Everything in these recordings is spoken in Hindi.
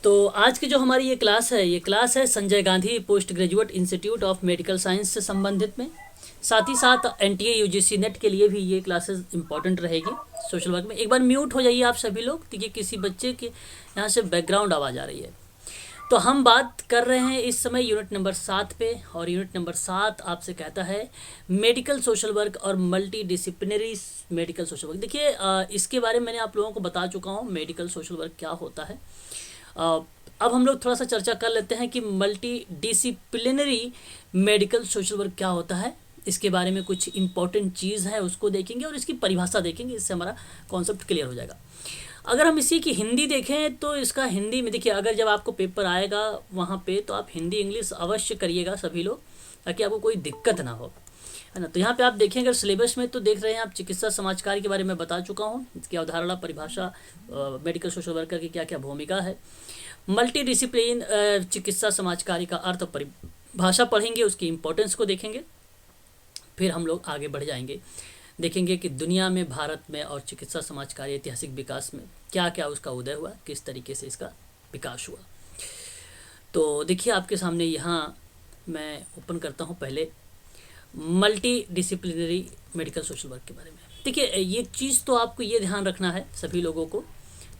तो आज की जो हमारी ये क्लास है Sanjay Gandhi post graduate institute of medical science से संबंधित में। साथ ही साथ एनटीए यूजीसी नेट के लिए भी ये क्लासेस इंपॉर्टेंट रहेगी सोशल वर्क में। एक बार म्यूट हो जाइए आप सभी लोग, क्योंकि किसी बच्चे के यहाँ से बैकग्राउंड आवाज़ आ रही है। तो हम बात कर रहे हैं इस समय यूनिट नंबर 7 पे, और यूनिट नंबर 7 आपसे कहता है मेडिकल सोशल वर्क और multi disciplinary medical social work. देखिए इसके बारे में मैंने आप लोगों को बता चुका हूँ मेडिकल सोशल वर्क क्या होता है। अब हम लोग थोड़ा सा चर्चा कर लेते हैं कि multi disciplinary medical social work क्या होता है। इसके बारे में कुछ इंपॉर्टेंट चीज़ है उसको देखेंगे और इसकी परिभाषा देखेंगे, इससे हमारा कॉन्सेप्ट क्लियर हो जाएगा। अगर हम इसी की हिंदी देखें तो इसका हिंदी में देखिए, अगर जब आपको पेपर आएगा वहाँ पे तो आप हिंदी इंग्लिश अवश्य करिएगा सभी लोग, ताकि आपको कोई दिक्कत ना हो, है ना। तो यहाँ पे आप देखें अगर सिलेबस में तो देख रहे हैं आप चिकित्सा समाजकार्य के बारे में बता चुका हूँ, इसकी अवधारणा परिभाषा, मेडिकल सोशल वर्कर की क्या क्या भूमिका है। मल्टी डिसिप्लिन चिकित्सा समाजकार्य का अर्थ और परिभाषा पढ़ेंगे, उसकी इम्पोर्टेंस को देखेंगे। फिर हम लोग आगे बढ़ जाएंगे, देखेंगे कि दुनिया में, भारत में और चिकित्सा समाजकार्य ऐतिहासिक विकास में क्या क्या उसका उदय हुआ, किस तरीके से इसका विकास हुआ। तो देखिए आपके सामने यहाँ मैं ओपन करता हूँ पहले multi disciplinary medical social work के बारे में। देखिए ये चीज़ तो आपको ये ध्यान रखना है सभी लोगों को।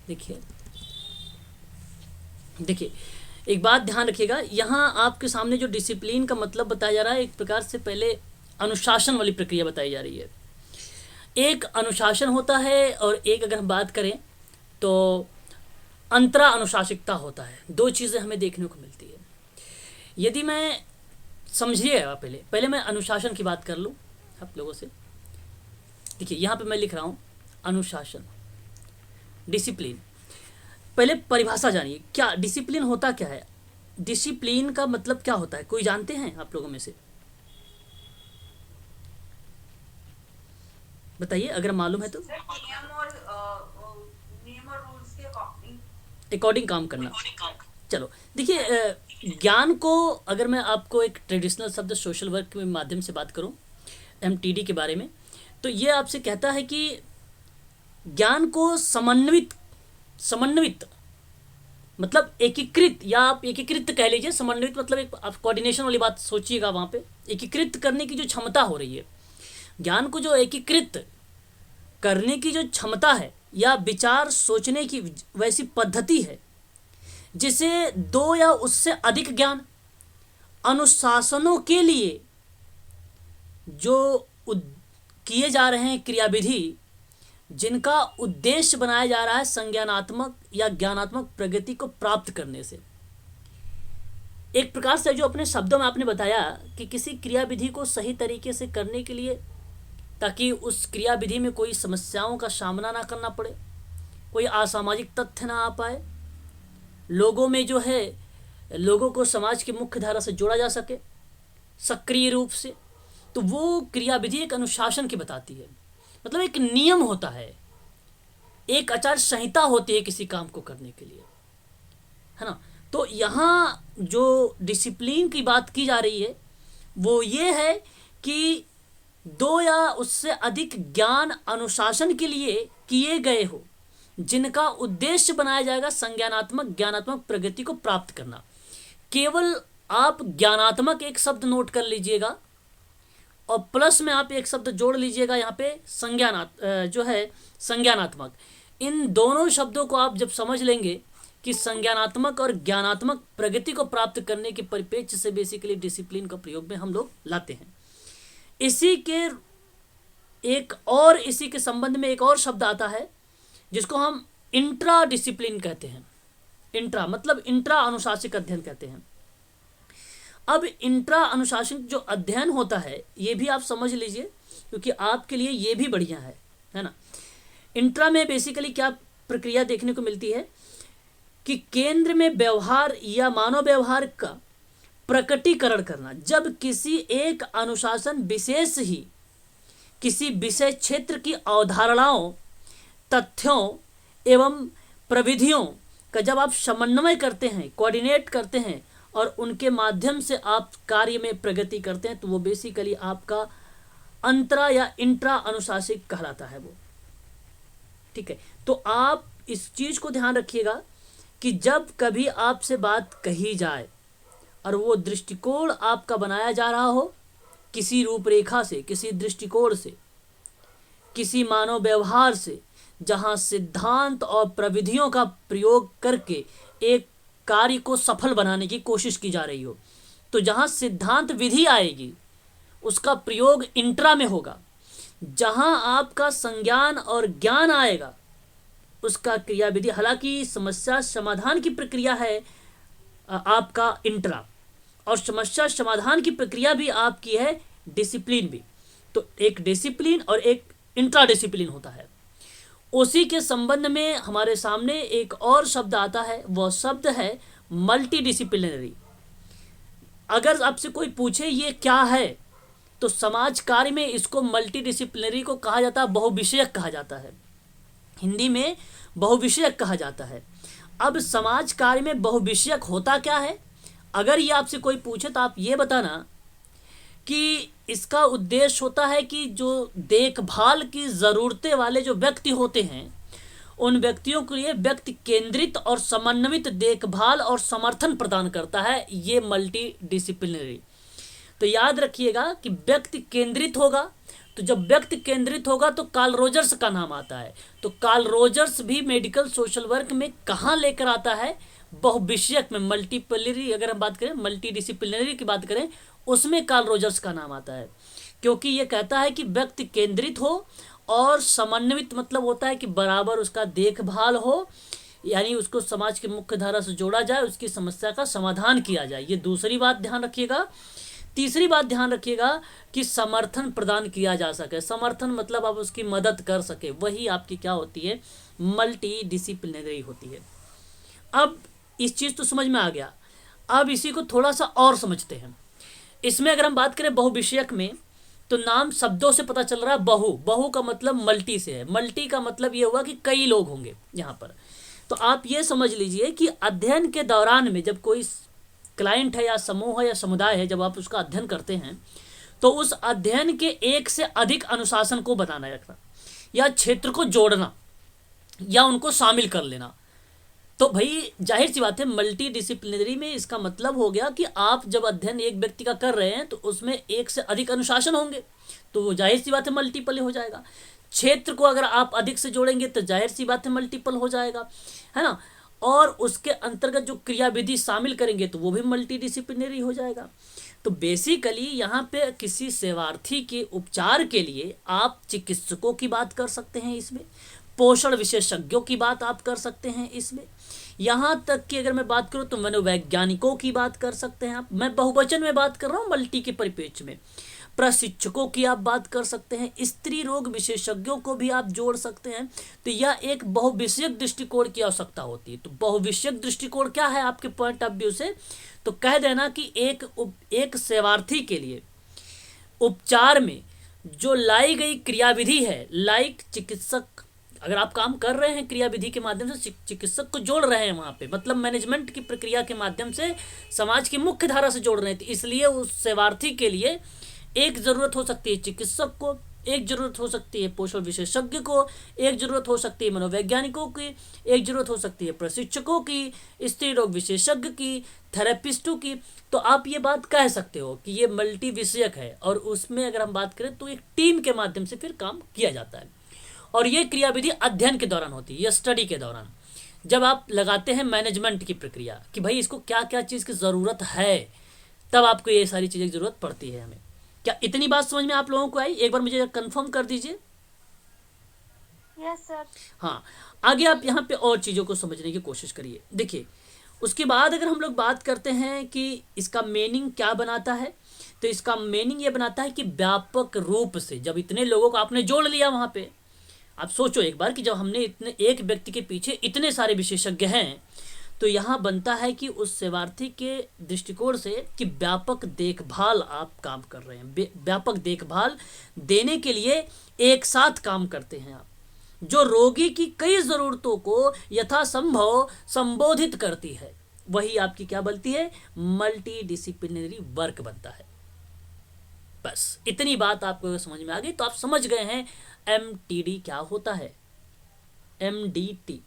देखिए एक बात ध्यान रखिएगा, यहाँ आपके सामने जो डिसिप्लिन का मतलब बताया जा रहा है, एक प्रकार से पहले अनुशासन वाली प्रक्रिया बताई जा रही है। एक अनुशासन होता है और एक अगर हम बात करें तो अंतरा अनुशासिकता होता है। दो चीज़ें हमें देखने को मिलती है। यदि मैं समझिएगा, पहले मैं अनुशासन की बात कर लूँ आप लोगों से। देखिए यहाँ पे मैं लिख रहा हूँ अनुशासन, डिसिप्लिन। पहले परिभाषा जानिए, क्या डिसिप्लिन होता क्या है, डिसिप्लिन का मतलब क्या होता है, कोई जानते हैं आप लोगों में से? बताइए अगर मालूम है तो। नियम और रूल्स के अकॉर्डिंग काम करना। चलो देखिए ज्ञान को अगर मैं आपको एक ट्रेडिशनल शब्द सोशल वर्क के माध्यम से बात करूं, एमटीडी के बारे में, तो ये आपसे कहता है कि ज्ञान को समन्वित मतलब एकीकृत, या आप एकीकृत कह लीजिए। समन्वित मतलब एक आप कोऑर्डिनेशन वाली बात सोचिएगा, वहाँ पे एकीकृत करने की जो क्षमता हो रही है, ज्ञान को जो एकीकृत करने की जो क्षमता है या विचार सोचने की वैसी पद्धति है, जिसे दो या उससे अधिक ज्ञान अनुशासनों के लिए जो किए जा रहे हैं क्रियाविधि, जिनका उद्देश्य बनाया जा रहा है संज्ञानात्मक या ज्ञानात्मक प्रगति को प्राप्त करने से। एक प्रकार से जो अपने शब्दों में आपने बताया कि किसी क्रियाविधि को सही तरीके से करने के लिए, ताकि उस क्रियाविधि में कोई समस्याओं का सामना ना करना पड़े, कोई असामाजिक तथ्य ना आ पाए, लोगों में जो है लोगों को समाज की मुख्य धारा से जोड़ा जा सके सक्रिय रूप से, तो वो क्रियाविधि एक अनुशासन की बताती है। मतलब एक नियम होता है, एक आचार संहिता होती है किसी काम को करने के लिए, है ना। तो यहाँ जो डिसिप्लिन की बात की जा रही है वो ये है कि दो या उससे अधिक ज्ञान अनुशासन के लिए किए गए हो, जिनका उद्देश्य बनाया जाएगा संज्ञानात्मक ज्ञानात्मक प्रगति को प्राप्त करना। केवल आप ज्ञानात्मक एक शब्द नोट कर लीजिएगा और प्लस में आप एक शब्द जोड़ लीजिएगा यहाँ पे संज्ञानात्मक। इन दोनों शब्दों को आप जब समझ लेंगे कि संज्ञानात्मक और ज्ञानात्मक प्रगति को प्राप्त करने के परिप्रेक्ष्य से बेसिकली डिसिप्लिन का प्रयोग में हम लोग लाते हैं। इसी के संबंध में एक और शब्द आता है जिसको हम इंट्रा डिसिप्लिन कहते हैं। इंट्रा मतलब इंट्रा अनुशासिक अध्ययन कहते हैं। अब इंट्रा अनुशासन जो अध्ययन होता है ये भी आप समझ लीजिए, क्योंकि आपके लिए ये भी बढ़िया है ना। इंट्रा में बेसिकली क्या प्रक्रिया देखने को मिलती है कि केंद्र में व्यवहार या मानव व्यवहार का प्रकटीकरण करना। जब किसी एक अनुशासन विशेष ही किसी विषय क्षेत्र की अवधारणाओं, तथ्यों एवं प्रविधियों का जब आप समन्वय करते हैं, कोऑर्डिनेट करते हैं और उनके माध्यम से आप कार्य में प्रगति करते हैं, तो वो बेसिकली आपका अंतरा या इंट्रा अनुशासिक कहलाता है वो। ठीक है, तो आप इस चीज को ध्यान रखिएगा कि जब कभी आपसे बात कही जाए और वो दृष्टिकोण आपका बनाया जा रहा हो किसी रूपरेखा से, किसी दृष्टिकोण से, किसी मानव व्यवहार से, जहाँ सिद्धांत और प्रविधियों का प्रयोग करके एक कार्य को सफल बनाने की कोशिश की जा रही हो, तो जहाँ सिद्धांत विधि आएगी उसका प्रयोग इंट्रा में होगा। जहाँ आपका संज्ञान और ज्ञान आएगा उसका क्रिया विधि, हालांकि समस्या समाधान की प्रक्रिया है आपका इंट्रा, और समस्या समाधान की प्रक्रिया भी आपकी है डिसिप्लिन भी। तो एक डिसिप्लिन और एक इंट्रा डिसिप्लिन होता है। उसी के संबंध में हमारे सामने एक और शब्द आता है, वह शब्द है मल्टी डिसिप्लिनरी। अगर आपसे कोई पूछे ये क्या है, तो समाज कार्य में इसको मल्टी डिसिप्लिनरी को कहा जाता है, बहुविषयक कहा जाता है, हिंदी में बहुविषयक कहा जाता है। अब समाज कार्य में बहुविषयक होता क्या है, अगर ये आपसे कोई पूछे तो आप ये बताना कि इसका उद्देश्य होता है कि जो देखभाल की ज़रूरतें वाले जो व्यक्ति होते हैं उन व्यक्तियों के लिए व्यक्ति केंद्रित और समन्वित देखभाल और समर्थन प्रदान करता है ये मल्टी डिसिप्लिनरी। तो याद रखिएगा कि व्यक्ति केंद्रित होगा, तो जब व्यक्ति केंद्रित होगा तो कार्ल रोजर्स का नाम आता है। तो कार्ल रोजर्स भी मेडिकल सोशल वर्क में कहाँ लेकर आता है, बहुविषयक में, मल्टीपलरी, अगर हम बात करें मल्टी डिसिप्लिनरी की बात करें उसमें कार्ल रोजर्स का नाम आता है, क्योंकि ये कहता है कि व्यक्ति केंद्रित हो और समन्वित, मतलब होता है कि बराबर उसका देखभाल हो, यानी उसको समाज के मुख्य धारा से जोड़ा जाए, उसकी समस्या का समाधान किया जाए। ये दूसरी बात ध्यान रखिएगा। तीसरी बात ध्यान रखिएगा कि समर्थन प्रदान किया जा सके। समर्थन मतलब आप उसकी मदद कर सके, वही आपकी क्या होती है, मल्टी डिसिप्लिनरी होती है। अब इस चीज़ तो समझ में आ गया। अब इसी को थोड़ा सा और समझते हैं। इसमें अगर हम बात करें बहुविषयक में, तो नाम शब्दों से पता चल रहा है बहु, बहु का मतलब मल्टी से है। मल्टी का मतलब ये हुआ कि कई लोग होंगे यहाँ पर। तो आप ये समझ लीजिए कि अध्ययन के दौरान में जब कोई क्लाइंट है या समूह है या समुदाय है, जब आप उसका अध्ययन करते हैं तो उस अध्ययन के एक से अधिक अनुशासन को बनाना रखना या क्षेत्र को जोड़ना या उनको शामिल कर लेना। तो भाई जाहिर सी बात है मल्टी डिसिप्लिनरी में इसका मतलब हो गया कि आप जब अध्ययन एक व्यक्ति का कर रहे हैं तो उसमें एक से अधिक अनुशासन होंगे, तो जाहिर सी बात है मल्टीपल हो जाएगा। क्षेत्र को अगर आप अधिक से जोड़ेंगे तो जाहिर सी बात है मल्टीपल हो जाएगा, है ना। और उसके अंतर्गत जो क्रियाविधि शामिल करेंगे तो वो भी मल्टी डिसिप्लिनरी हो जाएगा। तो बेसिकली यहाँ पे किसी सेवार्थी के उपचार के लिए आप चिकित्सकों की बात कर सकते हैं, इसमें पोषण विशेषज्ञों की बात आप कर सकते हैं, इसमें यहाँ तक कि अगर मैं बात करूँ तो मनोवैज्ञानिकों की बात कर सकते हैं आप। मैं बहुवचन में बात कर रहा हूँ मल्टी के परिप्रेक्ष्य में। प्रशिक्षकों की आप बात कर सकते हैं, स्त्री रोग विशेषज्ञों को भी आप जोड़ सकते हैं। तो यह एक बहुविषयक दृष्टिकोण की आवश्यकता होती है। तो बहुविषयक दृष्टिकोण क्या है आपके पॉइंट ऑफ व्यू से, तो कह देना कि एक सेवार्थी के लिए उपचार में जो लाई गई क्रियाविधि है, लाइक चिकित्सक, अगर आप काम कर रहे हैं क्रियाविधि के माध्यम से चिकित्सक को जोड़ रहे हैं वहाँ पे, मतलब मैनेजमेंट की प्रक्रिया के माध्यम से समाज की मुख्य धारा से जोड़ रहे हैं, तो इसलिए उस सेवार्थी के लिए एक ज़रूरत हो सकती है चिकित्सक को, एक ज़रूरत हो सकती है पोषण विशेषज्ञ को, एक ज़रूरत हो सकती है मनोवैज्ञानिकों की, एक ज़रूरत हो सकती है प्रशिक्षकों की, स्त्री रोग विशेषज्ञ की, थेरेपिस्टों की। तो आप ये बात कह सकते हो कि ये मल्टी विषयक है, और उसमें अगर हम बात करें तो एक टीम के माध्यम से फिर काम किया जाता है। और ये क्रियाविधि अध्ययन के दौरान होती है या स्टडी के दौरान, जब आप लगाते हैं मैनेजमेंट की प्रक्रिया कि भाई इसको क्या क्या चीज़ की ज़रूरत है, तब आपको ये सारी चीज़ें की ज़रूरत पड़ती है हमें। क्या इतनी बात समझ में आप लोगों को आई? एक बार मुझे कंफर्म कर दीजिए। Yes sir. हाँ, आगे आप यहाँ पे और चीज़ों को समझने की कोशिश करिए। देखिए, उसके बाद अगर हम लोग बात करते हैं कि इसका मीनिंग क्या बनाता है, तो इसका मीनिंग ये बनाता है कि व्यापक रूप से जब इतने लोगों को आपने जोड़ लिया वहाँ पे, आप सोचो एक बार कि जब हमने इतने एक व्यक्ति के पीछे इतने सारे विशेषज्ञ हैं, तो यहाँ बनता है कि उस सेवार्थी के दृष्टिकोण से कि व्यापक देखभाल आप काम कर रहे हैं, व्यापक देखभाल देने के लिए एक साथ काम करते हैं आप, जो रोगी की कई ज़रूरतों को यथासंभव संबोधित करती है, वही आपकी क्या बनती है, मल्टी डिसिप्लिनरी वर्क बनता है। बस इतनी बात आपको समझ में आ गई तो आप समझ गए हैं MTD क्या होता है, MDT।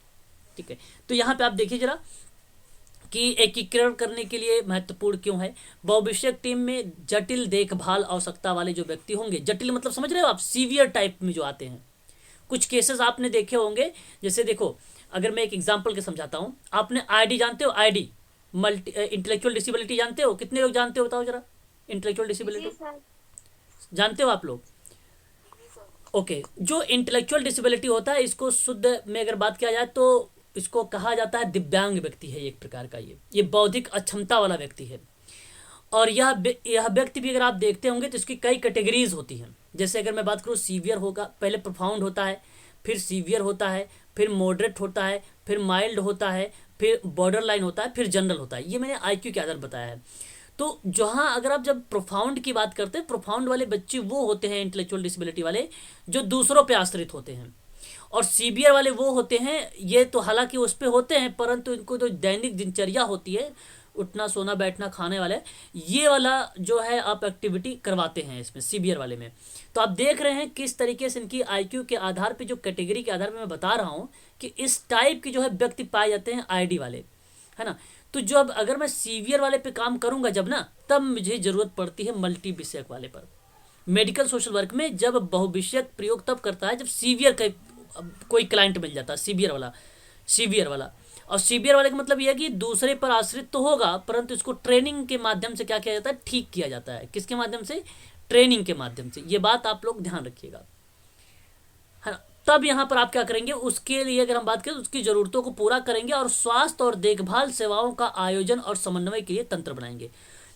ठीक है, तो यहाँ पे आप देखिए जरा, कि एकीकरण करने के लिए महत्वपूर्ण क्यों है। बहुविषयक टीम में जटिल देखभाल आवश्यकता वाले जो व्यक्ति होंगे, जटिल मतलब समझ रहे हो आप, सीवियर टाइप में जो आते हैं, कुछ केसेस आपने देखे होंगे। जैसे देखो, अगर मैं एक एग्जांपल के समझाता हूँ, आपने आईडी जानते हो, आईडी मल्टी इंटेलेक्चुअल डिसेबिलिटी जानते हो, कितने लोग जानते हो बताओ जरा, इंटेलेक्चुअल डिसेबिलिटी जी सर। जानते हो आप लोग? ओके, जो इंटेलेक्चुअल डिसेबिलिटी होता है, इसको शुद्ध में अगर बात किया जाए तो इसको कहा जाता है दिव्यांग व्यक्ति है एक प्रकार का। ये बौद्धिक अक्षमता वाला व्यक्ति है। और यह व्यक्ति भी अगर आप देखते होंगे तो इसकी कई कैटेगरीज होती हैं। जैसे अगर मैं बात करूँ, सीवियर होगा, पहले प्रोफाउंड होता है, फिर सीवियर होता है, फिर मॉडरेट होता है, फिर माइल्ड होता है, फिर बॉर्डर लाइन होता है, फिर जनरल होता है। ये मैंने आईक्यू के आधार बताया है। तो जहाँ अगर आप जब प्रोफाउंड की बात करते हैं, प्रोफाउंड वाले बच्चे वो होते हैं इंटेलेक्चुअल डिसेबिलिटी वाले जो दूसरों पे आश्रित होते हैं। और सीवियर वाले वो होते हैं, ये तो हालांकि उस पे होते हैं, परंतु इनको जो दैनिक दिनचर्या होती है, उठना सोना बैठना खाने वाले, ये वाला जो है आप एक्टिविटी करवाते हैं इसमें सीवियर वाले में। तो आप देख रहे हैं किस तरीके से इनकी आईक्यू के आधार पे, जो कैटेगरी के आधार पे मैं बता रहा हूँ कि इस टाइप की जो है व्यक्ति पाए जाते हैं आईडी वाले, है ना। तो जो अब अगर मैं सीवियर वाले पे काम करूंगा जब ना, तब मुझे जरूरत पड़ती है मल्टी विषयक वाले पर। मेडिकल सोशल वर्क में जब बहुविषयक प्रयोग तब करता है जब सीवियर का कोई क्लाइंट मिल जाता है, सीवियर वाला। और सीवियर वाले का मतलब यह है कि दूसरे पर आश्रित तो होगा, परंतु इसको ट्रेनिंग के माध्यम से क्या किया जाता है, ठीक किया जाता है। किसके माध्यम से? ट्रेनिंग के माध्यम से। ये बात आप लोग ध्यान रखिएगा, है ना। तब यहाँ पर आप क्या करेंगे, उसके लिए अगर हम बात करें, उसकी जरूरतों को पूरा करेंगे और स्वास्थ्य और देखभाल सेवाओं का आयोजन और समन्वय के लिए तंत्र बनाएंगे।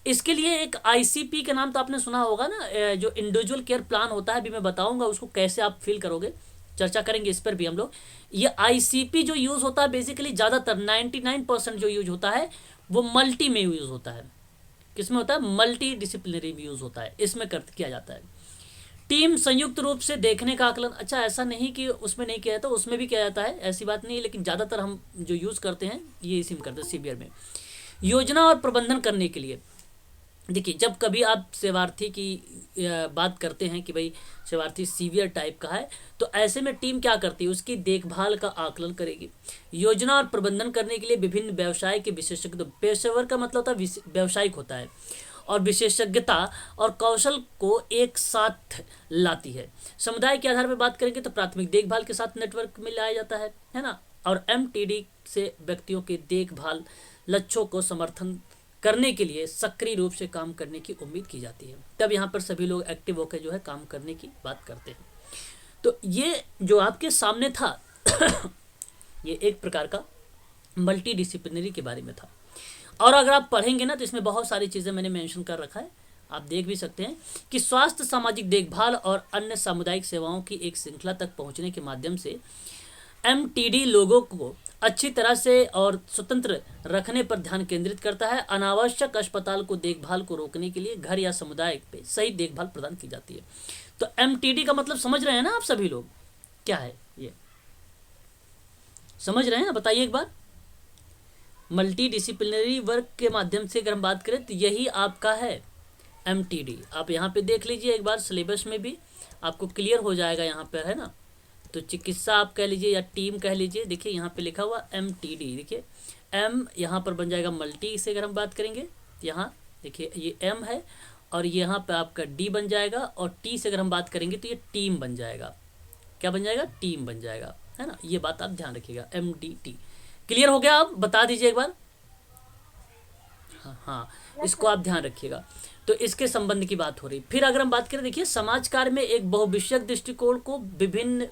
इसके लिए एक आईसीपी का नाम तो आपने सुना होगा ना, जो इंडिविजुअल केयर प्लान होता है, अभी मैं बताऊंगा उसको कैसे आप फिल करोगे, चर्चा करेंगे इस पर भी हम लोग। ये आईसीपी जो यूज होता है बेसिकली ज्यादातर 99% जो यूज होता है वो मल्टी में यूज होता है। किसमें होता है? मल्टी डिसिप्लिनरी में यूज होता है, इसमें किया जाता है। टीम संयुक्त रूप से देखने का आकलन, अच्छा ऐसा नहीं कि उसमें नहीं किया जाता, उसमें भी किया जाता है, ऐसी बात नहीं, लेकिन ज्यादातर हम जो यूज करते हैं ये इसी में करते हैं सीवियर में। योजना और प्रबंधन करने के लिए, देखिए जब कभी आप सेवार्थी की बात करते हैं कि भाई सेवार्थी सीवियर टाइप का है, तो ऐसे में टीम क्या करती है, उसकी देखभाल का आकलन करेगी। योजना और प्रबंधन करने के लिए विभिन्न व्यवसाय के विशेषज्ञ, पेशेवर का मतलब होता है व्यवसायिक होता है, और विशेषज्ञता और कौशल को एक साथ लाती है। समुदाय के आधार पर बात करेंगे तो प्राथमिक देखभाल के साथ नेटवर्क में लाया जाता है ना। और एमटीडी से व्यक्तियों के देखभाल लक्ष्यों को समर्थन करने के लिए सक्रिय रूप से काम करने की उम्मीद की जाती है। तब यहाँ पर सभी लोग एक्टिव होकर जो है काम करने की बात करते हैं। तो ये जो आपके सामने था ये एक प्रकार का मल्टी डिसिप्लिनरी के बारे में था। और अगर आप पढ़ेंगे ना तो इसमें बहुत सारी चीज़ें मैंने मेंशन कर रखा है, आप देख भी सकते हैं कि स्वास्थ्य, सामाजिक देखभाल और अन्य सामुदायिक सेवाओं की एक श्रृंखला तक पहुंचने के माध्यम से एमटीडी लोगों को अच्छी तरह से और स्वतंत्र रखने पर ध्यान केंद्रित करता है। अनावश्यक अस्पताल को देखभाल को रोकने के लिए घर या समुदाय पे सही देखभाल प्रदान की जाती है। तो एमटीडी का मतलब समझ रहे हैं ना आप सभी लोग, क्या है ये समझ रहे हैं? बताइए एक बार। मल्टी डिसिप्लिनरी वर्क के माध्यम से अगर हम बात करें तो यही आपका है एमटीडी। आप यहाँ पे देख लीजिए एक बार, सिलेबस में भी आपको क्लियर हो जाएगा यहाँ पर, है ना। तो चिकित्सा आप कह लीजिए या टीम कह लीजिए, देखिए यहाँ पे लिखा हुआ एमटीडी, देखिए एम यहाँ पर बन जाएगा मल्टी से अगर हम बात करेंगे, यहाँ देखिए ये एम है और यहाँ पे आपका डी बन जाएगा, और टी से अगर हम बात करेंगे तो ये टीम बन जाएगा। क्या बन जाएगा? टीम बन जाएगा, है ना। ये बात आप ध्यान रखिएगा, MDT। क्लियर हो गया? आप बता दीजिए एक बार। हाँ, इसको आप ध्यान रखिएगा। तो इसके संबंध की बात हो रही। फिर अगर हम बात करें, देखिए समाज कार्य में एक बहुविषयक दृष्टिकोण को विभिन्न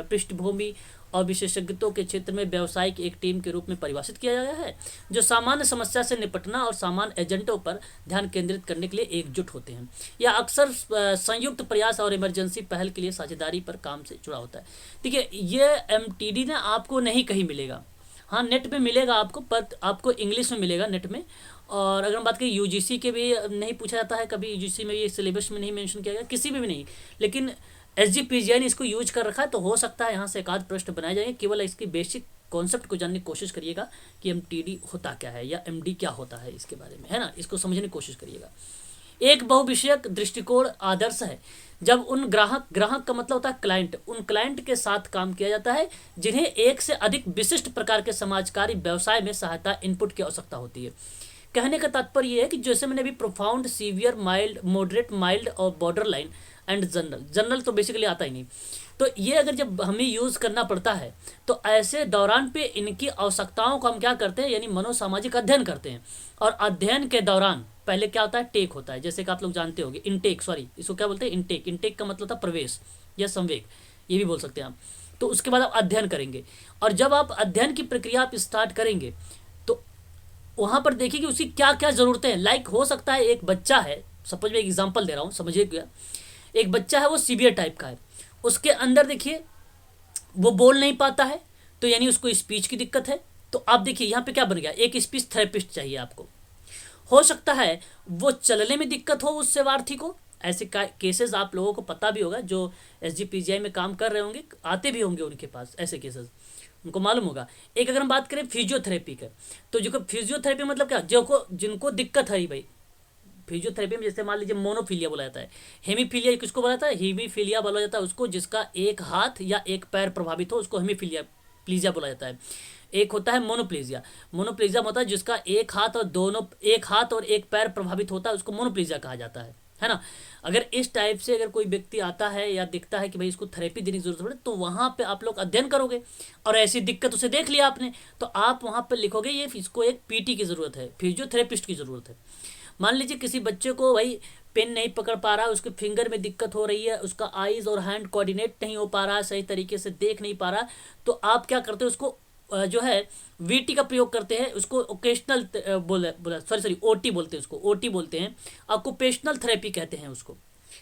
पृष्ठभूमि और विशेषज्ञता के क्षेत्र में व्यावसायिक एक टीम के रूप में परिभाषित किया गया है, जो सामान्य समस्या से निपटना और सामान्य एजेंटों पर ध्यान केंद्रित करने के लिए एकजुट होते हैं। यह अक्सर संयुक्त प्रयास और इमरजेंसी पहल के लिए साझेदारी पर काम से जुड़ा होता है। देखिए ये MTD ना आपको नहीं कहीं मिलेगा, हाँ नेट पे मिलेगा आपको, पर आपको इंग्लिश में मिलेगा नेट में। और अगर हम बात करें यूजीसी के भी नहीं पूछा जाता है कभी, यूजीसी में ये सिलेबस में नहीं मेंशन किया गया, किसी में भी नहीं, लेकिन SGPGI ने इसको यूज कर रखा है, तो हो सकता है यहाँ से एक आध प्रश्न बनाए जाएंगे। केवल इसकी बेसिक कॉन्सेप्ट को जानने की कोशिश करिएगा कि MTD होता क्या है या MD क्या होता है, इसके बारे में, है ना, इसको समझने की कोशिश करिएगा। एक बहुविषयक दृष्टिकोण आदर्श है जब उन ग्राहक ग्राहक का मतलब होता है क्लाइंट, उन क्लाइंट के साथ काम किया जाता है जिन्हें एक से अधिक विशिष्ट प्रकार के समाजकारी व्यवसाय में सहायता इनपुट की आवश्यकता होती है। कहने का तात्पर्य यह है कि जैसे मैंने अभी profound, severe, mild, moderate, mild और borderline and general, general तो बेसिकली आता ही नहीं, तो ये अगर जब हमें यूज़ करना पड़ता है तो ऐसे दौरान पे इनकी आवश्यकताओं को हम क्या करते हैं, यानी मनोसामाजिक अध्ययन करते हैं। और अध्ययन के दौरान पहले क्या होता है, टेक होता है, जैसे कि आप लोग जानते होंगे इनटेक, सॉरी इसको क्या बोलते हैं, इनटेक। इनटेक का मतलब था प्रवेश या संवेग, ये भी बोल सकते हैं आप। तो उसके बाद आप अध्ययन करेंगे, और जब आप अध्ययन की प्रक्रिया आप स्टार्ट करेंगे तो वहाँ पर देखिए कि उसकी क्या क्या ज़रूरतें हैं। लाइक हो सकता है एक बच्चा है, सपोज मैं एग्जाम्पल दे रहा हूँ, समझिएगा, एक बच्चा है वो सीवियर टाइप का है, उसके अंदर देखिए वो बोल नहीं पाता है, तो यानी उसको स्पीच की दिक्कत है। तो आप देखिए यहाँ पे क्या बन गया, एक स्पीच थेरेपिस्ट चाहिए आपको। हो सकता है वो चलने में दिक्कत हो उस सेवार्थी को, ऐसे केसेस आप लोगों को पता भी होगा, जो SGPGI में काम कर रहे होंगे, आते भी होंगे उनके पास ऐसे केसेस, उनको मालूम होगा। एक अगर हम बात करें फिजियोथेरेपी का, तो जो फिजियोथेरेपी मतलब क्या, जो जिनको दिक्कत है भाई फिजियोथेरेपी में, जैसे मान लीजिए मोनोफीलिया बोला जाता है, हेमीफीलिया किसको बोला जाता है, हेमीफीलिया बोला जाता है उसको जिसका एक हाथ या एक पैर प्रभावित हो, उसको हेमीफीलिया प्लीजिया बोला जाता है। एक होता है मोनोप्लेजिया, मोनोप्लेजिया होता है जिसका एक हाथ और एक पैर प्रभावित होता है, उसको मोनोप्लेजिया कहा जाता है ना। अगर इस टाइप से अगर कोई व्यक्ति आता है या दिखता है कि भाई इसको थेरेपी देने की जरूरत पड़े, तो वहाँ पे आप लोग अध्ययन करोगे, और ऐसी दिक्कत उसे देख लिया आपने, तो आप वहाँ पर लिखोगे ये इसको एक PT की ज़रूरत है, फिजियोथेरेपिस्ट की ज़रूरत है। मान लीजिए किसी बच्चे को भाई पेन नहीं पकड़ पा रहा, उसके फिंगर में दिक्कत हो रही है, उसका आईज और हैंड कोऑर्डिनेट नहीं हो पा रहा है, सही तरीके से देख नहीं पा रहा, तो आप क्या करते हो, उसको जो है VT का प्रयोग करते हैं, उसको ओकेशनल बोला सॉरी OT बोलते हैं, उसको OT बोलते हैं, ऑक्यूपेशनल थेरेपी कहते हैं उसको,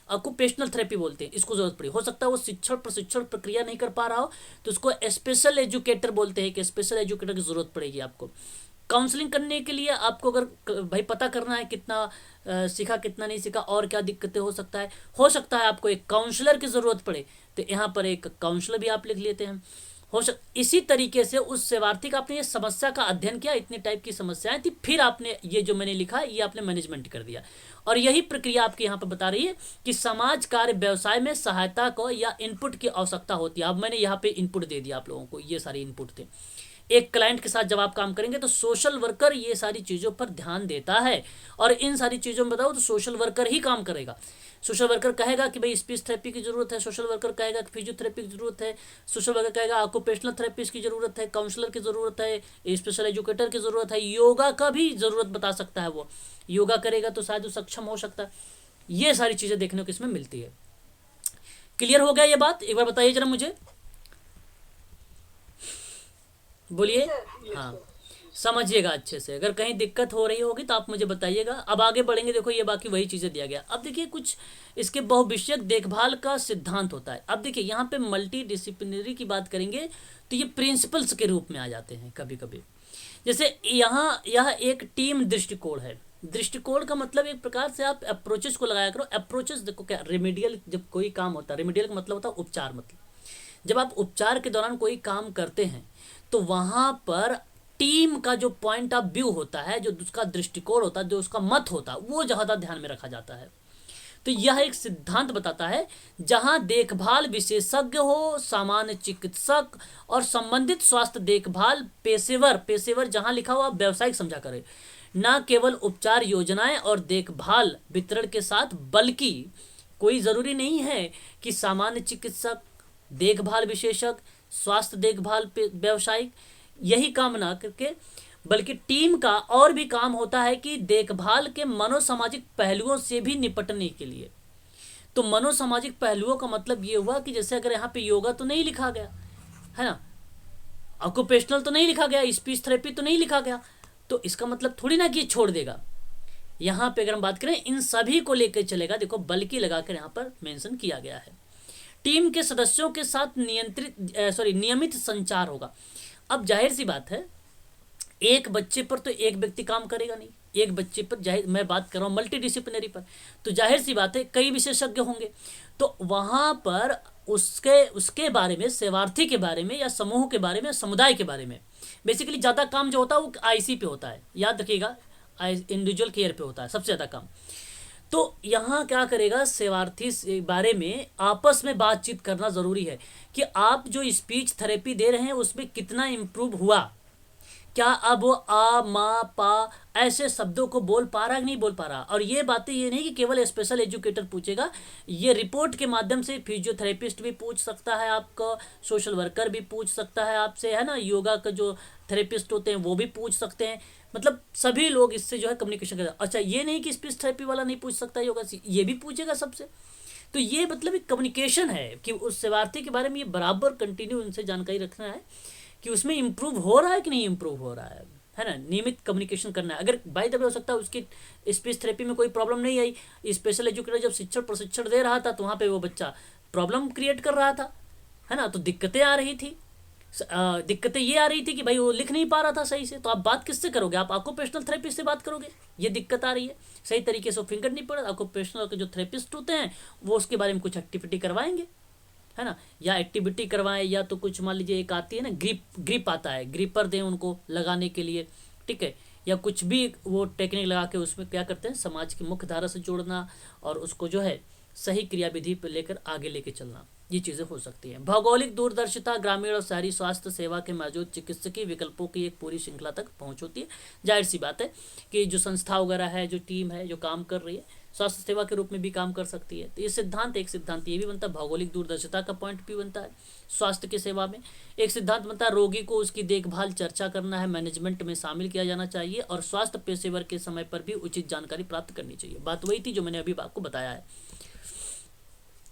ऑक्यूपेशनल थेरेपी बोलते हैं। इसको जरूरत पड़ी, हो सकता है वो शिक्षण प्रशिक्षण प्रक्रिया नहीं कर पा रहा हो, तो उसको स्पेशल एजुकेटर बोलते हैं, कि स्पेशल एजुकेटर की जरूरत पड़ेगी आपको। काउंसलिंग करने के लिए आपको अगर भाई पता करना है कितना सीखा कितना नहीं सीखा और क्या दिक्कतें हो सकता है आपको एक काउंसलर की ज़रूरत पड़े, तो यहाँ पर एक काउंसलर भी आप लिख लेते हैं। इसी तरीके से उस सेवार्थी का आपने ये समस्या का अध्ययन किया, इतने टाइप की समस्याएं थी, फिर आपने ये जो मैंने लिखा ये आपने मैनेजमेंट कर दिया। और यही प्रक्रिया आपके यहाँ पर बता रही है कि समाज कार्य व्यवसाय में सहायता को या इनपुट की आवश्यकता होती है। अब मैंने यहाँ पे इनपुट दे दिया आप लोगों को, ये सारे इनपुट थे। एक क्लाइंट के साथ जब आप काम करेंगे तो सोशल वर्कर ये सारी चीज़ों पर ध्यान देता है, और इन सारी चीज़ों में बताओ तो सोशल वर्कर ही काम करेगा। सोशल वर्कर कहेगा कि भाई स्पीच थेरेपी की ज़रूरत है, सोशल वर्कर कहेगा कि फिजियोथेरेपी की ज़रूरत है, सोशल वर्कर कहेगा ऑक्यूपेशनल थेरेपिस्ट की ज़रूरत है, काउंसलर की ज़रूरत है, स्पेशल एजुकेटर की ज़रूरत है, योगा का भी ज़रूरत बता सकता है, वो योगा करेगा तो शायद वो सक्षम हो सकता है। ये सारी चीज़ें देखने को इसमें मिलती है। क्लियर हो गया ये बात, एक बार बताइए जरा मुझे, बोलिए। हाँ, समझिएगा अच्छे से, अगर कहीं दिक्कत हो रही होगी तो आप मुझे बताइएगा। अब आगे बढ़ेंगे, देखो ये बाकी वही चीज़ें दिया गया। अब देखिए कुछ इसके बहुविषयक देखभाल का सिद्धांत होता है। अब देखिए यहाँ पे मल्टी डिसिप्लिनरी की बात करेंगे तो ये प्रिंसिपल्स के रूप में आ जाते हैं कभी कभी। जैसे यहाँ यह एक टीम दृष्टिकोण है। दृष्टिकोण का मतलब एक प्रकार से आप अप्रोचेस को लगाया करो। अप्रोचेस देखो क्या, रेमेडियल जब कोई काम होता है, रेमेडियल का मतलब होता है उपचार, मतलब जब आप उपचार के दौरान कोई काम करते हैं तो वहाँ पर टीम का जो पॉइंट ऑफ व्यू होता है, जो उसका दृष्टिकोण होता है, जो उसका मत होता है, वो ज़्यादा ध्यान में रखा जाता है। तो यह एक सिद्धांत बताता है जहां देखभाल विशेषज्ञ हो, सामान्य चिकित्सक और संबंधित स्वास्थ्य देखभाल पेशेवर जहां लिखा हुआ व्यावसायिक समझा करे, न केवल उपचार योजनाएं और देखभाल वितरण के साथ, बल्कि कोई ज़रूरी नहीं है कि सामान्य चिकित्सक, देखभाल विशेषज्ञ, स्वास्थ्य देखभाल व्यावसायिक यही काम ना करके, बल्कि टीम का और भी काम होता है कि देखभाल के मनोसामाजिक पहलुओं से भी निपटने के लिए। तो मनोसामाजिक पहलुओं का मतलब ये हुआ कि जैसे अगर यहाँ पे योगा तो नहीं लिखा गया है ना, ऑक्यूपेशनल तो नहीं लिखा गया, स्पीच थेरेपी तो नहीं लिखा गया, तो इसका मतलब थोड़ी ना कि ये छोड़ देगा। यहाँ पे अगर हम बात करें इन सभी को लेकर चलेगा, देखो बल्कि लगाकर यहाँ पर मेंशन किया गया है। टीम के सदस्यों के साथ नियमित संचार होगा। अब जाहिर सी बात है, एक बच्चे पर तो एक व्यक्ति काम करेगा नहीं, एक बच्चे पर जाहिर, मैं बात कर रहा हूँ मल्टी डिसिप्लिनरी पर, तो जाहिर सी बात है कई विशेषज्ञ होंगे, तो वहाँ पर उसके बारे में, सेवार्थी के बारे में या समूह के बारे में, समुदाय के बारे में बेसिकली ज़्यादा काम जो होता है वो IC पे होता है, याद रखिएगा, इंडिविजुअल केयर पे होता है सबसे ज़्यादा काम। तो यहाँ क्या करेगा, सेवार्थी के बारे में आपस में बातचीत करना ज़रूरी है कि आप जो स्पीच थेरेपी दे रहे हैं उसमें कितना इम्प्रूव हुआ, क्या अब वो आ मा पा ऐसे शब्दों को बोल पा रहा है कि नहीं बोल पा रहा। और ये बातें ये नहीं कि केवल स्पेशल एजुकेटर पूछेगा, ये रिपोर्ट के माध्यम से फिजियोथेरेपिस्ट भी पूछ सकता है आपका, सोशल वर्कर भी पूछ सकता है आपसे, है ना, योगा का जो थेरेपिस्ट होते हैं वो भी पूछ सकते हैं। मतलब सभी लोग इससे जो है कम्युनिकेशन करते हैं। अच्छा, ये नहीं कि स्पीच थेरेपी वाला नहीं पूछ सकता योगा से, ये भी पूछेगा सबसे। तो ये मतलब एक कम्युनिकेशन है कि उस सेवार्थी के बारे में ये बराबर कंटिन्यू उनसे जानकारी रखना है कि उसमें इम्प्रूव हो रहा है कि नहीं इम्प्रूव हो रहा है ना। नियमित कम्युनिकेशन करना है। अगर बाय द वे हो सकता है उसकी स्पीच थेरेपी में कोई प्रॉब्लम नहीं आई, स्पेशल एजुकेटर जब शिक्षण प्रशिक्षण दे रहा था तो वहाँ पे वो बच्चा प्रॉब्लम क्रिएट कर रहा था, है ना, तो दिक्कतें आ रही थी। दिक्कतें ये आ रही थी कि भाई वो लिख नहीं पा रहा था सही से, तो आप बात किससे करोगे, आप ऑक्यूपेशनल थेरेपिस्ट से बात करोगे। ये दिक्कत आ रही है, सही तरीके से फिंगर नहीं पड़ रहा, ऑक्यूपेशनल के जो थेरेपिस्ट होते हैं वो उसके बारे में कुछ एक्टिविटी करवाएंगे, है ना, या एक्टिविटी करवाएं, या तो कुछ मान लीजिए एक आती है ना ग्रिप आता है, ग्रिपर दें उनको लगाने के लिए, ठीक है, या कुछ भी वो टेक्निक लगा के उसमें क्या करते हैं, समाज की मुख्य धारा से जोड़ना और उसको जो है सही क्रियाविधि पर लेकर आगे लेके चलना, ये चीज़ें हो सकती हैं। भौगोलिक दूरदर्शिता ग्रामीण और शहरी स्वास्थ्य सेवा के मौजूद चिकित्सकीय विकल्पों की एक पूरी श्रृंखला तक पहुंच होती है। जाहिर सी बात है कि जो संस्था वगैरह है, जो टीम है जो काम कर रही है, स्वास्थ्य सेवा के रूप में भी काम कर सकती है। तो ये सिद्धांत, एक सिद्धांत ये भी बनता है, भौगोलिक दूरदर्शिता का पॉइंट भी बनता है स्वास्थ्य की सेवा में। एक सिद्धांत बनता है, रोगी को उसकी देखभाल चर्चा करना है, मैनेजमेंट में शामिल किया जाना चाहिए और स्वास्थ्य पेशेवर के समय पर भी उचित जानकारी प्राप्त करनी चाहिए। बात वही थी जो मैंने अभी आपको बताया है।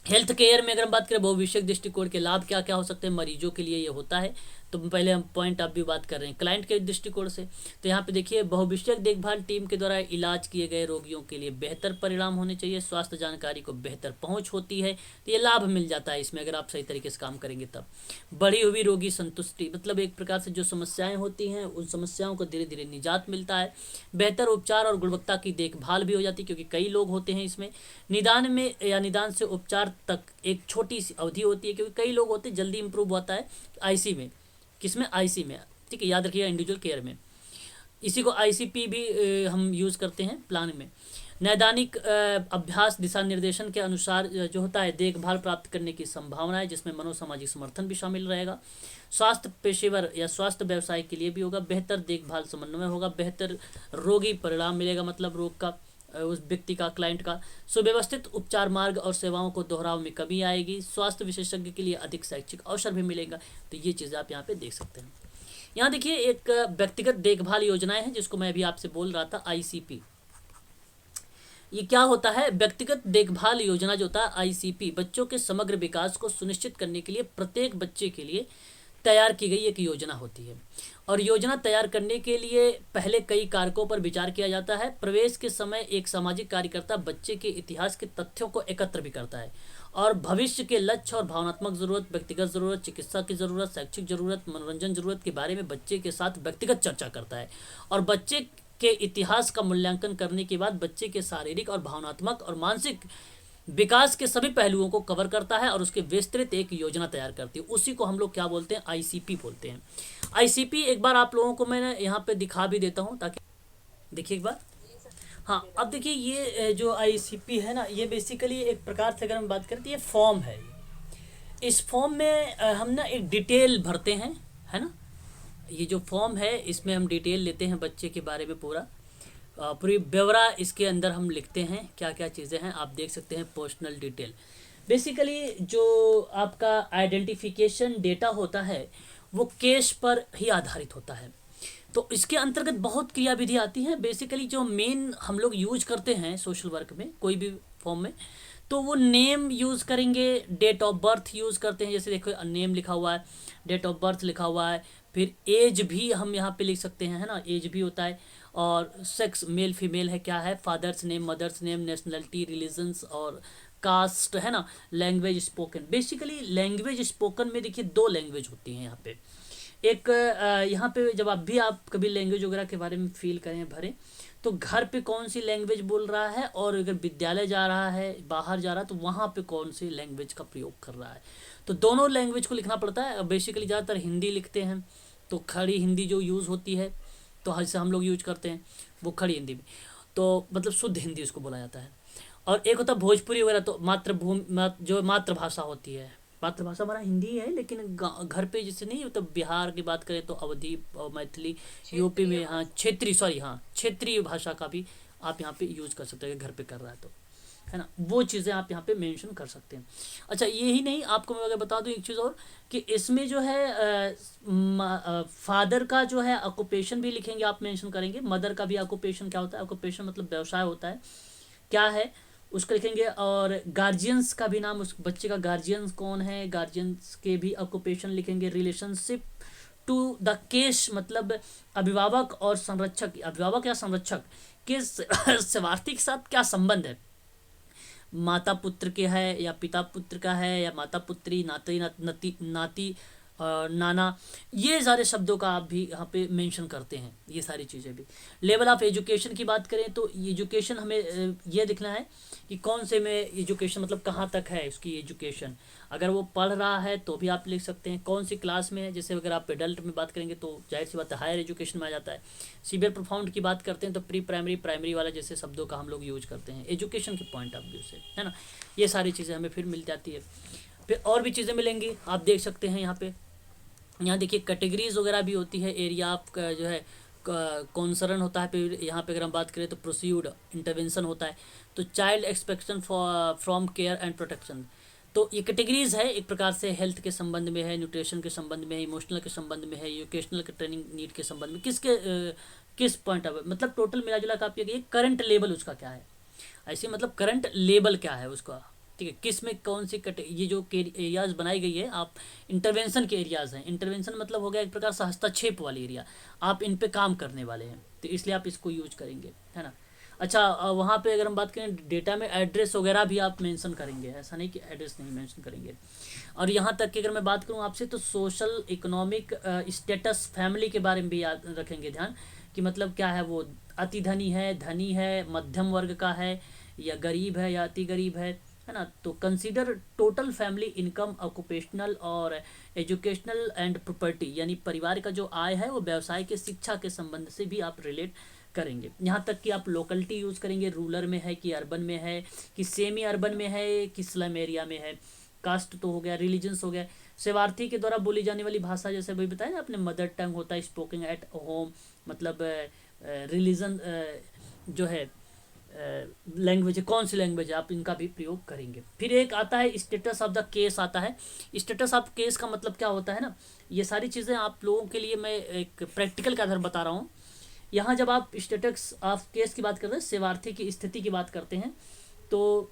हेल्थ केयर में अगर हम बात करें भविष्य दृष्टिकोण के लाभ क्या क्या हो सकते हैं मरीजों के लिए, ये होता है। तो पहले हम पॉइंट आप भी बात कर रहे हैं क्लाइंट के दृष्टिकोण से, तो यहाँ पे देखिए, भविष्यक देखभाल टीम के द्वारा इलाज किए गए रोगियों के लिए बेहतर परिणाम होने चाहिए, स्वास्थ्य जानकारी को बेहतर पहुंच होती है, तो ये लाभ मिल जाता है इसमें अगर आप सही तरीके से काम करेंगे तब। बढ़ी हुई रोगी संतुष्टि, मतलब एक प्रकार से जो समस्याएं होती हैं उन समस्याओं को धीरे धीरे निजात मिलता है। बेहतर उपचार और गुणवत्ता की देखभाल भी हो जाती है, क्योंकि कई लोग होते हैं इसमें। निदान में या निदान से उपचार तक एक छोटी सी अवधि होती है, क्योंकि कई लोग होते हैं जल्दी इंप्रूव होता है आईसी में, किसमें, आईसी में, ठीक है, याद रखिएगा, इंडिविजुअल केयर में। इसी को आईसीपी भी हम यूज़ करते हैं प्लान में। नैदानिक अभ्यास दिशा निर्देशन के अनुसार जो होता है देखभाल प्राप्त करने की संभावना है, जिसमें मनोसामाजिक समर्थन भी शामिल रहेगा। स्वास्थ्य पेशेवर या स्वास्थ्य व्यवसाय के लिए भी होगा, बेहतर देखभाल समन्वय होगा, बेहतर रोगी परिणाम मिलेगा, मतलब रोग का उस व्यक्ति का, क्लाइंट का। सुव्यवस्थित उपचार मार्ग और सेवाओं को दोहराव में कमी आएगी, स्वास्थ्य विशेषज्ञ के लिए अधिक शैक्षिक अवसर भी मिलेगा। तो ये चीज़ें आप यहाँ पे देख सकते हैं। यहाँ देखिए एक व्यक्तिगत देखभाल योजनाएं हैं, जिसको मैं अभी आपसे बोल रहा था, आईसीपी। ये क्या होता है, व्यक्तिगत देखभाल योजना जो होता है आईसीपी, बच्चों के समग्र विकास को सुनिश्चित करने के लिए प्रत्येक बच्चे के लिए तैयार की गई एक योजना होती है। और योजना तैयार करने के लिए पहले कई कारकों पर विचार किया जाता है। प्रवेश के समय एक सामाजिक कार्यकर्ता बच्चे के इतिहास के तथ्यों को एकत्र भी करता है और भविष्य के लक्ष्य और भावनात्मक जरूरत, व्यक्तिगत जरूरत, चिकित्सा की जरूरत, शैक्षिक जरूरत, मनोरंजन जरूरत के बारे में बच्चे के साथ व्यक्तिगत चर्चा करता है। और बच्चे के इतिहास का मूल्यांकन करने के बाद बच्चे के शारीरिक और भावनात्मक और मानसिक विकास के सभी पहलुओं को कवर करता है और उसके विस्तृत एक योजना तैयार करती है। उसी को हम लोग क्या बोलते हैं, आईसीपी बोलते हैं। आईसीपी एक बार आप लोगों को मैं यहाँ पे दिखा भी देता हूँ, ताकि देखिए एक बार। हाँ, अब देखिए ये जो आईसीपी है ना, ये बेसिकली एक प्रकार से अगर हम बात करें तो ये फॉर्म है। इस फॉर्म में हम ना एक डिटेल भरते हैं, है ना। ये जो फॉर्म है इसमें हम डिटेल लेते हैं बच्चे के बारे में, पूरी ब्यौरा इसके अंदर हम लिखते हैं, क्या क्या चीज़ें हैं आप देख सकते हैं। पर्सनल डिटेल, बेसिकली जो आपका आइडेंटिफिकेशन डेटा होता है वो केस पर ही आधारित होता है। तो इसके अंतर्गत बहुत क्रियाविधि आती है। बेसिकली जो मेन हम लोग यूज करते हैं सोशल वर्क में, कोई भी फॉर्म में, तो वो नेम यूज़ करेंगे, डेट ऑफ बर्थ यूज़ करते हैं। जैसे देखो नेम लिखा हुआ है, डेट ऑफ बर्थ लिखा हुआ है, फिर एज भी हम यहाँ पे लिख सकते हैं, है ना, एज भी होता है। और सेक्स मेल फीमेल है, क्या है, father's name, mother's name, nationality, religions और कास्ट, है ना। Language spoken, basically language spoken में देखिए दो लैंग्वेज होती हैं यहाँ पे। एक यहाँ पे जब आप कभी लैंग्वेज वगैरह के बारे में फील करें, भरें, तो घर पे कौन सी लैंग्वेज बोल रहा है और अगर विद्यालय जा रहा है, बाहर जा रहा है, तो वहाँ पे कौन सी लैंग्वेज का प्रयोग कर रहा है। तो दोनों लैंग्वेज को लिखना पड़ता है। बेसिकली ज़्यादातर हिंदी लिखते हैं, तो खड़ी हिंदी जो यूज़ होती है, तो जैसे हम लोग यूज करते हैं वो खड़ी हिंदी में, तो मतलब शुद्ध हिंदी उसको बोला जाता है। और एक होता है भोजपुरी वगैरह, तो जो मातृभाषा होती है, मातृभाषा हमारा हिंदी है, लेकिन घर पे जैसे नहीं, तो बिहार की बात करें तो अवधी और मैथिली, यूपी में हाँ क्षेत्रीय, सॉरी हाँ क्षेत्रीय भाषा का भी आप यहाँ पे यूज कर सकते हैं घर पे कर रहा है तो, है ना, वो चीज़ें आप यहाँ पे मेंशन कर सकते हैं। अच्छा यही नहीं, आपको मैं अगर बता दूँ एक चीज़ और, कि इसमें जो है फादर का जो है ऑक्यूपेशन भी लिखेंगे, आप मेंशन करेंगे। मदर का भी ऑक्यूपेशन क्या होता है, ऑक्यूपेशन मतलब व्यवसाय होता है क्या है, उसको लिखेंगे। और गार्जियंस का भी नाम, उस बच्चे का गार्जियंस कौन है, गार्जियंस के भी ऑक्यूपेशन लिखेंगे। रिलेशनशिप टू द केस मतलब अभिभावक और संरक्षक, अभिभावक या संरक्षक के शरणार्थी के साथ क्या संबंध है, माता पुत्र के है या पिता पुत्र का है या माता पुत्री, नाती नाती नाना, ये सारे शब्दों का आप भी यहाँ पे मेंशन करते हैं, ये सारी चीज़ें भी। लेवल ऑफ एजुकेशन की बात करें तो एजुकेशन हमें ये दिखना है कि कौन से में एजुकेशन मतलब कहाँ तक है उसकी एजुकेशन, अगर वो पढ़ रहा है तो भी आप लिख सकते हैं, कौन सी क्लास में है। जैसे अगर आप एडल्ट में बात करेंगे तो जाहिर सी बात है हायर एजुकेशन में आ जाता है। सीवियर प्रोफाउंड की बात करते हैं तो प्री प्राइमरी, प्राइमरी वाला जैसे शब्दों का हम लोग यूज करते हैं एजुकेशन के पॉइंट ऑफ व्यू से, है ना। ये सारी चीज़ें हमें फिर मिल जाती है। फिर और भी चीज़ें मिलेंगी, आप देख सकते हैं यहाँ पे। यहाँ देखिए कैटेगरीज वगैरह भी होती है, एरिया आपका जो है कॉन्सर्न होता है। फिर यहाँ पे अगर हम बात करें तो प्रोसीड इंटरवेंशन होता है, तो child expectation from care and protection. तो ये कैटेगरीज है, एक प्रकार से हेल्थ के संबंध में है, न्यूट्रिशन के संबंध में है, इमोशनल के संबंध में है, एजुकेशनल के ट्रेनिंग नीड के संबंध में, किस पॉइंट ऑफ मतलब टोटल मिला जुला का आप ये करंट लेवल उसका क्या है, ऐसे मतलब करंट लेवल क्या है उसका, ठीक है, किस में कौन सी ये जो एरियाज बनाई गई है, आप इंटरवेंशन के एरियाज हैं। इंटरवेंशन मतलब हो गया एक प्रकार से हस्तक्षेप वाली एरिया, आप इन पे काम करने वाले हैं, तो इसलिए आप इसको यूज करेंगे, है ना। अच्छा वहाँ पे अगर हम बात करें डेटा में एड्रेस वगैरह भी आप मेंशन करेंगे, ऐसा नहीं कि एड्रेस नहीं मेंशन करेंगे। और यहाँ तक कि अगर मैं बात करूँ आपसे तो सोशल इकोनॉमिक स्टेटस फैमिली के बारे में भी याद रखेंगे ध्यान, कि मतलब क्या है, वो अति धनी है, धनी है, मध्यम वर्ग का है, या गरीब है या अति गरीब है ना। तो consider total family income, occupational और एजुकेशनल एंड प्रॉपर्टी, यानी परिवार का जो आय है वो व्यवसाय के शिक्षा के संबंध से भी आप रिलेट करेंगे। यहाँ तक कि आप लोकलिटी यूज़ करेंगे, रूरल में है कि अर्बन में है कि सेमी अर्बन में है कि स्लम एरिया में है। कास्ट तो हो गया, रिलीजन्स हो गया, सेवार्थी के द्वारा बोली जाने वाली भाषा, जैसे भाई बताया ना अपने मदर टंग होता है, स्पोकन एट होम, मतलब रिलीजन जो है लैंग्वेज है, कौन सी लैंग्वेज है, आप इनका भी प्रयोग करेंगे। फिर एक आता है स्टेटस ऑफ द केस आता है। स्टेटस ऑफ केस का मतलब क्या होता है ना, ये सारी चीज़ें आप लोगों के लिए मैं एक प्रैक्टिकल के आधार बता रहा हूँ। यहाँ जब आप स्टेटस ऑफ केस की बात करते हैं, सेवार्थी की स्थिति की बात करते हैं, तो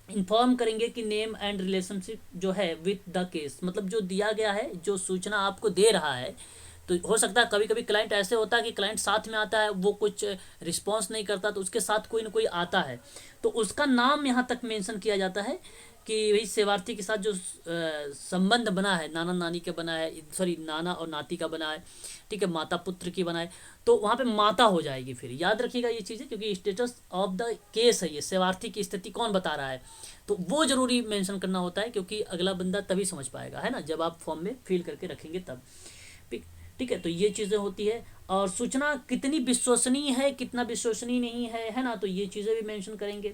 इन्फॉर्म करेंगे कि नेम एंड रिलेशनशिप जो है विथ द केस, मतलब जो दिया गया है, जो सूचना आपको दे रहा है। तो हो सकता है कभी कभी क्लाइंट ऐसे होता है कि क्लाइंट साथ में आता है, वो कुछ रिस्पॉन्स नहीं करता, तो उसके साथ कोई ना कोई आता है, तो उसका नाम यहाँ तक मेंशन किया जाता है कि भाई सेवार्थी के साथ जो संबंध बना है, नाना नानी का बना है, सॉरी नाना और नाती का बना है, ठीक है, माता पुत्र की बना है, तो वहाँ पे माता हो जाएगी। फिर याद रखिएगा ये चीज़ें, क्योंकि स्टेटस ऑफ द केस है, ये सेवार्थी की स्थिति कौन बता रहा है, तो वो जरूरी मेंशन करना होता है, क्योंकि अगला बंदा तभी समझ पाएगा, है ना, जब आप फॉर्म में फिल करके रखेंगे तब। ठीक है, तो ये चीज़ें होती है। और सूचना कितनी विश्वसनीय है, कितना विश्वसनीय नहीं है ना, तो ये चीज़ें भी मेंशन करेंगे,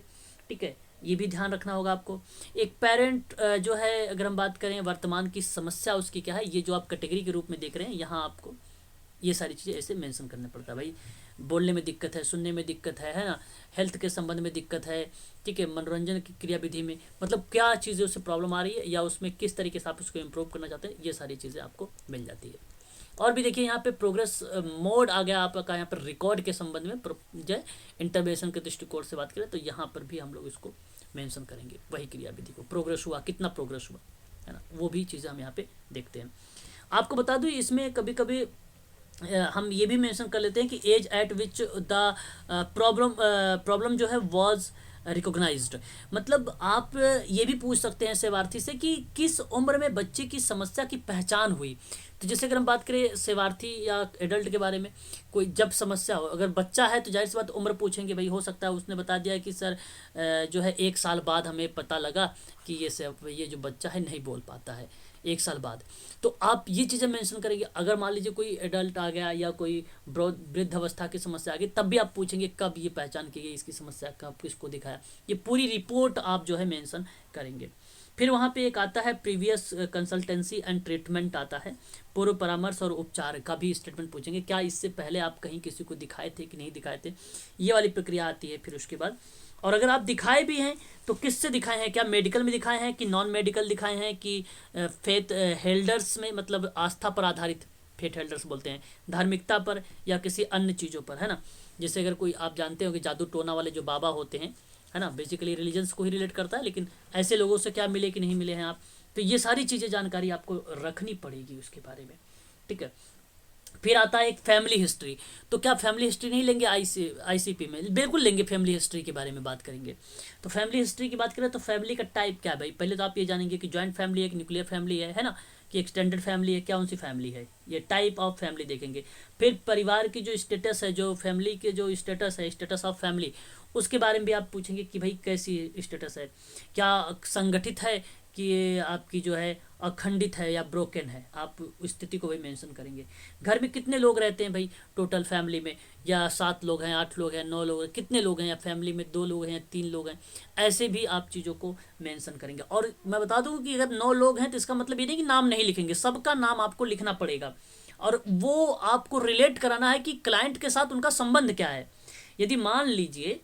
ठीक है, ये भी ध्यान रखना होगा आपको। एक पेरेंट जो है, अगर हम बात करें वर्तमान की समस्या उसकी क्या है, ये जो आप कैटेगरी के रूप में देख रहे हैं, यहाँ आपको ये सारी चीज़ें ऐसे मेंशन करना पड़ता है। भाई बोलने में दिक्कत है, सुनने में दिक्कत है ना, हेल्थ के संबंध में दिक्कत है, ठीक है, मनोरंजन की क्रियाविधि में, मतलब क्या चीज़ें उससे प्रॉब्लम आ रही है या उसमें किस तरीके से आप उसको इम्प्रूव करना चाहते हैं, ये सारी चीज़ें आपको मिल जाती है। और भी देखिए यहाँ पे प्रोग्रेस मोड आ गया आपका, यहाँ पर रिकॉर्ड के संबंध में जो इंटरवेंशन के दृष्टिकोण से बात करें तो यहाँ पर भी हम लोग इसको मेंशन करेंगे, वही क्रियाविधि को, प्रोग्रेस हुआ, कितना प्रोग्रेस हुआ, है ना, वो भी चीज़ें हम यहाँ पे देखते हैं। आपको बता दूँ इसमें कभी कभी हम ये भी मेंशन कर लेते हैं कि age at which the problem जो है वॉज रिकॉग्नाइज्ड, मतलब आप ये भी पूछ सकते हैं सेवार्थी से कि किस उम्र में बच्चे की समस्या की पहचान हुई। तो जैसे अगर हम बात करें सेवार्थी या एडल्ट के बारे में, कोई जब समस्या हो, अगर बच्चा है तो जाहिर सी बात उम्र पूछेंगे, भाई हो सकता है उसने बता दिया कि सर जो है 1 साल बाद हमें पता लगा कि ये जो बच्चा है नहीं बोल पाता है, 1 साल बाद। तो आप ये चीज़ें मेंशन करेंगे। अगर मान लीजिए कोई एडल्ट आ गया या कोई वृद्ध अवस्था की समस्या आ गई, तब भी आप पूछेंगे कब ये पहचान की गई इसकी समस्या, कब किसको दिखाया, ये पूरी रिपोर्ट आप जो है मेंशन करेंगे। फिर वहाँ पे एक आता है प्रीवियस कंसल्टेंसी एंड ट्रीटमेंट आता है, पूर्व परामर्श और उपचार का भी स्टेटमेंट पूछेंगे, क्या इससे पहले आप कहीं किसी को दिखाए थे कि नहीं दिखाए थे, ये वाली प्रक्रिया आती है। फिर उसके बाद और अगर आप दिखाए भी हैं तो किससे दिखाए हैं, क्या मेडिकल में दिखाए हैं कि नॉन मेडिकल दिखाए हैं कि फेथ हेल्डर्स में, मतलब आस्था पर आधारित, फेथ हेल्डर्स बोलते हैं, धार्मिकता पर या किसी अन्य चीज़ों पर, है ना। जैसे अगर कोई आप जानते हो कि जादू टोना वाले जो बाबा होते हैं, है ना, बेसिकली रिलीजन्स को ही रिलेट करता है, लेकिन ऐसे लोगों से क्या मिले कि नहीं मिले हैं आप, तो ये सारी चीज़ें जानकारी आपको रखनी पड़ेगी उसके बारे में, ठीक है। फिर आता है एक फैमिली हिस्ट्री। तो क्या फैमिली हिस्ट्री नहीं लेंगे आईसीपी में? बिल्कुल लेंगे, फैमिली हिस्ट्री के बारे में बात करेंगे। तो फैमिली हिस्ट्री की बात करें तो फैमिली का टाइप क्या है भाई, पहले तो आप ये जानेंगे कि जॉइंट फैमिली है कि न्यूक्लियर फैमिली है ना, कि एक्सटेंडेड फैमिली है, क्या कौन सी फैमिली है, ये टाइप ऑफ फैमिली देखेंगे। फिर परिवार की जो स्टेटस है, जो फैमिली के जो स्टेटस है, स्टेटस ऑफ फैमिली, उसके बारे में भी आप पूछेंगे कि भाई कैसी स्टेटस है, क्या संगठित है कि ये आपकी जो है अखंडित है या ब्रोकन है, आप स्थिति को भी मेंशन करेंगे। घर में कितने लोग रहते हैं भाई टोटल फैमिली में, या 7 लोग हैं, 8 लोग हैं, 9 लोग हैं, कितने लोग हैं, या फैमिली में 2 लोग हैं या 3 लोग हैं, ऐसे भी आप चीज़ों को मेंशन करेंगे। और मैं बता दूं कि अगर 9 लोग हैं तो इसका मतलब ये नहीं कि नाम नहीं लिखेंगे, सबका नाम आपको लिखना पड़ेगा, और वो आपको रिलेट कराना है कि क्लाइंट के साथ उनका संबंध क्या है। यदि मान लीजिए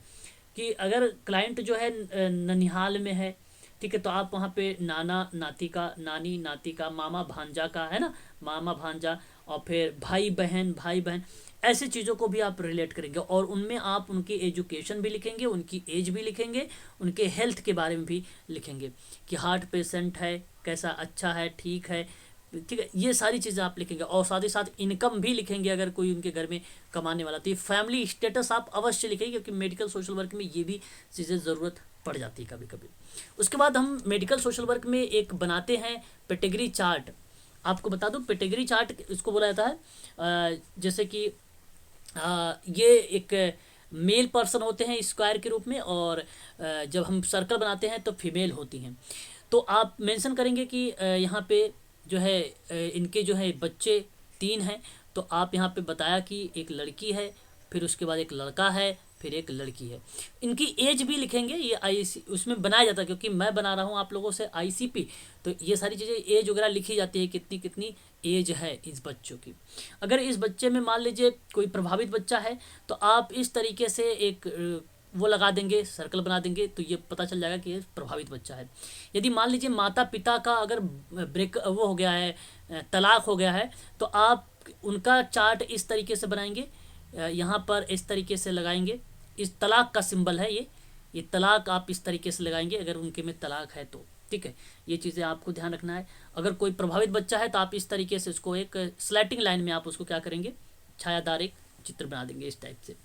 कि अगर क्लाइंट जो है ननिहाल में है, ठीक है, तो आप वहाँ पे नाना नाती का, नानी नाती का, मामा भांजा का, है ना, मामा भांजा, और फिर भाई बहन, ऐसे चीज़ों को भी आप रिलेट करेंगे, और उनमें आप उनकी एजुकेशन भी लिखेंगे, उनकी एज भी लिखेंगे, उनके हेल्थ के बारे में भी लिखेंगे कि हार्ट पेशेंट है, कैसा, अच्छा है, ठीक है, ठीक है, ये सारी चीज़ें आप लिखेंगे। और साथ ही साथ इनकम भी लिखेंगे, अगर कोई उनके घर में कमाने वाला, तो ये फैमिली स्टेटस आप अवश्य लिखेंगे, क्योंकि मेडिकल सोशल वर्क में ये भी चीज़ें ज़रूरत पड़ जाती है कभी कभी। उसके बाद हम मेडिकल सोशल वर्क में एक बनाते हैं कैटेगरी चार्ट। आपको बता दूं कैटेगरी चार्ट इसको बोला जाता है, जैसे कि ये एक मेल पर्सन होते हैं स्क्वायर के रूप में, और जब हम सर्कल बनाते हैं तो फीमेल होती हैं। तो आप मेंशन करेंगे कि यहाँ पे जो है इनके जो है बच्चे 3 हैं, तो आप यहाँ पे बताया कि एक लड़की है, फिर उसके बाद एक लड़का है, फिर एक लड़की है। इनकी एज भी लिखेंगे, ये आईसी उसमें बनाया जाता है, क्योंकि मैं बना रहा हूँ आप लोगों से आईसीपी, तो ये सारी चीज़ें एज वगैरह लिखी जाती है, कितनी कितनी एज है इस बच्चों की। अगर इस बच्चे में मान लीजिए कोई प्रभावित बच्चा है, तो आप इस तरीके से एक वो लगा देंगे, सर्कल बना देंगे, तो ये पता चल जाएगा कि ये प्रभावित बच्चा है। यदि मान लीजिए माता पिता का अगर ब्रेक वो हो गया है, तलाक हो गया है, तो आप उनका चार्ट इस तरीके से बनाएंगे, यहाँ पर इस तरीके से लगाएंगे, इस तलाक का सिंबल है ये तलाक आप इस तरीके से लगाएंगे अगर उनके में तलाक है तो, ठीक है। ये चीज़ें आपको ध्यान रखना है। अगर कोई प्रभावित बच्चा है तो आप इस तरीके से उसको एक स्लैटिंग लाइन में आप उसको क्या करेंगे, छायादार एक चित्र बना देंगे इस टाइप से।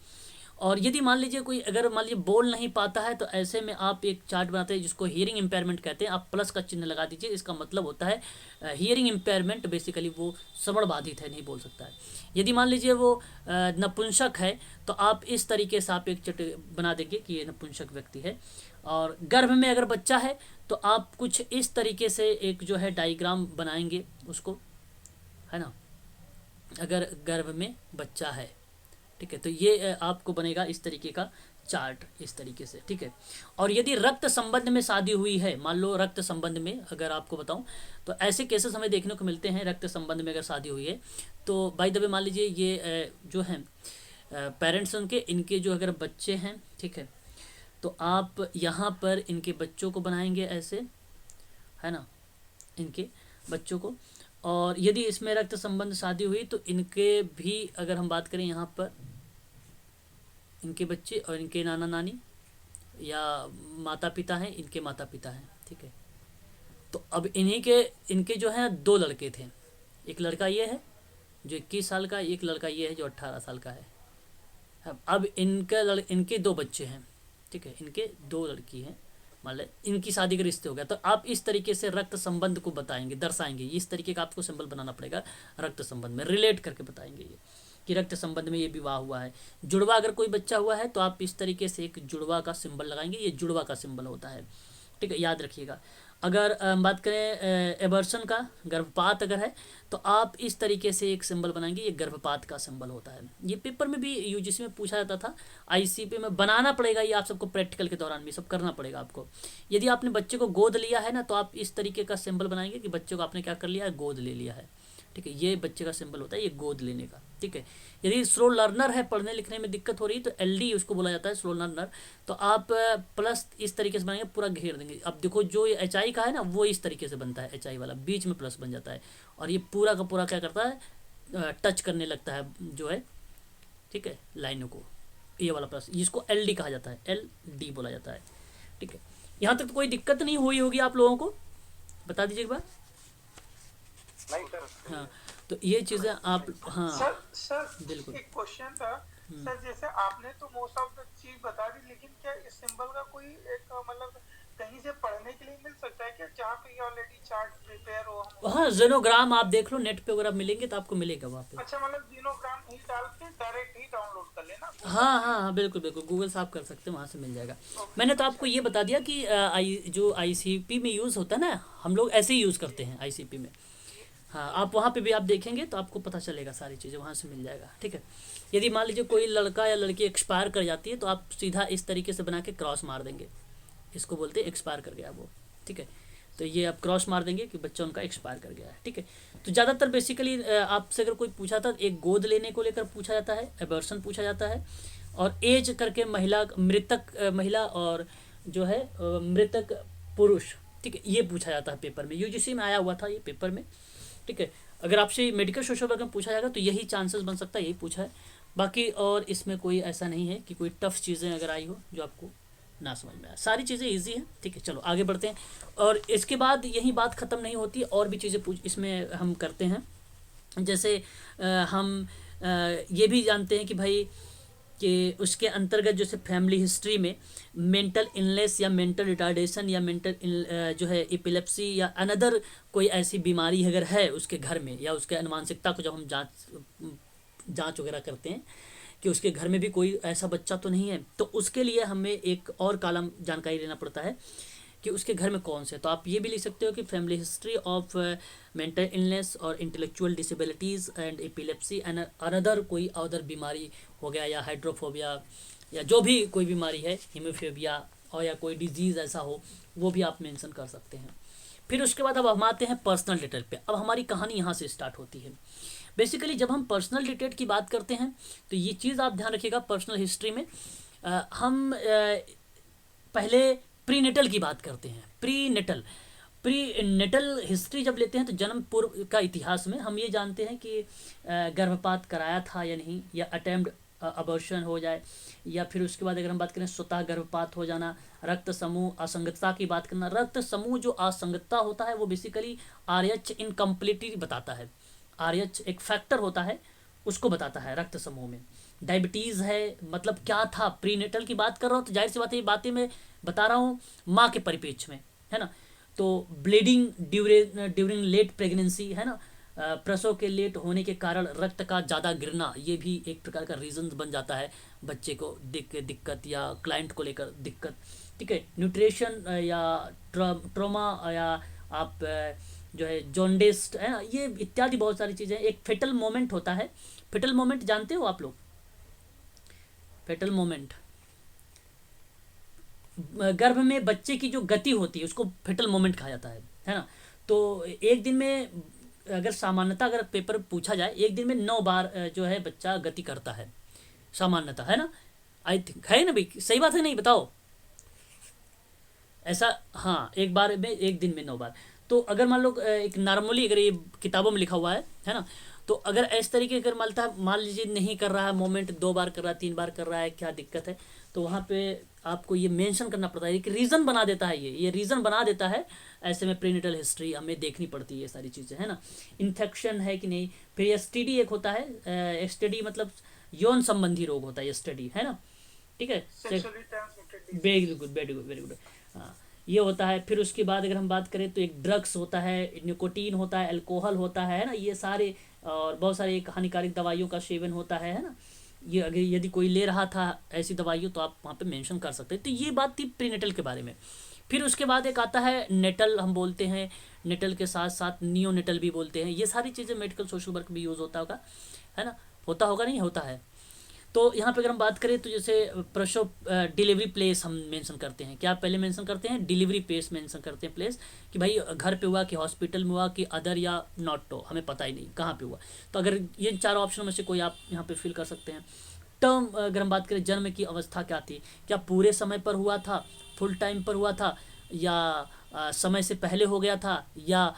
और यदि मान लीजिए कोई अगर मान लीजिए बोल नहीं पाता है, तो ऐसे में आप एक चार्ट बनाते हैं जिसको हियरिंग इम्पेयरमेंट कहते हैं, आप प्लस का चिन्ह लगा दीजिए, इसका मतलब होता है हियरिंग इम्पेयरमेंट, बेसिकली वो श्रवण बाधित है, नहीं बोल सकता है। यदि मान लीजिए वो नपुंसक है, तो आप इस तरीके से आप एक चित्र बना देंगे कि ये नपुंसक व्यक्ति है। और गर्भ में अगर बच्चा है तो आप कुछ इस तरीके से एक जो है डायग्राम बनाएंगे उसको, है ना, अगर गर्भ में बच्चा है, ठीक है, तो ये आपको बनेगा इस तरीके का चार्ट, इस तरीके से, ठीक है। और यदि रक्त संबंध में शादी हुई है, मान लो रक्त संबंध में अगर आपको बताऊं, तो ऐसे केसेस हमें देखने को मिलते हैं, रक्त संबंध में अगर शादी हुई है, तो बाय द वे मान लीजिए ये जो हैं पेरेंट्स उनके, इनके जो अगर बच्चे हैं, ठीक है, तो आप यहाँ पर इनके बच्चों को बनाएंगे ऐसे, है ना, इनके बच्चों को। और यदि इसमें रक्त संबंध शादी हुई तो इनके भी अगर हम बात करें, यहाँ पर इनके बच्चे और इनके नाना नानी या माता पिता हैं, इनके माता पिता हैं, ठीक है। तो अब इनके जो हैं 2 लड़के थे, एक लड़का ये है जो 21 साल का, एक लड़का ये है जो 18 साल का है। अब इनके 2 बच्चे हैं, ठीक है, इनके 2 लड़की हैं, मान लें इनकी शादी का रिश्ते हो गया, तो आप इस तरीके से रक्त संबंध को बताएंगे, दर्शाएंगे, इस तरीके का आपको सिंबल बनाना पड़ेगा, रक्त संबंध में रिलेट करके बताएंगे ये कि रक्त संबंध में ये विवाह हुआ है। जुड़वा अगर कोई बच्चा हुआ है तो आप इस तरीके से एक जुड़वा का सिंबल लगाएंगे, ये जुड़वा का सिंबल होता है, ठीक है, याद रखिएगा। अगर बात करें एबर्सन का, गर्भपात अगर है, तो आप इस तरीके से एक सिंबल बनाएंगे, ये गर्भपात का सिंबल होता है। ये पेपर में भी यूजीसी में पूछा जाता था, आईसीपी में बनाना पड़ेगा, ये आप सबको प्रैक्टिकल के दौरान भी सब करना पड़ेगा आपको। यदि आपने बच्चे को गोद लिया है ना, तो आप इस तरीके का सिंबल बनाएंगे कि बच्चे को आपने क्या कर लिया है, गोद ले लिया है। ठीक है, ये बच्चे का सिंबल होता है, ये गोद लेने का। ठीक है, यदि स्लो लर्नर है, पढ़ने लिखने में दिक्कत हो रही है, तो एलडी उसको बोला जाता है, स्लो लर्नर। तो आप प्लस इस तरीके से बनाएंगे, पूरा घेर देंगे। अब देखो जो ये एच आई का है ना, वो इस तरीके से बनता है, एच आई वाला बीच में प्लस बन जाता है, और ये पूरा का पूरा क्या करता है, टच करने लगता है जो है, ठीक है, लाइनों को, ये वाला प्लस, इसको एल डी कहा जाता है, एल डी बोला जाता है। ठीक है, यहाँ तक तो कोई दिक्कत नहीं हुई होगी आप लोगों को, बता दीजिए एक बार। नहीं सर। हाँ, तो ये चीज़ें आप, हाँ सर बिल्कुल। एक क्वेश्चन था सर, जैसे आपने तो मोस्ट ऑफ द चीज बता दी, लेकिन क्या इस सिंबल का कोई एक मतलब कहीं से पढ़ने के लिए मिल सकता है क्या, जहाँ पे ऑलरेडी चार्ट प्रिपेयर हो हम? हाँ, जेनोग्राम आप देख लो, नेट पे अगर आप मिलेंगे तो आपको मिलेगा वहाँ पे। अच्छा, मतलब जीनोग्राम ही डाल के डायरेक्ट ही डाउनलोड कर लेना? हाँ हाँ हाँ, बिल्कुल बिल्कुल, गूगल से आप कर सकते हैं, वहाँ से मिल जाएगा। मैंने तो आपको ये बता दिया कि जो आईसीपी में यूज़ होता है ना, हम लोग ऐसे ही यूज़ करते हैं आईसीपी में। हाँ, आप वहाँ पे भी आप देखेंगे तो आपको पता चलेगा, सारी चीज़ें वहाँ से मिल जाएगा। ठीक है, यदि मान लीजिए कोई लड़का या लड़की एक्सपायर कर जाती है, तो आप सीधा इस तरीके से बना के क्रॉस मार देंगे, इसको बोलते हैं एक्सपायर कर गया वो। ठीक है, तो ये आप क्रॉस मार देंगे कि बच्चा उनका एक्सपायर कर गया है। ठीक है, तो ज़्यादातर बेसिकली आपसे अगर कोई पूछा था, एक गोद लेने को लेकर पूछा जाता है, एबॉर्शन पूछा जाता है, और एज करके महिला, मृतक महिला, और जो है मृतक पुरुष। ठीक है, ये पूछा जाता है पेपर में, यूजीसी में आया हुआ था ये पेपर में। ठीक है, अगर आपसे मेडिकल सोशल वर्क में पूछा जाएगा तो यही चांसेस बन सकता है, यही पूछा है। बाकी और इसमें कोई ऐसा नहीं है कि कोई टफ चीज़ें अगर आई हो जो आपको ना समझ में आए, सारी चीज़ें इजी हैं। ठीक है, चलो आगे बढ़ते हैं। और इसके बाद यही बात ख़त्म नहीं होती, और भी चीज़ें इसमें हम करते हैं। जैसे हम ये भी जानते हैं कि भाई कि उसके अंतर्गत जैसे फैमिली हिस्ट्री में मेंटल इलनेस या मेंटल रिटार्डेशन या मेंटल जो है एपिलेप्सी या अनदर कोई ऐसी बीमारी अगर है उसके घर में, या उसके अनुमानसिकता को जब हम जांच वगैरह करते हैं कि उसके घर में भी कोई ऐसा बच्चा तो नहीं है, तो उसके लिए हमें एक और कॉलम जानकारी लेना पड़ता है कि उसके घर में कौन से। तो आप ये भी लिख सकते हो कि family history of mental illness और intellectual disabilities and epilepsy and another कोई अदर बीमारी हो गया, या हाइड्रोफोबिया, या जो भी कोई बीमारी है, हीमोफोबिया, और या कोई डिजीज़ ऐसा हो, वो भी आप मेंशन कर सकते हैं। फिर उसके बाद अब हम आते हैं पर्सनल डिटेल पे। अब हमारी कहानी यहाँ से स्टार्ट होती है। बेसिकली जब हम पर्सनल डिटेल की बात करते हैं तो ये चीज़ आप ध्यान रखिएगा, पर्सनल हिस्ट्री में हम पहले प्रीनेटल की बात करते हैं। प्रीनेटल हिस्ट्री जब लेते हैं तो जन्म पूर्व का इतिहास में हम ये जानते हैं कि गर्भपात कराया था या नहीं, या अटेम्प्ट अबॉर्शन हो जाए, या फिर उसके बाद अगर हम बात करें स्वतः गर्भपात हो जाना, रक्त समूह असंगतता की बात करना। रक्त समूह जो असंगतता होता है वो बेसिकली आरएच इनकम्प्लीटली बताता है। आरएच एक फैक्टर होता है, उसको बताता है रक्त समूह में। डायबिटीज़ है, मतलब क्या था, प्रीनेटल की बात कर रहा हूँ तो जाहिर सी बात है ये बातें मैं बता रहा हूँ माँ के परिप्रेक्ष्य में, है ना। तो ब्लीडिंग ड्यूरिंग लेट प्रेगनेंसी, है ना, प्रसव के लेट होने के कारण रक्त का ज़्यादा गिरना, ये भी एक प्रकार का रीज़न बन जाता है बच्चे को दिक्कत या क्लाइंट को लेकर दिक्कत। ठीक है, न्यूट्रिशन या ट्रॉमा, या आप जो है जॉन्डिस, है ना, ये इत्यादि बहुत सारी चीज़ें। एक फेटल मोमेंट होता है। फेटल मोमेंट जानते हो आप लोग? फेटल मोमेंट, गर्भ में बच्चे की जो गति होती है उसको फेटल मोमेंट कहा जाता है ना। तो एक दिन में अगर सामान्यतः अगर पेपर पूछा जाए, एक दिन में 9 बार जो है बच्चा गति करता है सामान्यतः, है ना। आई थिंक है ना भाई, सही बात है नहीं, बताओ ऐसा? हाँ, एक बार में, एक दिन में 9 बार। तो अगर मान लो एक नॉर्मली अगर ये किताबों में लिखा हुआ है ना, तो अगर इस तरीके अगर मान लीजिए नहीं कर रहा है मोमेंट, 2 बार कर रहा है, 3 बार कर रहा है, क्या दिक्कत है, तो वहाँ पे आपको ये मेंशन करना पड़ता है। एक रीज़न बना देता है, ये रीज़न बना देता है। ऐसे में प्रीनेटल हिस्ट्री हमें देखनी पड़ती है, ये सारी चीज़ें, है ना। इन्फेक्शन है कि नहीं। फिर एसटीडी एक होता है, एसटीडी मतलब यौन संबंधी रोग होता है एसटीडी, है ना। ठीक है, very good, very good, very good. हाँ, ये होता है। फिर उसके बाद अगर हम बात करें तो एक ड्रग्स होता है, निकोटीन होता है, अल्कोहल होता है ना, ये सारे, और बहुत सारे एक हानिकारक दवाइयों का सेवन होता है ना। ये अगर यदि कोई ले रहा था ऐसी दवाइयों तो आप वहाँ पे मेंशन कर सकते हैं। तो ये बात थी प्रीनेटल के बारे में। फिर उसके बाद एक आता है नेटल, हम बोलते हैं नेटल के साथ साथ नियोनेटल भी बोलते हैं। ये सारी चीज़ें मेडिकल सोशल वर्क में यूज़ होता होगा, है ना, होता होगा, नहीं होता है। तो यहाँ पे अगर हम बात करें तो जैसे प्रसव डिलीवरी प्लेस हम मेंशन करते हैं, क्या पहले मेंशन करते हैं, डिलीवरी प्लेस मेंशन करते हैं, प्लेस कि भाई घर पे हुआ कि हॉस्पिटल में हुआ कि अदर या नॉट, तो हमें पता ही नहीं कहाँ पे हुआ। तो अगर ये चारों ऑप्शन में से कोई आप यहाँ पे फिल कर सकते हैं। टर्म अगर हम बात करें, जन्म की अवस्था क्या थी, क्या पूरे समय पर हुआ था, फुल टाइम पर हुआ था, या समय से पहले हो गया था, या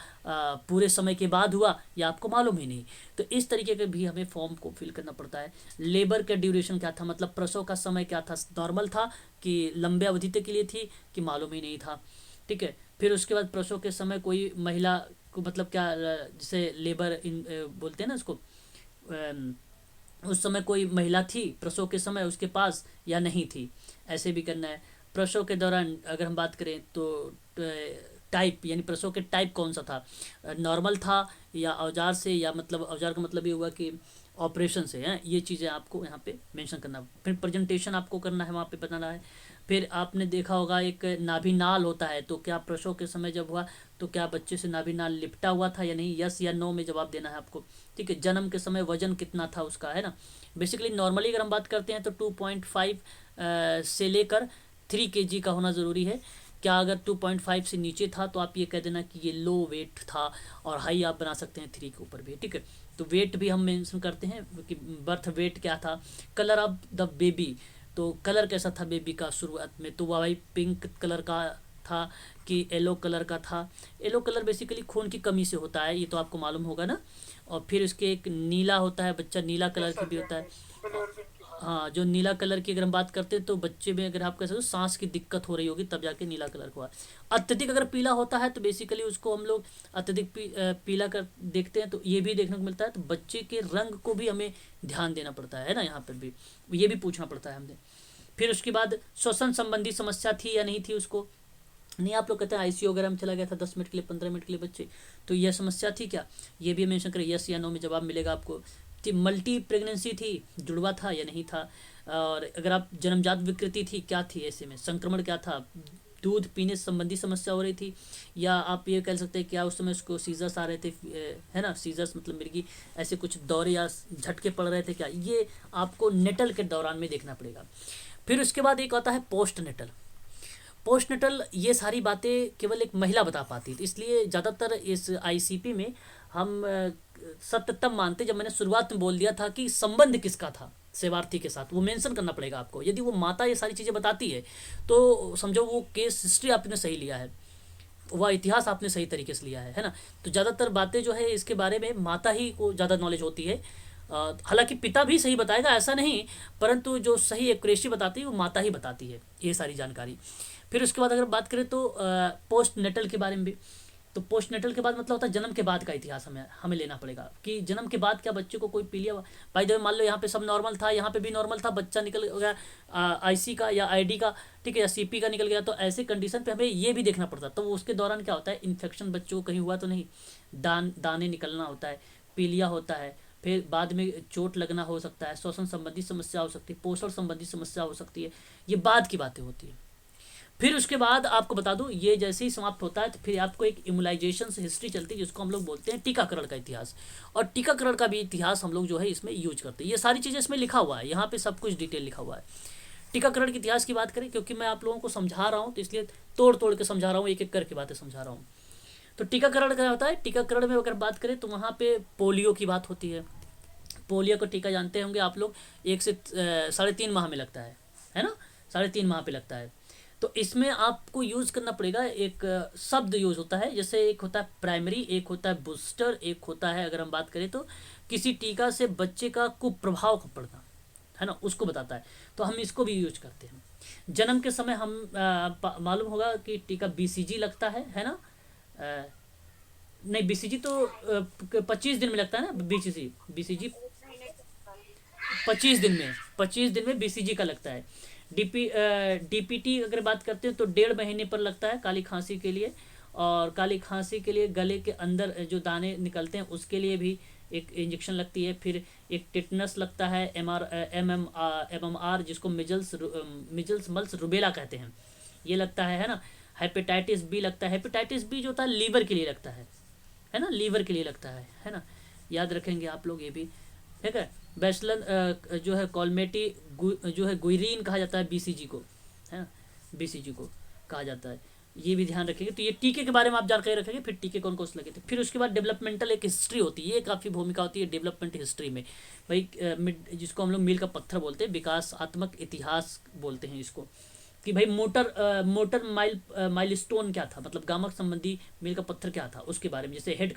पूरे समय के बाद हुआ, या आपको मालूम ही नहीं। तो इस तरीके के भी हमें फॉर्म को फिल करना पड़ता है। लेबर का ड्यूरेशन क्या था, मतलब प्रसव का समय क्या था, नॉर्मल था कि लंबे अवधि तक के लिए थी कि मालूम ही नहीं था, ठीक है। फिर उसके बाद प्रसव के समय कोई महिला को मतलब क्या, जैसे लेबर इन बोलते हैं ना इसको, उस समय कोई महिला थी प्रसव के समय उसके पास या नहीं थी, ऐसे भी करना है। प्रसव के दौरान अगर हम बात करें तो टाइप, यानी प्रसव के टाइप कौन सा था, नॉर्मल था या औजार से, या मतलब औजार का मतलब ये हुआ कि ऑपरेशन से है, ये चीज़ें आपको यहाँ पे मेंशन करना। फिर प्रेजेंटेशन आपको करना है, वहाँ पे बताना है। फिर आपने देखा होगा एक नाभिनाल होता है, तो क्या प्रसव के समय जब हुआ तो क्या बच्चे से नाभिनाल लिपटा हुआ था या नहीं, यस या नो में जवाब देना है आपको, ठीक है। जन्म के समय वजन कितना था उसका, है ना। बेसिकली नॉर्मली अगर हम बात करते हैं तो 2.5 से लेकर 3 kg का होना ज़रूरी है। क्या अगर 2.5 से नीचे था तो आप ये कह देना कि ये लो वेट था, और हाई आप बना सकते हैं 3 के ऊपर भी, ठीक है। तो वेट भी हम मेंशन करते हैं कि बर्थ वेट क्या था। कलर ऑफ द बेबी, तो कलर कैसा था बेबी का शुरुआत में, तो वह भाई पिंक कलर का था कि येलो कलर का था। येलो कलर बेसिकली खून की कमी से होता है, ये तो आपको मालूम होगा ना। और फिर उसके एक नीला होता है, बच्चा नीला कलर की भी होता है। हाँ, जो नीला कलर की अगर हम बात करते हैं तो बच्चे में अगर आप कह सकते हो सांस की दिक्कत हो रही होगी तब जाके नीला कलर हुआ। अत्यधिक अगर पीला होता है तो बेसिकली उसको हम लोग अत्यधिक पीला कर देखते हैं, तो ये भी देखने को मिलता है। तो बच्चे के रंग को भी हमें ध्यान देना पड़ता है ना, यहाँ पर भी ये भी पूछना पड़ता है हमने। फिर उसके बाद श्वसन संबंधी समस्या थी या नहीं थी उसको, नहीं आप लोग कहते हैं आईसीयू वगैरह में चला गया था 10 मिनट के लिए 15 मिनट के लिए बच्चे, तो यह समस्या थी क्या, ये भी मेंशन करें, यस या नो में जवाब मिलेगा आपको। मल्टी प्रेगनेंसी थी, जुड़वा था या नहीं था। और अगर आप जन्मजात विकृति थी क्या थी, ऐसे में संक्रमण क्या था, दूध पीने संबंधी समस्या हो रही थी, या आप ये कह सकते हैं क्या उस समय उसको सीजर्स आ रहे थे, है ना, सीजर्स मतलब मिर्गी, ऐसे कुछ दौरे या झटके पड़ रहे थे क्या, ये आपको नेटल के दौरान में देखना पड़ेगा। फिर उसके बाद एक आता है पोस्ट नेटल। पोस्ट नेटल ये सारी बातें केवल एक महिला बता पाती है, इसलिए ज़्यादातर इस आईसीपी में हम सत्य तब मानते जब मैंने शुरुआत में बोल दिया था कि संबंध किसका था सेवार्थी के साथ, वो मेंशन करना पड़ेगा आपको। यदि वो माता ये सारी चीज़ें बताती है तो समझो वो केस हिस्ट्री आपने सही लिया है, वह इतिहास आपने सही तरीके से लिया है ना। तो ज़्यादातर बातें जो है इसके बारे में माता ही को ज़्यादा नॉलेज होती है। हालांकि पिता भी सही बताएगा ऐसा नहीं, परंतु जो सही एक्यूरेसी बताती है वो माता ही बताती है ये सारी जानकारी। फिर उसके बाद अगर बात करें तो पोस्ट नेटल के बारे में भी, तो पोस्ट नेटल के बाद मतलब होता है जन्म के बाद का इतिहास हमें लेना पड़ेगा कि जन्म के बाद क्या बच्चे को कोई पीलिया, भाई मान लो यहाँ पे सब नॉर्मल था, यहाँ पे भी नॉर्मल था, बच्चा निकल गया आईसी का या आईडी का, ठीक है, या सीपी का निकल गया, तो ऐसे कंडीशन पे हमें ये भी देखना पड़ता है। तो उसके दौरान क्या होता है, इन्फेक्शन बच्चों को कहीं हुआ तो नहीं, दाने निकलना होता है, पीलिया होता है, फिर बाद में चोट लगना हो सकता है, श्वसन संबंधी समस्या हो सकती है, पोषण संबंधी समस्या हो सकती है, ये बाद की बातें होती है। फिर उसके बाद आपको बता दूं ये जैसे ही समाप्त होता है तो फिर आपको एक इम्यूनाइजेशन से हिस्ट्री चलती है जिसको हम लोग बोलते हैं टीकाकरण का इतिहास, और टीकाकरण का भी इतिहास हम लोग जो है इसमें यूज करते हैं। ये सारी चीज़ें इसमें लिखा हुआ है, यहाँ पे सब कुछ डिटेल लिखा हुआ है। टीकाकरण के इतिहास की बात करें, क्योंकि मैं आप लोगों को समझा रहा हूँ तो इसलिए तोड़ तोड़ के समझा रहा हूँ, एक एक करके बातें समझा रहा हूँ। तो टीकाकरण क्या होता है, टीकाकरण में अगर बात करें तो वहाँ पे पोलियो की बात होती है। पोलियो का टीका जानते होंगे आप लोग, 1 से 3.5 माह में लगता है ना, 3.5 माह पे लगता है। तो इसमें आपको यूज़ करना पड़ेगा, एक शब्द यूज़ होता है, जैसे एक होता है प्राइमरी, एक होता है बूस्टर, एक होता है अगर हम बात करें तो किसी टीका से बच्चे का कुप्रभाव पड़ना, है ना, उसको बताता है, तो हम इसको भी यूज करते हैं। जन्म के समय हम मालूम होगा कि टीका बीसीजी लगता है ना, नहीं बीसीजी तो 25 दिन में लगता है ना, बीसीजी 25 दिन में बीसीजी का लगता है। डीपीटी अगर बात करते हैं तो 1.5 महीने पर लगता है काली खांसी के लिए, और काली खांसी के लिए गले के अंदर जो दाने निकलते हैं उसके लिए भी एक इंजेक्शन लगती है। फिर एक टिटनस लगता है, एमएमआर जिसको मिजल्स मल्स रुबेला कहते हैं, ये लगता है ना। हेपेटाइटिस बी लगता है, हेपेटाइटिस बी जो होता है लीवर के लिए लगता है ना, लीवर के लिए लगता है ना, याद रखेंगे आप लोग ये भी, ठीक है। बैसिलस जो है कॉलमेटी जो है गुइरीन कहा जाता है बीसीजी को, है ना, बीसीजी को कहा जाता है, ये भी ध्यान रखेंगे। तो ये टीके के बारे में आप जानकारी रखेंगे, फिर टीके कौन कौन से लगे थे। फिर उसके बाद डेवलपमेंटल एक हिस्ट्री होती है, ये काफ़ी भूमिका होती है डेवलपमेंट हिस्ट्री में भाई, जिसको हम लोग मील का पत्थर बोलते हैं, विकासात्मक इतिहास बोलते हैं इसको, कि भाई मोटर माइलस्टोन क्या था, मतलब गामक संबंधी मील का पत्थर क्या था उसके बारे में। जैसे हेड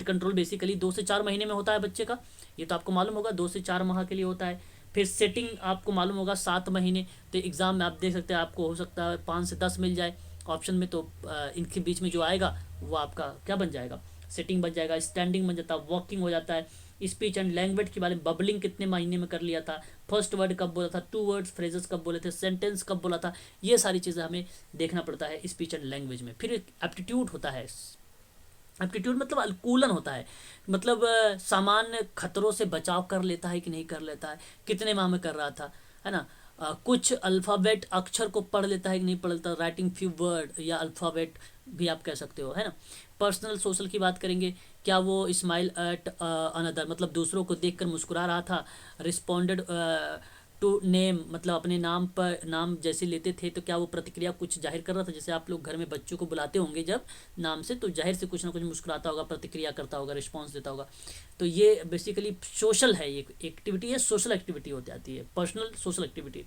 कंट्रोल बेसिकली 2 से 4 महीने में होता है बच्चे का, ये तो आपको मालूम होगा, 2 से 4 माह के लिए होता है। फिर सेटिंग आपको मालूम होगा 7 महीने, तो एग्ज़ाम में आप देख सकते हैं, आपको हो सकता है 5 से 10 मिल जाए ऑप्शन में, तो इनके बीच में जो आएगा वो आपका क्या बन जाएगा, सेटिंग बन जाएगा, स्टैंडिंग बन जाता है, वॉकिंग हो जाता है, स्पीच एंड लैंग्वेज के बारे में, बबलिंग कितने महीने में कर लिया था, फर्स्ट वर्ड कब बोला था, 2 वर्ड्स फ्रेजेस कब बोले थे, सेंटेंस कब बोला था, ये सारी चीज़ें हमें देखना पड़ता है स्पीच एंड लैंग्वेज में। फिर एप्टीट्यूड होता है, एप्टीट्यूड मतलब अनुकूलन होता है, मतलब सामान्य खतरों से बचाव कर लेता है कि नहीं कर लेता है, कितने माह में कर रहा था, है ना। कुछ अल्फ़ाबेट अक्षर को पढ़ लेता है कि नहीं पढ़ लेता, राइटिंग फ्यू वर्ड या अल्फ़ाबेट भी आप कह सकते हो, है ना। पर्सनल सोशल की बात करेंगे, क्या वो स्माइल एट अनदर, मतलब दूसरों को देखकर मुस्कुरा रहा था, रिस्पोंडेड टू नेम, मतलब अपने नाम जैसे लेते थे तो क्या वो प्रतिक्रिया कुछ जाहिर कर रहा था, जैसे आप लोग घर में बच्चों को बुलाते होंगे जब नाम से, तो जाहिर से कुछ ना कुछ मुस्कुराता होगा, प्रतिक्रिया करता होगा, रिस्पॉन्स देता होगा। तो ये बेसिकली सोशल है, ये एक्टिविटी है, सोशल एक्टिविटी हो जाती है, पर्सनल सोशल एक्टिविटी,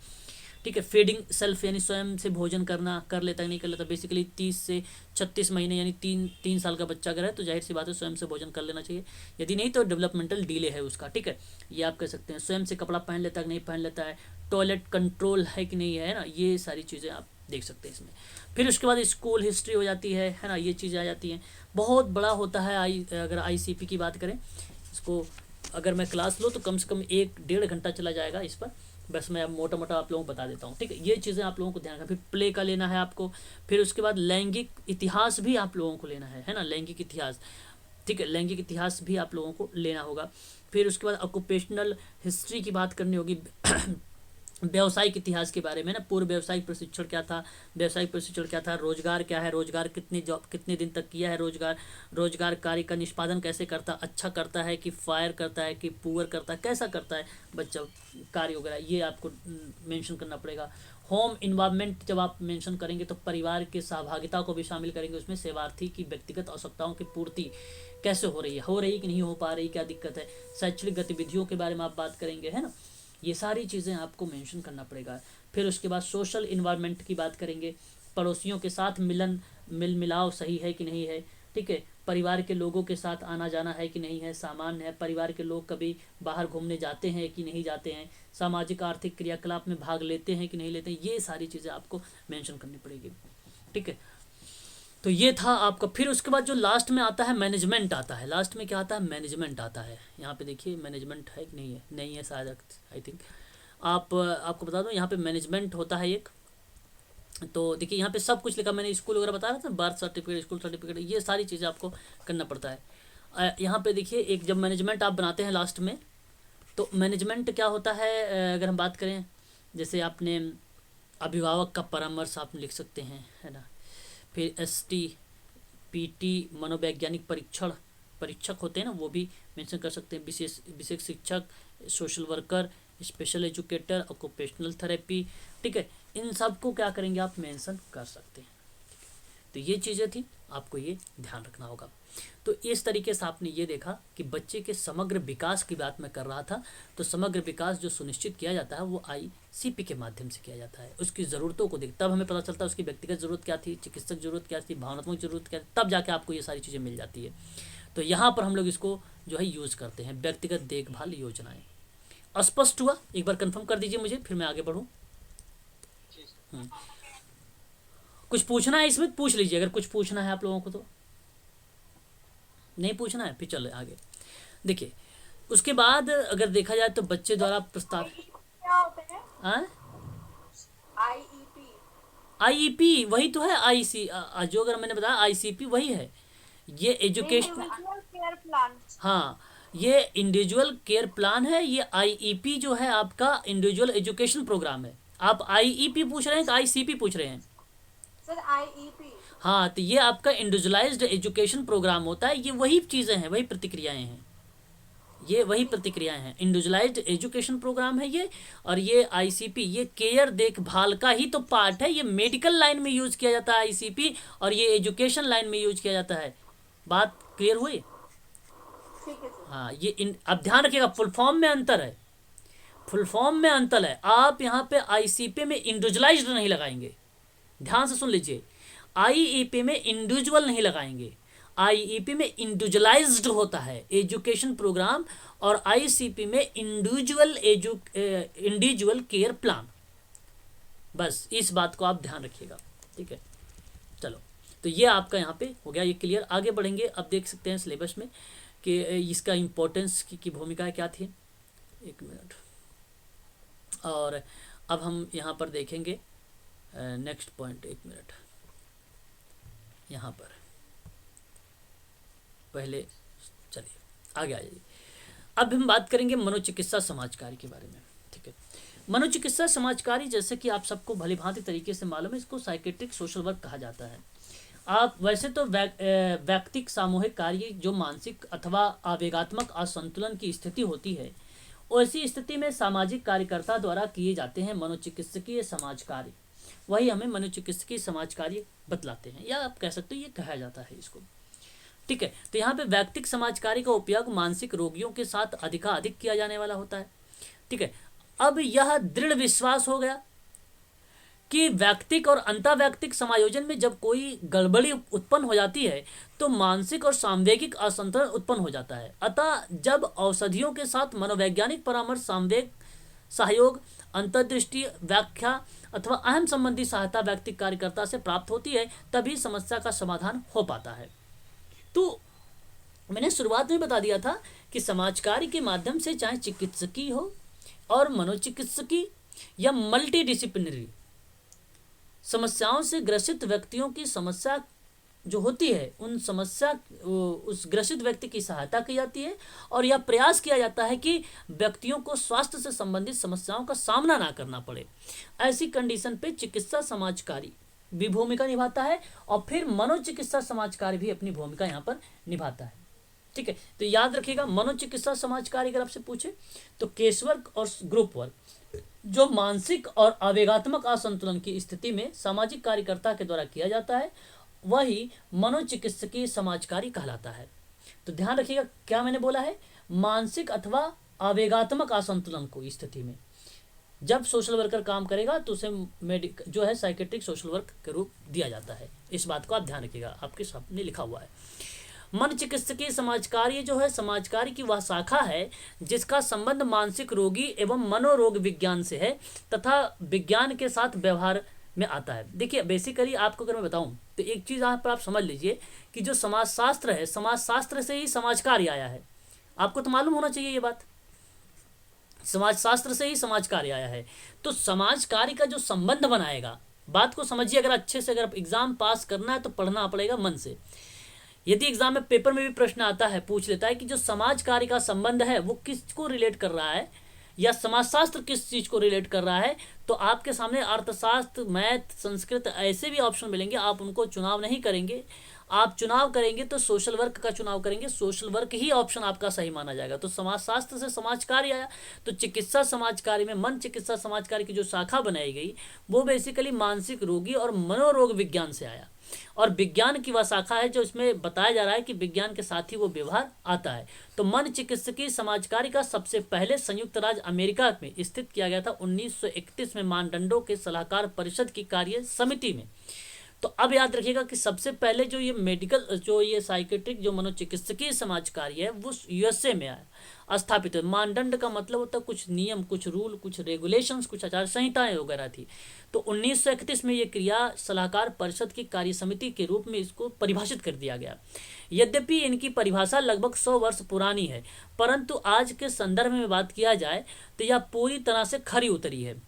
ठीक है। फीडिंग सेल्फ यानी स्वयं से भोजन करना, कर लेता नहीं कर लेता, बेसिकली 30 से 36 महीने यानी 3 साल का बच्चा अगर है तो जाहिर सी बात है स्वयं से भोजन कर लेना चाहिए, यदि नहीं तो डेवलपमेंटल डिले है उसका, ठीक है। ये आप कह सकते हैं। स्वयं से कपड़ा पहन लेता है कि नहीं पहन लेता है, टॉयलेट कंट्रोल है कि नहीं है ना, ये सारी चीज़ें आप देख सकते हैं इसमें। फिर उसके बाद स्कूल हिस्ट्री हो जाती है ना, ये चीज़ें आ जाती हैं। बहुत बड़ा होता है अगर ICP की बात करें, इसको अगर मैं क्लास लो तो कम से कम 1-1.5 घंटा चला जाएगा इस पर, बस मैं अब मोटा मोटा आप लोगों को बता देता हूँ, ठीक है। ये चीज़ें आप लोगों को ध्यान रखना। फिर प्ले का लेना है आपको, फिर उसके बाद लैंगिक इतिहास भी आप लोगों को लेना है ना, लैंगिक इतिहास, ठीक है, लैंगिक इतिहास भी आप लोगों को लेना होगा। फिर उसके बाद ऑक्यूपेशनल हिस्ट्री की बात करनी होगी, व्यावसायिक इतिहास के बारे में ना, पूर्व व्यावसायिक प्रशिक्षण क्या था, व्यावसायिक प्रशिक्षण क्या था, रोजगार क्या है, रोजगार कितने दिन तक किया है, रोजगार कार्य का निष्पादन कैसे करता, अच्छा करता है कि फायर करता है कि पुअर करता है, कैसा करता है बच्चा कार्य वगैरह, ये आपको मेंशन करना पड़ेगा। होम इन्वायरमेंट जब आप मेंशन करेंगे तो परिवार के सहभागिता को भी शामिल करेंगे उसमें, सेवार्थी की व्यक्तिगत आवश्यकताओं की पूर्ति कैसे हो रही है कि नहीं हो पा रही, क्या दिक्कत है, शैक्षणिक गतिविधियों के बारे में आप बात करेंगे, है ना, ये सारी चीज़ें आपको मेंशन करना पड़ेगा। फिर उसके बाद सोशल इन्वायरमेंट की बात करेंगे, पड़ोसियों के साथ मिल मिलाव सही है कि नहीं है, ठीक है, परिवार के लोगों के साथ आना जाना है कि नहीं है, सामान्य है, परिवार के लोग कभी बाहर घूमने जाते हैं कि नहीं जाते हैं, सामाजिक आर्थिक क्रियाकलाप में भाग लेते हैं कि नहीं लेते हैं, ये सारी चीज़ें आपको मेंशन करनी पड़ेगी, ठीक है। तो ये था आपका। फिर उसके बाद जो लास्ट में आता है मैनेजमेंट आता है, लास्ट में क्या आता है, मैनेजमेंट आता है। यहाँ पे देखिए मैनेजमेंट है कि नहीं है शायद, आई थिंक आपको बता दूँ यहाँ पे मैनेजमेंट होता है एक। तो देखिए यहाँ पे सब कुछ लिखा, मैंने स्कूल वगैरह बता रहा था, बर्थ सर्टिफिकेट, स्कूल सर्टिफिकेट, ये सारी चीज़ें आपको करना पड़ता है। यहाँ पे देखिए एक जब मैनेजमेंट आप बनाते हैं लास्ट में, तो मैनेजमेंट क्या होता है, अगर हम बात करें, जैसे आपने अभिभावक का परामर्श आप लिख सकते हैं, है ना। फिर ST PT मनोवैज्ञानिक परीक्षक होते हैं ना, वो भी मेंशन कर सकते हैं, विशेष शिक्षक, social worker, special educator, occupational therapy, ठीक है, इन सब को क्या करेंगे आप मेंशन कर सकते हैं। तो ये चीज़ें थी, आपको ये ध्यान रखना होगा। तो इस तरीके से आपने ये देखा कि बच्चे के समग्र विकास की बात मैं कर रहा था। तो समग्र विकास जो सुनिश्चित किया जाता है वो ICP के माध्यम से किया जाता है। उसकी ज़रूरतों को देख, तब हमें पता चलता है उसकी व्यक्तिगत ज़रूरत क्या थी, चिकित्सक ज़रूरत क्या थी, भावनात्मक ज़रूरत क्या थी, तब जाके आपको ये सारी चीज़ें मिल जाती है। तो यहाँ पर हम लोग इसको जो है यूज़ करते हैं, व्यक्तिगत देखभाल योजनाएँ। स्पष्ट हुआ? एक बार कन्फर्म कर दीजिए मुझे, फिर मैं आगे बढ़ूँ। कुछ पूछना है इसमें पूछ लीजिए, अगर कुछ पूछना है आप लोगों को। तो नहीं पूछना है, फिर चले आगे। देखिए उसके बाद अगर देखा जाए तो बच्चे द्वारा प्रस्ताव क्या होते हैं? IEP वही तो है, जो अगर मैंने बताया ICP वही है, ये एजुकेशन, केयर प्लान। हाँ ये इंडिविजुअल केयर प्लान है। ये IEP जो है आपका इंडिविजुअल एजुकेशन प्रोग्राम है। आप IEP पूछ रहे हैं कि ICP पूछ रहे हैं? Sir IEP. हाँ, तो ये आपका इंडिविजुअलाइज्ड एजुकेशन प्रोग्राम होता है। ये वही चीज़ें हैं, वही प्रतिक्रियाएं हैं, ये वही प्रतिक्रियाएं हैं। इंडिविजुअलाइज्ड एजुकेशन प्रोग्राम है ये। और ये आईसीपी, ये केयर देखभाल का ही तो पार्ट है। ये मेडिकल लाइन में यूज किया जाता है आईसीपी, और ये एजुकेशन लाइन में यूज किया जाता है। बात क्लियर हुई? ठीक है सर। हाँ, ये अब ध्यान रखिएगा, फुल फॉर्म में अंतर है, फुल फॉर्म में अंतर है। आप यहाँ पे आईसीपी में इंडिविजुअलाइज्ड नहीं लगाएंगे, ध्यान से सुन लीजिए। आईईपी में इंडिविजुअल नहीं लगाएंगे, आईईपी में इंडिविजुअलाइज्ड होता है एजुकेशन प्रोग्राम, और आईसीपी में इंडिविजुअल केयर प्लान। बस इस बात को आप ध्यान रखिएगा, ठीक है। चलो, तो ये आपका यहाँ पे हो गया, ये क्लियर। आगे बढ़ेंगे। अब देख सकते हैं सिलेबस में कि इसका इम्पोर्टेंस की भूमिका क्या थी। एक मिनट। और अब हम यहाँ पर देखेंगे नेक्स्ट पॉइंट। एक मिनट, यहाँ पर पहले चलिए आगे आ जाइए। अब हम बात करेंगे मनोचिकित्सा समाजकारी के बारे में, ठीक है। मनोचिकित्सा समाजकारी, जैसे कि आप सबको भली भांति तरीके से मालूम है, इसको साइकेट्रिक सोशल वर्क कहा जाता है। आप वैसे तो व्यक्तिक सामूहिक कार्य जो मानसिक अथवा आवेगात्मक असंतुलन की स्थिति होती है, ऐसी स्थिति में सामाजिक कार्यकर्ता द्वारा किए जाते हैं मनोचिकित्सकीय समाज कार्य। वही हमें मनोचिकित्सकीय समाज कार्य बतलाते हैं, या आप कह सकते हो ये कहा जाता है इसको, ठीक है। तो यहाँ पे व्यक्तिक समाज कार्य का उपयोग मानसिक रोगियों के साथ अधिकाधिक किया जाने वाला होता है, ठीक है। अब यह दृढ़ विश्वास हो गया कि व्यक्तिक और अंतर्वैयक्तिक समायोजन में जब कोई गड़बड़ी उत्पन्न हो जाती है तो मानसिक और सांवेगिक असंतुलन उत्पन्न हो जाता है। अतः जब औषधियों के साथ मनोवैज्ञानिक परामर्श, सांवेग सहयोग, अंतर्दृष्टि, व्याख्या अथवा अहम संबंधी सहायता व्यक्तिक कार्यकर्ता से प्राप्त होती है, तभी समस्या का समाधान हो पाता है। तो मैंने शुरुआत में बता दिया था कि समाज कार्य के माध्यम से चाहे चिकित्सकीय हो और मनोचिकित्सकीय या मल्टी डिसिप्लिनरी समस्याओं से ग्रसित व्यक्तियों की समस्या जो होती है, उन समस्या उस ग्रसित व्यक्ति की सहायता की जाती है, और यह प्रयास किया जाता है कि व्यक्तियों को स्वास्थ्य से संबंधित समस्याओं का सामना ना करना पड़े। ऐसी कंडीशन पे चिकित्सा समाजकारी भी भूमिका निभाता है, और फिर मनोचिकित्सा समाजकारी भी अपनी भूमिका यहाँ पर निभाता है, ठीक है। तो याद रखिएगा, मनोचिकित्सा समाजकारी अगर आपसे पूछे तो केस वर्क और ग्रुप वर्क जो मानसिक और आवेगात्मक असंतुलन की स्थिति में सामाजिक कार्यकर्ता के द्वारा किया जाता है, वही मनोचिकित्सकीय समाजकारी कहलाता है। तो ध्यान रखिएगा, क्या मैंने बोला है, मानसिक अथवा आवेगात्मक असंतुलन को स्थिति में जब सोशल वर्कर काम करेगा तो उसे जो है साइकेट्रिक सोशल वर्क के रूप दिया जाता है। इस बात को आप ध्यान रखिएगा, आपके सामने लिखा हुआ है। मन चिकित्सकीय समाजकार्य जो है समाजकार्य की वह शाखा है जिसका संबंध मानसिक रोगी एवं मनोरोग विज्ञान से है तथा विज्ञान के साथ व्यवहार में आता है। देखिए, बेसिकली आपको अगर मैं बताऊं तो एक चीज़ यहाँ पर आप समझ लीजिए कि जो समाजशास्त्र है, समाजशास्त्र से ही समाजकार्य आया है। आपको तो मालूम होना चाहिए ये बात, समाजशास्त्र से ही समाज कार्य आया है। तो समाज कार्य का जो संबंध बनाएगा, बात को समझिए, अगर अच्छे से, अगर एग्जाम पास करना है तो पढ़ना पड़ेगा मन से। यदि एग्जाम में पेपर में भी प्रश्न आता है, पूछ लेता है कि जो समाज कार्य का संबंध है वो किसको रिलेट कर रहा है, या समाजशास्त्र किस चीज को रिलेट कर रहा है, तो आपके सामने अर्थशास्त्र, मैथ, संस्कृत ऐसे भी ऑप्शन मिलेंगे। आप उनको चुनाव नहीं करेंगे, आप चुनाव करेंगे तो सोशल वर्क का चुनाव करेंगे, सोशल वर्क ही ऑप्शन आपका सही माना जाएगा। तो समाजशास्त्र से समाज कार्य आया, तो चिकित्सा समाज कार्य में मन चिकित्सा समाज कार्य की जो शाखा बनाई गई वो बेसिकली मानसिक रोगी और मनोरोग विज्ञान से आया, और विज्ञान की वह शाखा है जो इसमें बताया जा रहा है कि विज्ञान के साथ ही वो व्यवहार आता है। तो मन चिकित्सकीय समाज कार्य का सबसे पहले संयुक्त राज्य अमेरिका में स्थित किया गया था 1931 में मानदंडों के सलाहकार परिषद की कार्य समिति में। तो अब याद रखिएगा कि सबसे पहले जो ये मेडिकल, जो ये साइकेट्रिक, जो मनोचिकित्सकीय समाज कार्य है वो यूएसए में आया, स्थापित है। मानदंड का मतलब होता है कुछ नियम, कुछ रूल, कुछ रेगुलेशंस, कुछ आचार संहिताएं वगैरह थी। तो 1931 में ये क्रिया सलाहकार परिषद की कार्य समिति के रूप में इसको परिभाषित कर दिया गया। यद्यपि इनकी परिभाषा लगभग 100 वर्ष पुरानी है, परंतु आज के संदर्भ में बात किया जाए तो यह पूरी तरह से खरी उतरी है।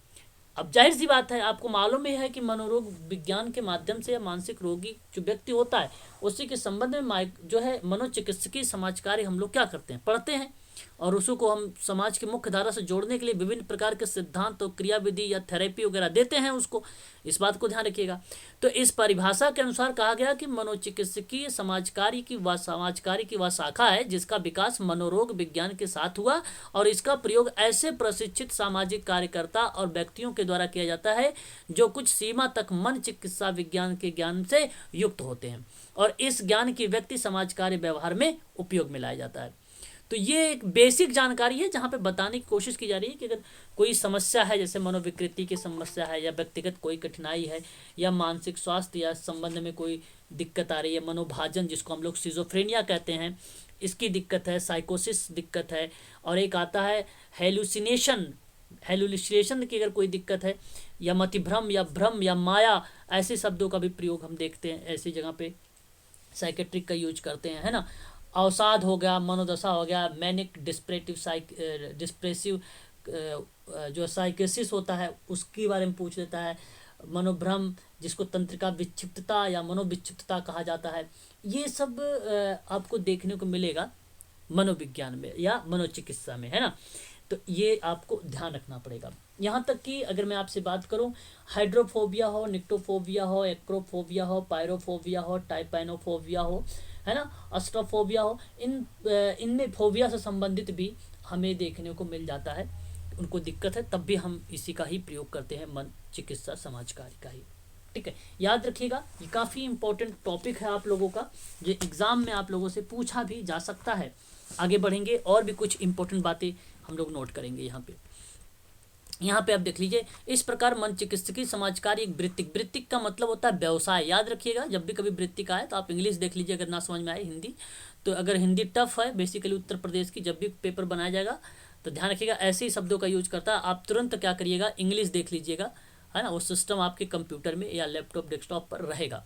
अब जाहिर सी बात है, आपको मालूम ही है कि मनोरोग विज्ञान के माध्यम से या मानसिक रोगी जो व्यक्ति होता है उसी के संबंध में जो है मनोचिकित्सकीय समाज कार्य हम लोग क्या करते हैं, पढ़ते हैं। और उसको हम समाज की मुख्य धारा से जोड़ने के लिए विभिन्न प्रकार के सिद्धांत और क्रियाविधि या थेरेपी वगैरह देते हैं उसको, इस बात को ध्यान रखिएगा। तो इस परिभाषा के अनुसार कहा गया कि मनोचिकित्सकीय समाजकार्य की वह शाखा है जिसका विकास मनोरोग विज्ञान के साथ हुआ और इसका प्रयोग ऐसे प्रशिक्षित सामाजिक कार्यकर्ता और व्यक्तियों के द्वारा किया जाता है जो कुछ सीमा तक मन चिकित्सा विज्ञान के ज्ञान से युक्त होते हैं और इस ज्ञान की व्यक्ति समाज कार्य व्यवहार में उपयोग में लाया जाता है। तो ये एक बेसिक जानकारी है जहाँ पे बताने की कोशिश की जा रही है कि अगर कोई समस्या है, जैसे मनोविकृति की समस्या है या व्यक्तिगत कोई कठिनाई है या मानसिक स्वास्थ्य या संबंध में कोई दिक्कत आ रही है, मनोभाजन जिसको हम लोग सिजोफ्रेनिया कहते हैं, इसकी दिक्कत है, साइकोसिस दिक्कत है, और एक आता है हेलुसिनेशन की अगर कोई दिक्कत है, या मतिभ्रम या भ्रम या माया, ऐसे शब्दों का भी प्रयोग हम देखते हैं, ऐसी जगह पे साइकेट्रिक का यूज करते हैं, है ना। अवसाद हो गया, मनोदशा हो गया, मैनिक डिस्प्रेसिव जो साइकोसिस होता है उसके बारे में पूछ लेता है, मनोभ्रम जिसको तंत्रिका विक्षिप्तता या मनोविक्षिप्तता कहा जाता है, ये सब आपको देखने को मिलेगा मनोविज्ञान में या मनोचिकित्सा में, है ना। तो ये आपको ध्यान रखना पड़ेगा। यहाँ तक कि अगर मैं आपसे बात करूँ, हाइड्रोफोबिया हो, निक्टोफोबिया हो, एक्रोफोबिया हो, पायरोफोबिया हो, टाइपैनोफोबिया हो, है ना, अस्ट्रोफोबिया हो, इनमें फोबिया से संबंधित भी हमें देखने को मिल जाता है, उनको दिक्कत है तब भी हम इसी का ही प्रयोग करते हैं, मन चिकित्सा समाज कार्य का ही। ठीक है, याद रखिएगा ये काफ़ी इंपॉर्टेंट टॉपिक है आप लोगों का, जो एग्ज़ाम में आप लोगों से पूछा भी जा सकता है। आगे बढ़ेंगे और भी कुछ इंपॉर्टेंट बातें हम लोग नोट करेंगे। यहाँ पे आप देख लीजिए, इस प्रकार मन चिकित्सकीय समाज कार्य एक वृत्तिक का मतलब होता है व्यवसाय। याद रखिएगा, जब भी कभी वृत्तिक आए तो आप इंग्लिश देख लीजिए, अगर ना समझ में आए हिंदी, तो अगर हिंदी टफ है बेसिकली उत्तर प्रदेश की, जब भी पेपर बनाया जाएगा तो ध्यान रखिएगा ऐसे ही शब्दों का यूज करता है, आप तुरंत क्या करिएगा, इंग्लिश देख लीजिएगा, है ना, वो सिस्टम आपके कंप्यूटर में या लैपटॉप डेस्कटॉप पर रहेगा।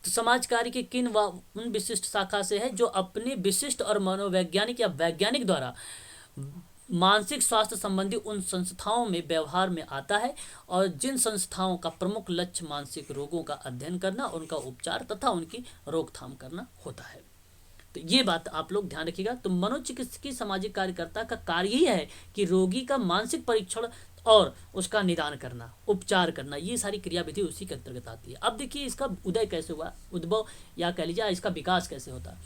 तो समाज कार्य की किन व उन विशिष्ट शाखा से है जो अपने विशिष्ट और मनोवैज्ञानिक या वैज्ञानिक द्वारा मानसिक स्वास्थ्य संबंधी उन संस्थाओं में व्यवहार में आता है और जिन संस्थाओं का प्रमुख लक्ष्य मानसिक रोगों का अध्ययन करना, उनका उपचार तथा उनकी रोकथाम करना होता है। तो ये बात आप लोग ध्यान रखिएगा। तो मनोचिकित्सकीय सामाजिक कार्यकर्ता का कार्य ही है कि रोगी का मानसिक परीक्षण और उसका निदान करना, उपचार करना, ये सारी क्रियाविधि उसी के अंतर्गत आती है। अब देखिए इसका उदय कैसे हुआ, उद्भव या कह लीजिए इसका विकास कैसे होता,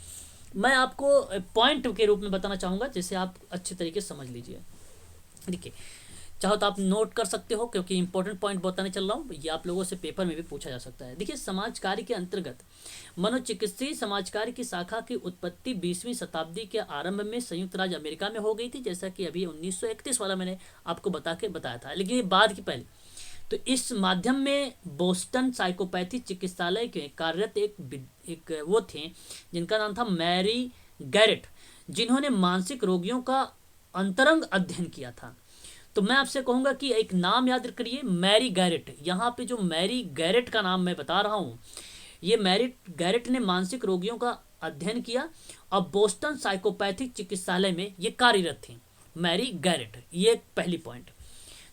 मैं आपको पॉइंट के रूप में बताना चाहूँगा जिससे आप अच्छे तरीके से समझ लीजिए। देखिए, चाहो तो आप नोट कर सकते हो क्योंकि इंपॉर्टेंट पॉइंट बताने चल रहा हूँ, ये आप लोगों से पेपर में भी पूछा जा सकता है। देखिए, समाज कार्य के अंतर्गत मनोचिकित्सीय समाज कार्य की शाखा की उत्पत्ति 20वीं शताब्दी के आरंभ में संयुक्त राज्य अमेरिका में हो गई थी, जैसा कि अभी 1931 वाला मैंने आपको बताया था, लेकिन ये बाद की पहले। तो इस माध्यम में बोस्टन साइकोपैथी चिकित्सालय के कार्यरत एक वो थे जिनका नाम था मैरी गैरेट, जिन्होंने मानसिक रोगियों का अंतरंग अध्ययन किया था। तो मैं आपसे कहूँगा कि एक नाम याद करिए, मैरी गैरेट। यहाँ पे जो मैरी गैरेट का नाम मैं बता रहा हूँ, ये मैरी गैरेट ने मानसिक रोगियों का अध्ययन किया और बोस्टन साइकोपैथिक चिकित्सालय में ये कार्यरत थी, मैरी गैरेट। ये पहली पॉइंट।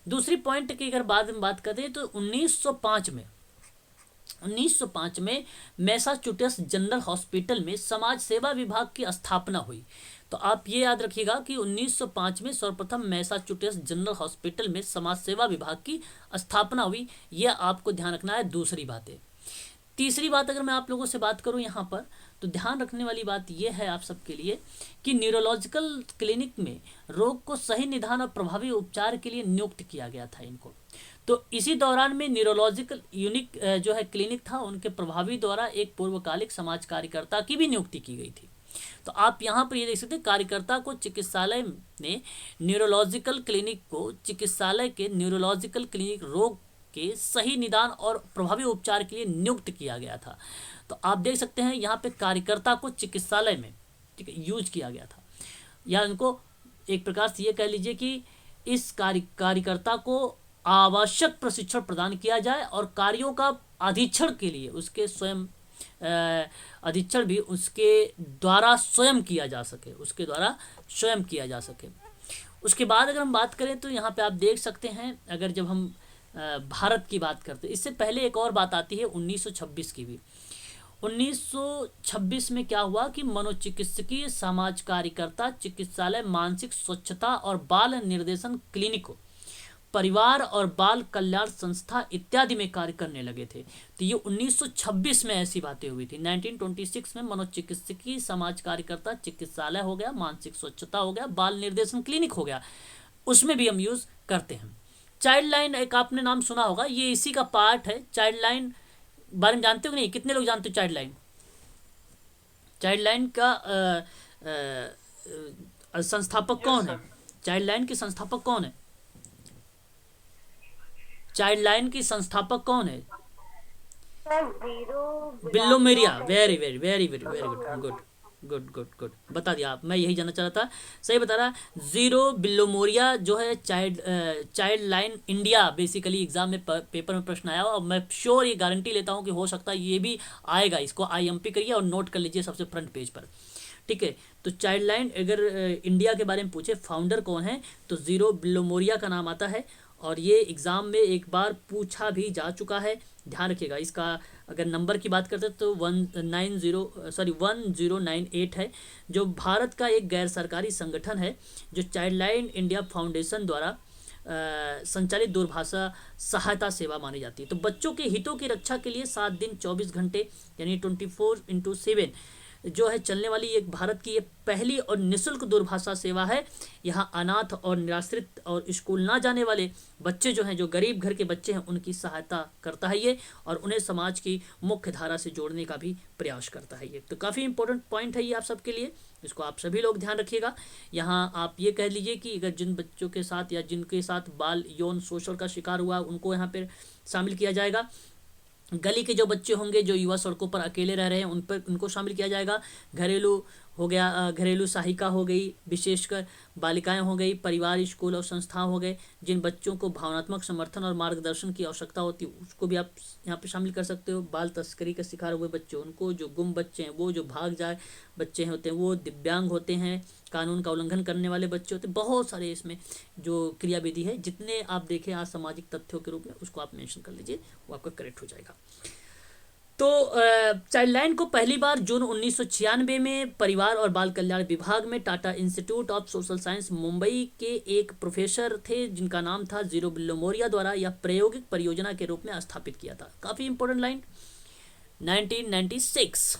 दूसरी पॉइंट की अगर बाद में बात करें तो 1905 में मैसाचुसेट्स जनरल हॉस्पिटल में समाज सेवा विभाग की स्थापना हुई। तो आप ये याद रखिएगा कि 1905 में सर्वप्रथम मैसाचुसेट्स जनरल हॉस्पिटल में समाज सेवा विभाग की स्थापना हुई, यह आपको ध्यान रखना है। दूसरी बात है। तीसरी बात अगर मैं आप लोगों से बात करूं यहाँ पर, तो ध्यान रखने वाली बात यह है आप सबके लिए कि न्यूरोलॉजिकल क्लिनिक में रोग को सही निदान और प्रभावी उपचार के लिए नियुक्त किया गया था इनको। तो इसी दौरान में न्यूरोलॉजिकल यूनिक जो है क्लिनिक था, उनके प्रभावी द्वारा एक पूर्वकालिक समाज कार्यकर्ता की भी नियुक्ति की गई थी। तो आप यहाँ पर ये देख सकते हैं, कार्यकर्ता को चिकित्सालय ने न्यूरोलॉजिकल क्लिनिक को चिकित्सालय के न्यूरोलॉजिकल क्लिनिक रोग के सही निदान और प्रभावी उपचार के लिए नियुक्त किया गया था। तो आप देख सकते हैं यहाँ पे कार्यकर्ता को चिकित्सालय में, ठीक है, यूज किया गया था, या उनको एक प्रकार से ये कह लीजिए कि इस कार्यकर्ता को आवश्यक प्रशिक्षण प्रदान किया जाए और कार्यों का अधीक्षण के लिए उसके स्वयं अधीक्षण भी उसके द्वारा स्वयं किया जा सके, उसके बाद अगर हम बात करें तो यहाँ पे आप देख सकते हैं, अगर जब हम भारत की बात करते हैं, इससे पहले एक और बात आती है 1926 की भी। 1926 में क्या हुआ कि मनोचिकित्सकीय समाज कार्यकर्ता चिकित्सालय मानसिक स्वच्छता और बाल निर्देशन क्लिनिक परिवार और बाल कल्याण संस्था इत्यादि में कार्य करने लगे थे। तो ये 1926 में ऐसी बातें हुई थी। 1926 में मनोचिकित्सकीय समाज कार्यकर्ता चिकित्सालय हो गया, मानसिक स्वच्छता हो गया, बाल निर्देशन क्लिनिक हो गया, उसमें भी हम यूज करते हैं। चाइल्ड लाइन एक आपने नाम सुना होगा, ये इसी का पार्ट है। चाइल्ड लाइन बारे में जानते हो कि नहीं? कितने लोग जानते हो चाइल्ड लाइन? चाइल्ड लाइन का संस्थापक कौन है? चाइल्ड लाइन के संस्थापक कौन है? चाइल्ड लाइन की संस्थापक कौन है? सर जीरो बिल्लो मेरिया। Very very very very very good good good good good, बता दिया आप, मैं यही जानना चाह रहा था, सही बता रहा। जीरो बिल्लो मोरिया जो है child line India, basically exam में पेपर में प्रश्न आया और मैं श्योर ये गारंटी लेता हूँ कि हो सकता है ये भी आएगा। इसको IMP करिए और नोट कर लीजिए सबसे फ्रंट पेज पर, ठीक है। तो चाइल्ड लाइन अगर इंडिया के बारे में पूछे फाउंडर कौन है तो जीरो बिल्लो मोरिया का नाम आता है और ये एग्ज़ाम में एक बार पूछा भी जा चुका है। ध्यान रखिएगा, इसका अगर नंबर की बात करते हैं तो 1098 है, जो भारत का एक गैर सरकारी संगठन है जो चाइल्ड लाइन इंडिया फाउंडेशन द्वारा संचालित दूरभाषा सहायता सेवा मानी जाती है। तो बच्चों के हितों की रक्षा के लिए 7 दिन 24 घंटे यानी 24/7 जो है चलने वाली एक भारत की ये पहली और निःशुल्क दूरभाषा सेवा है। यहाँ अनाथ और निराश्रित और स्कूल ना जाने वाले बच्चे जो हैं, जो गरीब घर के बच्चे हैं, उनकी सहायता करता है ये और उन्हें समाज की मुख्य धारा से जोड़ने का भी प्रयास करता है ये। तो काफ़ी इंपॉर्टेंट पॉइंट है ये आप सबके लिए, इसको आप सभी लोग ध्यान रखिएगा। यहाँ आप ये कह लीजिए कि अगर जिन बच्चों के साथ या जिनके साथ बाल यौन शोषण का शिकार हुआ उनको यहाँ पर शामिल किया जाएगा। गली के जो बच्चे होंगे जो युवा सड़कों पर अकेले रह रहे हैं उनको शामिल किया जाएगा। घरेलू हो गया, घरेलू सहायिका हो गई, विशेषकर बालिकाएं हो गई, परिवार स्कूल और संस्थान हो गए। जिन बच्चों को भावनात्मक समर्थन और मार्गदर्शन की आवश्यकता होती है उसको भी आप यहाँ पे शामिल कर सकते हो। बाल तस्करी का शिकार हुए बच्चे उनको, जो गुम बच्चे हैं वो, जो भाग जाए बच्चे होते हैं वो, दिव्यांग होते हैं, कानून का उल्लंघन करने वाले बच्चे होते हैं, बहुत सारे इसमें जो क्रियाविधि है जितने आप देखें आज सामाजिक तथ्यों के रूप में उसको आप मेंशन कर लीजिए, वो आपका करेक्ट हो जाएगा। तो चाइल्ड लाइन को पहली बार जून 1996 में परिवार और बाल कल्याण विभाग में Tata institute of social science Mumbai के एक प्रोफेसर थे जिनका नाम था जीरो बिल्लो मोरिया द्वारा यह प्रायोगिक परियोजना के रूप में स्थापित किया था। काफी इंपॉर्टेंट लाइन। 1996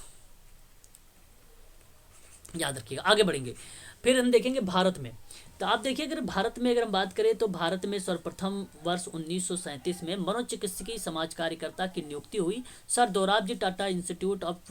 याद रखिएगा। आगे बढ़ेंगे, फिर हम देखेंगे भारत में। तो आप देखिए अगर भारत में अगर हम बात करें तो भारत में सर्वप्रथम वर्ष 1937 में मनोचिकित्सकीय समाज कार्यकर्ता की नियुक्ति हुई। Sir Dorabji Tata institute of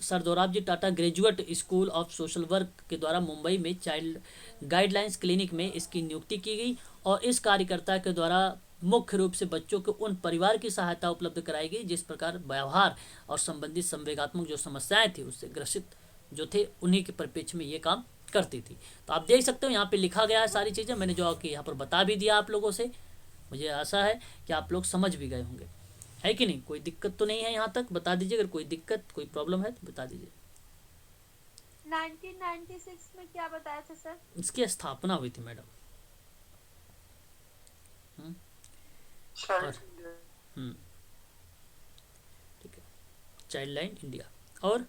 sir Dorabji Tata graduate school of social work के द्वारा मुंबई में चाइल्ड गाइडलाइंस क्लिनिक में इसकी नियुक्ति की गई और इस कार्यकर्ता के द्वारा मुख्य रूप से बच्चों को उन परिवार की सहायता उपलब्ध कराई गई जिस प्रकार व्यवहार और संबंधित संवेगात्मक जो समस्याएं थी उससे ग्रसित जो थे उन्हीं के परिप्रेक्ष्य में ये काम करती थी। तो आप देख सकते हो यहाँ पे लिखा गया है सारी चीज़ें, मैंने जो कि यहाँ पर बता भी दिया आप लोगों से। मुझे आशा है कि आप लोग समझ भी गए होंगे, है कि नहीं? कोई दिक्कत तो नहीं है यहाँ तक? बता दीजिए अगर कोई दिक्कत कोई प्रॉब्लम है तो बता दीजिए। 1996 में क्या बताया था सर? इसकी स्थापना हुई थी मैडम। ठीक है, चाइल्ड लाइन इंडिया। और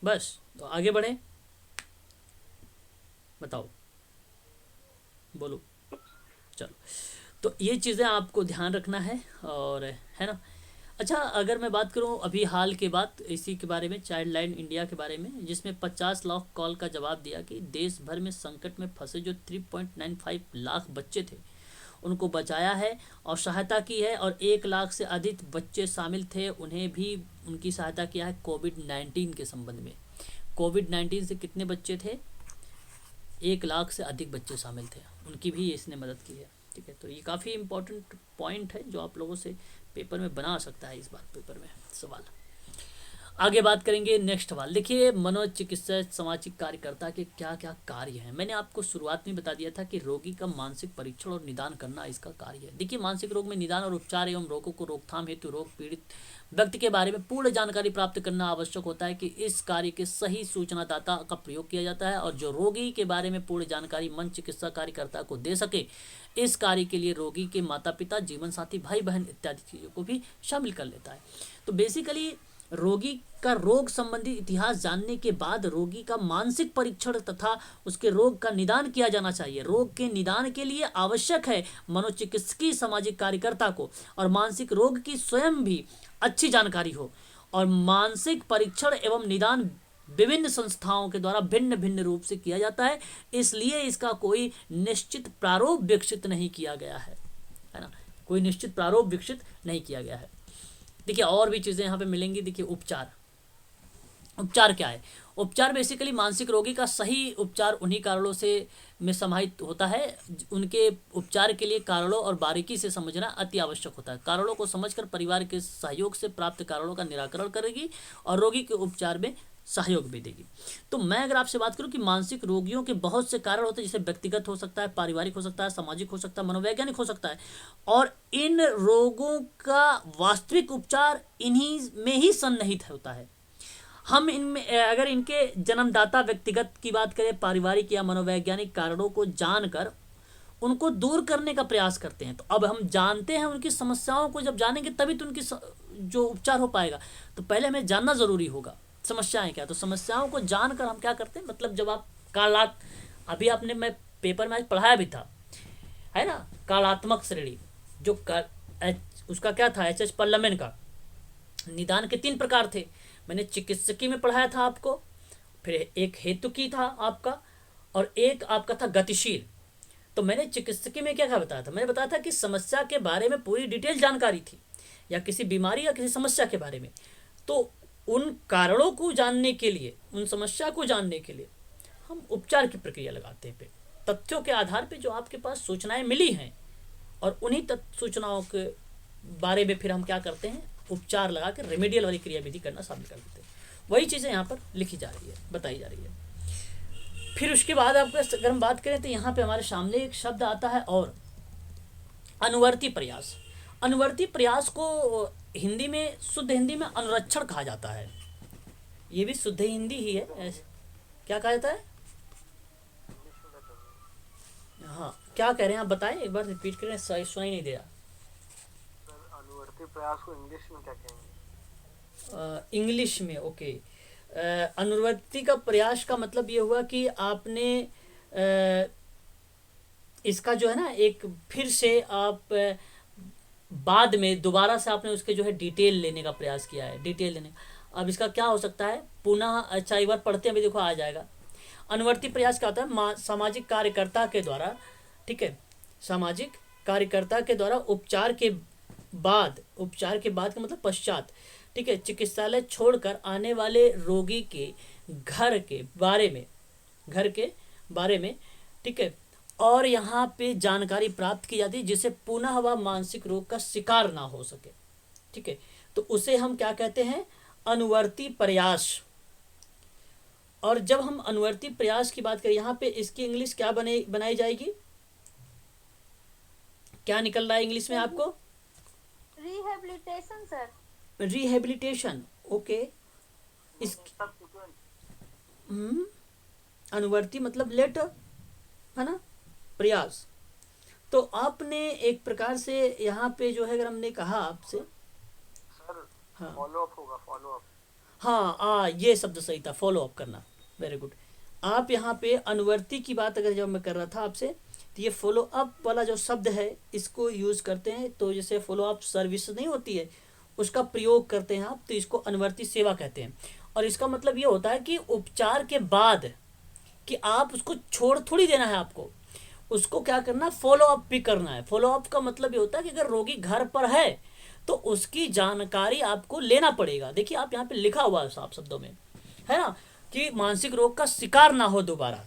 बस तो आगे बढ़े, बताओ, बोलो। चलो, तो ये चीज़ें आपको ध्यान रखना है और है ना। अच्छा, अगर मैं बात करूं अभी हाल के बात इसी के बारे में, चाइल्ड लाइन इंडिया के बारे में, जिसमें 50 लाख कॉल का जवाब दिया कि देश भर में संकट में फंसे जो 3.95 लाख बच्चे थे उनको बचाया है और सहायता की है और 1 लाख से अधिक बच्चे शामिल थे, उन्हें भी उनकी सहायता किया है कोविड-19 के संबंध में। कोविड-19 से कितने बच्चे थे? 1 लाख से अधिक बच्चे शामिल थे, उनकी भी इसने मदद की है। ठीक है, तो ये काफ़ी इंपॉर्टेंट पॉइंट है जो आप लोगों से पेपर में बना सकता है इस बार पेपर में सवाल। आगे बात करेंगे नेक्स्ट सवाल। देखिए, मनोचिकित्सक सामाजिक कार्यकर्ता के क्या क्या कार्य हैं। मैंने आपको शुरुआत में बता दिया था कि रोगी का मानसिक परीक्षण और निदान करना इसका कार्य है। देखिए, मानसिक रोग में निदान और उपचार एवं रोगों को रोकथाम हेतु रोग पीड़ित व्यक्ति के बारे में पूर्ण जानकारी प्राप्त करना आवश्यक होता है कि इस कार्य के सही सूचनादाता का प्रयोग किया जाता है और जो रोगी के बारे में पूर्ण जानकारी मन चिकित्सा कार्यकर्ता को दे सके। इस कार्य के लिए रोगी के माता पिता, जीवन साथी, भाई बहन इत्यादि चीज़ों को भी शामिल कर लेता है। तो बेसिकली रोगी का रोग संबंधी इतिहास जानने के बाद रोगी का मानसिक परीक्षण तथा उसके रोग का निदान किया जाना चाहिए। रोग के निदान के लिए आवश्यक है मनोचिकित्सकीय सामाजिक कार्यकर्ता को और मानसिक रोग की स्वयं भी अच्छी जानकारी हो और मानसिक परीक्षण एवं निदान विभिन्न संस्थाओं के द्वारा भिन्न भिन्न रूप से किया जाता है, इसलिए इसका कोई निश्चित प्रारूप विकसित नहीं किया गया है ना, कोई निश्चित प्रारूप विकसित नहीं किया गया है। देखिए, और भी चीज़ें यहाँ पे मिलेंगी। देखिए, उपचार क्या है। उपचार बेसिकली मानसिक रोगी का सही उपचार उन्हीं कारणों से में समाहित होता है। उनके उपचार के लिए कारणों और बारीकी से समझना अति आवश्यक होता है। कारणों को समझकर परिवार के सहयोग से प्राप्त कारणों का निराकरण करेगी और रोगी के उपचार में सहयोग भी देगी। तो मैं अगर आपसे बात करूं कि मानसिक रोगियों के बहुत से कारण होते हैं, जैसे व्यक्तिगत हो सकता है, पारिवारिक हो सकता है, सामाजिक हो सकता है, मनोवैज्ञानिक हो सकता है, और इन रोगों का वास्तविक उपचार इन्हीं में ही सन्निहित होता है। हम इनमें अगर इनके जन्मदाता व्यक्तिगत की बात करें, पारिवारिक या मनोवैज्ञानिक कारणों को जानकर उनको दूर करने का प्रयास करते हैं। तो अब हम जानते हैं उनकी समस्याओं को, जब जानेंगे तभी तो उनकी जो उपचार हो पाएगा। तो पहले हमें जानना ज़रूरी होगा समस्याएं क्या। तो समस्याओं को जानकर हम क्या करते हैं, मतलब जब आप अभी आपने मैं पेपर में आज पढ़ाया भी था, है ना, कालात्मक श्रेणी जो उसका क्या था, एच पर्लमेन का निदान के 3 प्रकार थे। मैंने चिकित्सकीय में पढ़ाया था आपको, फिर एक हेतुकी था आपका और एक आपका था गतिशील। तो मैंने चिकित्सकीय में क्या क्या बताया था, मैंने बताया था कि समस्या के बारे में पूरी डिटेल जानकारी थी या किसी बीमारी या किसी समस्या के बारे में। तो उन कारणों को जानने के लिए, उन समस्या को जानने के लिए हम उपचार की प्रक्रिया लगाते हैं। तथ्यों के आधार पे जो आपके पास सूचनाएं मिली हैं और उन्हीं सूचनाओं के बारे में फिर हम क्या करते हैं, उपचार लगा के रेमेडियल वाली क्रियाविधि करना शामिल कर देते हैं। वही चीज़ें यहाँ पर लिखी जा रही है, बताई जा रही है। फिर उसके बाद आपको अगर हम बात करें तो यहाँ पे हमारे सामने एक शब्द आता है और अनुवर्ती प्रयास। अनुवर्ती प्रयास को हिंदी में, शुद्ध हिंदी में अनुरक्षण कहा जाता है। ये भी शुद्ध हिंदी ही है। क्या कहा जाता है, हाँ क्या कह रहे हैं आप बताएं, एक बार रिपीट करें, सुनाई नहीं दिया। अनुवर्ती प्रयास को इंग्लिश में क्या कहेंगे? इंग्लिश में ओके। अनुवर्ती का प्रयास का मतलब ये हुआ कि आपने इसका जो है ना, एक फिर से आप बाद में दोबारा से आपने उसके जो है डिटेल लेने का प्रयास किया है, डिटेल लेने। अब इसका क्या हो सकता है, पुनः, अच्छा एक बार पढ़ते हैं, भी देखो आ जाएगा। अनुवर्ती प्रयास क्या होता है, सामाजिक कार्यकर्ता के द्वारा, ठीक है, सामाजिक कार्यकर्ता के द्वारा उपचार के बाद का मतलब पश्चात, ठीक है, चिकित्सालय छोड़कर आने वाले रोगी के घर के बारे में, ठीक है, और यहाँ पे जानकारी प्राप्त की जाती है जिससे पुनः वह मानसिक रोग का शिकार ना हो सके, ठीक है। तो उसे हम क्या कहते हैं, अनुवर्ती प्रयास। और जब हम अनुवर्ती प्रयास की बात करें, यहाँ पे इसकी इंग्लिश क्या बनाई जाएगी, क्या निकल रहा है इंग्लिश में आपको? Rehabilitation sir. Rehabilitation, okay. इस अनुवर्ती मतलब लेटर, है ना, प्रयास। तो आपने एक प्रकार से यहाँ पे जो है, अगर हमने कहा आपसे, सर हाँ फॉलो अप होगा, फॉलो अप। हाँ ये शब्द सही था, फॉलो अप करना, वेरी गुड। आप यहाँ पे अनुवर्ती की बात अगर जब मैं कर रहा था आपसे, तो ये फॉलो अप वाला जो शब्द है इसको यूज़ करते हैं। तो जैसे फॉलो अप सर्विस नहीं होती है, उसका प्रयोग करते हैं आप, तो इसको अनुवर्ती सेवा कहते हैं। और इसका मतलब ये होता है कि उपचार के बाद कि आप उसको छोड़ थोड़ी देना है, आपको उसको क्या करना, फॉलो अप भी करना है। फॉलो अप का मतलब ये होता है कि अगर रोगी घर पर है तो उसकी जानकारी आपको लेना पड़ेगा। देखिए आप यहाँ पे लिखा हुआ है साफ शब्दों में, है ना, कि मानसिक रोग का शिकार ना हो दोबारा,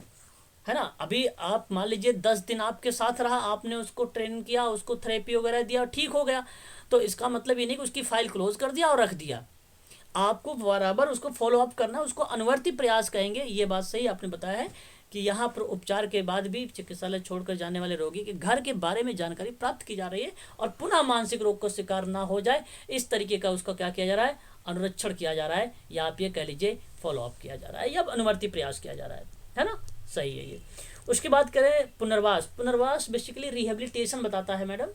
है ना। अभी आप मान लीजिए 10 दिन आपके साथ रहा, आपने उसको ट्रेन किया, उसको थेरेपी वगैरह दिया, ठीक हो गया, तो इसका मतलब ये नहीं कि उसकी फाइल क्लोज कर दिया और रख दिया। आपको बराबर उसको फॉलो अप करना, उसको अनुवर्ती प्रयास कहेंगे। ये बात सही आपने बताया है कि यहाँ पर उपचार के बाद भी चिकित्सालय छोड़कर जाने वाले रोगी के घर के बारे में जानकारी प्राप्त की जा रही है और पुनः मानसिक रोग का शिकार ना हो जाए, इस तरीके का उसका क्या किया जा रहा है, अनुरक्षण किया जा रहा है, या आप ये कह लीजिए फॉलो अप किया जा रहा है, या अनुवर्ती प्रयास किया जा रहा है ना, सही है ये। उसके बाद करें पुनर्वास। पुनर्वास बेसिकली रिहेबिलिटेशन बताता है मैडम।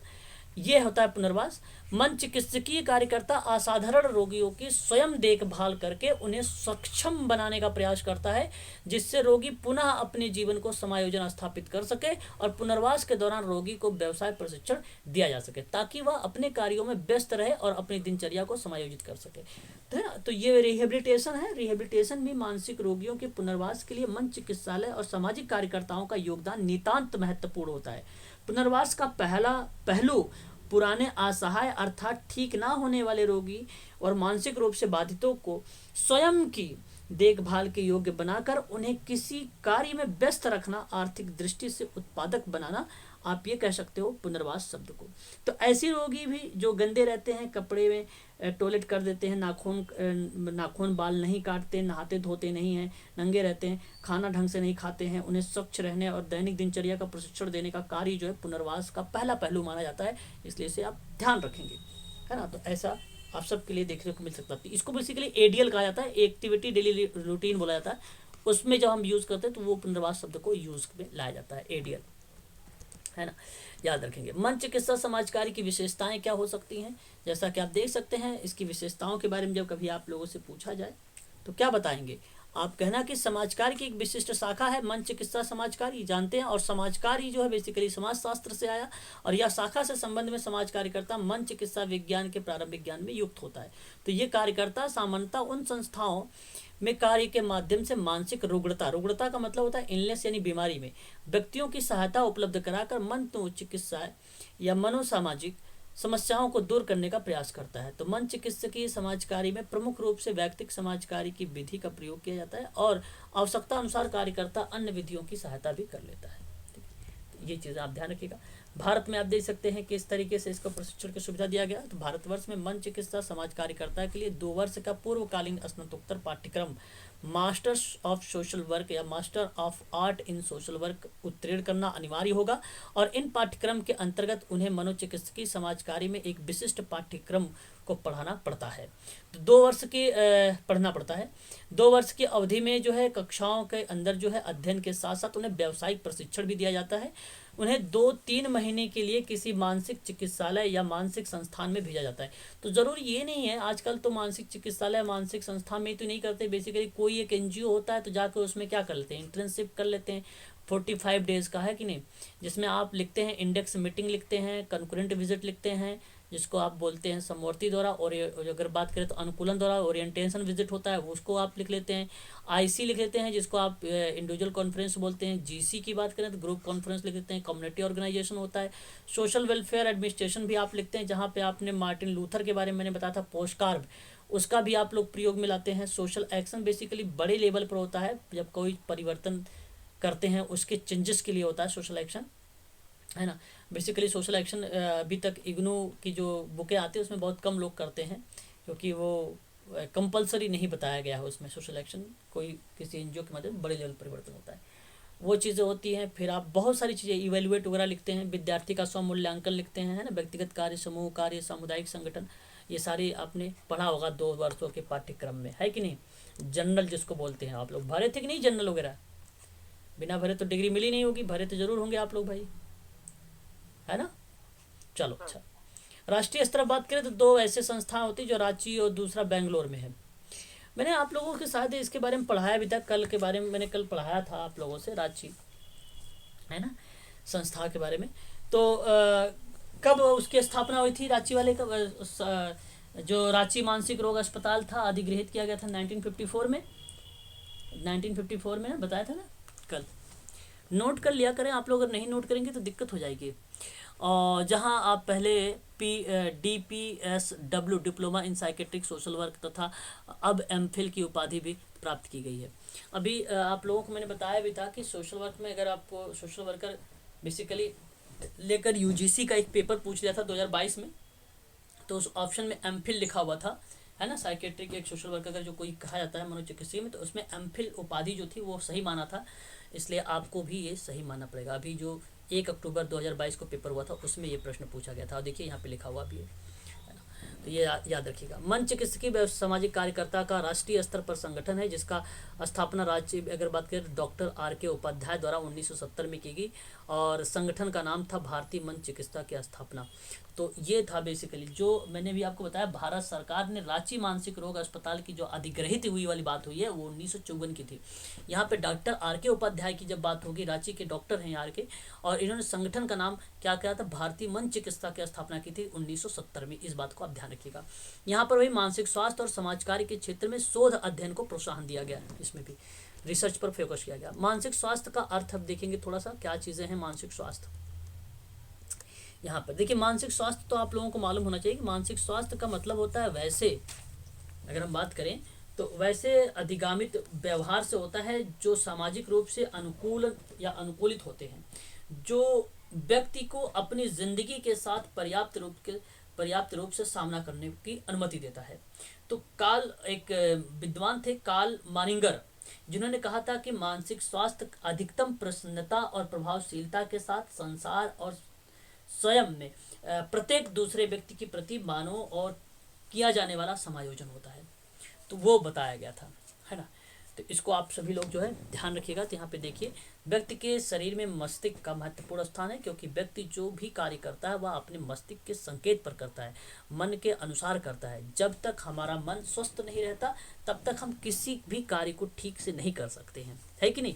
ये होता है पुनर्वास। मन चिकित्सकीय कार्यकर्ता असाधारण रोगियों की स्वयं देखभाल करके उन्हें सक्षम बनाने का प्रयास करता है, जिससे रोगी पुनः अपने जीवन को समायोजन स्थापित कर सके और पुनर्वास के दौरान रोगी को व्यवसाय प्रशिक्षण दिया जा सके ताकि वह अपने कार्यों में व्यस्त रहे और अपनी दिनचर्या को समायोजित कर सके। तो है ना, तो ये रिहेबिलिटेशन है। रिहेबिलिटेशन भी मानसिक रोगियों के पुनर्वास के लिए मन चिकित्सालय और सामाजिक कार्यकर्ताओं का योगदान नितांत महत्वपूर्ण होता है। पुनर्वास का पहला पहलू पुराने असहाय अर्थात ठीक ना होने वाले रोगी और मानसिक रूप से बाधितों को स्वयं की देखभाल के योग्य बनाकर उन्हें किसी कार्य में व्यस्त रखना, आर्थिक दृष्टि से उत्पादक बनाना, आप ये कह सकते हो पुनर्वास शब्द को। तो ऐसे रोगी भी जो गंदे रहते हैं, कपड़े में टॉयलेट कर देते हैं, नाखून बाल नहीं काटते, नहाते धोते नहीं हैं, नंगे रहते हैं, खाना ढंग से नहीं खाते हैं, उन्हें स्वच्छ रहने और दैनिक दिनचर्या का प्रशिक्षण देने का कार्य जो है पुनर्वास का पहला पहलू माना जाता है। इसलिए इसे आप ध्यान रखेंगे, है ना। तो ऐसा आप सबके लिए देखने को मिल सकता है। इसको बेसिकली एडीएल कहा जाता है, एक्टिविटी डेली रूटीन बोला जाता है। उसमें जब हम यूज़ करते हैं तो वो पुनर्वास शब्द को यूज़ में लाया जाता है, एडीएल, है ना, याद रखेंगे। मन चिकित्सा समाज कार्य की विशेषताएं क्या हो सकती हैं, जैसा कि आप देख सकते हैं। इसकी विशेषताओं के बारे में जब कभी आप लोगों से पूछा जाए तो क्या बताएंगे आप? कहना कि समाज कार्य की एक विशिष्ट शाखा है मन चिकित्सा समाज कार्य, जानते हैं। और समाज कार्य जो है बेसिकली समाज शास्त्र से आया और यह शाखा से संबंध में समाज कार्यकर्ता मन चिकित्सा विज्ञान के प्रारंभिक ज्ञान में युक्त होता है। तो ये कार्यकर्ता सामान्यतः उन संस्थाओं में कार्य के माध्यम से मानसिक रुग्णता का मतलब होता है इलनेस यानी बीमारी में व्यक्तियों की सहायता उपलब्ध कराकर मन चिकित्सा या मनोसामाजिक समस्याओं को दूर करने का प्रयास करता है। तो मन चिकित्सकीय समाज कार्य में प्रमुख रूप से वैयक्तिक समाज कार्य की विधि का प्रयोग किया जाता है और आवश्यकता अनुसार कार्यकर्ता अन्य विधियों की सहायता भी कर लेता है। ये चीज़ आप ध्यान रखिएगा। भारत में आप देख सकते हैं किस तरीके से इसको प्रशिक्षण की सुविधा दिया गया। तो भारतवर्ष में मन चिकित्सा समाज कार्यकर्ता के लिए 2 वर्ष का पूर्वकालीन स्नातकोत्तर पाठ्यक्रम मास्टर्स ऑफ सोशल वर्क या master of art in social work उत्तीर्ण करना अनिवार्य होगा और इन पाठ्यक्रम के अंतर्गत उन्हें मनोचिकित्सकीय समाज कार्य में एक विशिष्ट पाठ्यक्रम को पढ़ाना पड़ता है। तो 2 वर्ष की पढ़ना पड़ता है। 2 वर्ष की अवधि में जो है कक्षाओं के अंदर जो है अध्ययन के साथ साथ उन्हें व्यावसायिक प्रशिक्षण भी दिया जाता है। उन्हें 2-3 महीने के लिए किसी मानसिक चिकित्सालय या मानसिक संस्थान में भेजा जाता है। तो ज़रूरी ये नहीं है, आजकल तो मानसिक चिकित्सालय मानसिक संस्थान में तो नहीं करते। बेसिकली कोई एक एनजीओ होता है तो जाकर उसमें क्या कर लेते हैं, इंटर्नशिप कर लेते हैं। 45 डेज़ का है कि नहीं, जिसमें आप लिखते हैं इंडेक्स मीटिंग लिखते हैं, कंकरेंट विजिट लिखते हैं जिसको आप बोलते हैं समवर्ती दौरा, और अगर बात करें तो अनुकूलन दौरा ओरिएंटेशन विजिट होता है वो उसको आप लिख लेते हैं। आईसी लिख लेते हैं जिसको आप इंडिविजुअल कॉन्फ्रेंस बोलते हैं। जीसी की बात करें तो ग्रुप कॉन्फ्रेंस लिख लेते हैं। कम्युनिटी ऑर्गेनाइजेशन होता है। सोशल वेलफेयर एडमिनिस्ट्रेशन भी आप लिखते हैं, जहाँ पे आपने मार्टिन लूथर के बारे में मैंने बताया था पोस्ट कार्ब, उसका भी आप लोग प्रयोग में लाते हैं। सोशल एक्शन बेसिकली बड़े लेवल पर होता है, जब कोई परिवर्तन करते हैं उसके चेंजेस के लिए होता है सोशल एक्शन, है ना। बेसिकली सोशल एक्शन अभी तक इग्नू की जो बुकें आती है उसमें बहुत कम लोग करते हैं, क्योंकि वो कंपलसरी नहीं बताया गया है उसमें सोशल एक्शन। कोई किसी एनजीओ के माध्यम बड़े लेवल परिवर्तन होता है, वो चीज़ें होती हैं। फिर आप बहुत सारी चीज़ें इवेल्युएट वगैरह लिखते हैं, विद्यार्थी का स्वमूल्यांकन लिखते हैं, है ना, व्यक्तिगत कार्य, समूह कार्य, सामुदायिक संगठन, ये सारी आपने पढ़ा होगा 2 वर्षों के पाठ्यक्रम में, है कि नहीं। जर्नल जिसको बोलते हैं, आप लोग भरे थे कि नहीं जर्नल वगैरह? बिना भरे तो डिग्री मिली नहीं होगी, भरे तो जरूर होंगे आप लोग भाई, है ना। चलो अच्छा, राष्ट्रीय स्तर बात करें तो 2 ऐसे संस्थान होती है, जो रांची और दूसरा बेंगलोर में है। मैंने आप लोगों के साथ इसके बारे में पढ़ाया भी था, कल के बारे में मैंने कल पढ़ाया था आप लोगों से, रांची, है ना, संस्था के बारे में। तो कब उसकी स्थापना हुई थी रांची वाले का? जो रांची मानसिक रोग अस्पताल था अधिगृहित किया गया था 1954 में, 1954 में बताया था ना कल। नोट कर लिया करें आप लोग, अगर नहीं नोट करेंगे तो दिक्कत हो जाएगी। और जहां आप पहले DPSW diploma in psychiatric social work तथा अब एमफिल की उपाधि भी प्राप्त की गई है। अभी आप लोगों को मैंने बताया भी था कि सोशल वर्क में अगर आपको सोशल वर्कर बेसिकली लेकर UGC का एक पेपर पूछ लिया था 2022 में, तो उस ऑप्शन में एमफिल लिखा हुआ था है ना, साइकेट्रिक एक सोशल वर्कर का जो कोई कहा जाता है मनोचिकित्सकीय में, तो उसमें एमफिल उपाधि जो थी वो सही माना था, इसलिए आपको भी ये सही मानना पड़ेगा। अभी जो 1 अक्टूबर 2022 को पेपर हुआ था उसमें ये प्रश्न पूछा गया था, और देखिए यहाँ पे लिखा हुआ भी है ना, तो ये याद रखिएगा। मन चिकित्सकीय सामाजिक कार्यकर्ता का राष्ट्रीय स्तर पर संगठन है जिसका स्थापना राज्य, अगर बात करें डॉक्टर R.K. उपाध्याय द्वारा 1970 में की गई, और संगठन का नाम था भारतीय मन चिकित्सा की स्थापना। तो ये था बेसिकली जो मैंने भी आपको बताया, भारत सरकार ने रांची मानसिक रोग अस्पताल की जो अधिग्रहित हुई वाली बात हुई है वो 1954 की थी। यहाँ पे डॉक्टर R.K. उपाध्याय की जब बात होगी, रांची के डॉक्टर हैं R.K., और इन्होंने संगठन का नाम क्या किया था, भारतीय मन चिकित्सा की स्थापना की थी 1970 में। इस बात को आप ध्यान रखिएगा। यहाँ पर वही मानसिक स्वास्थ्य और समाज कार्य के क्षेत्र में शोध अध्ययन को प्रोत्साहन दिया गया, इसमें भी रिसर्च पर फोकस किया गया। मानसिक स्वास्थ्य का अर्थ अब देखेंगे थोड़ा सा, क्या चीज़ें हैं मानसिक स्वास्थ्य। यहाँ पर देखिए, मानसिक स्वास्थ्य तो आप लोगों को मालूम होना चाहिए कि मानसिक स्वास्थ्य का मतलब होता है, वैसे अगर हम बात करें तो वैसे अधिगामित व्यवहार से होता है जो सामाजिक रूप से अनुकूल या अनुकूलित होते हैं, जो व्यक्ति को अपनी जिंदगी के साथ पर्याप्त रूप से सामना करने की अनुमति देता है। तो एक विद्वान थे कार्ल मानिंगर, जिन्होंने कहा था कि मानसिक स्वास्थ्य अधिकतम प्रसन्नता और प्रभावशीलता के साथ संसार और स्वयं में प्रत्येक दूसरे व्यक्ति के प्रति मानव और किया जाने वाला समायोजन होता है। तो वो बताया गया था, है ना। तो इसको आप सभी लोग जो है ध्यान रखिएगा। तो यहाँ पे देखिए, व्यक्ति के शरीर में मस्तिष्क का महत्वपूर्ण स्थान है, क्योंकि व्यक्ति जो भी कार्य करता है वह अपने मस्तिष्क के संकेत पर करता है, मन के अनुसार करता है। जब तक हमारा मन स्वस्थ नहीं रहता तब तक हम किसी भी कार्य को ठीक से नहीं कर सकते हैं, है कि नहीं।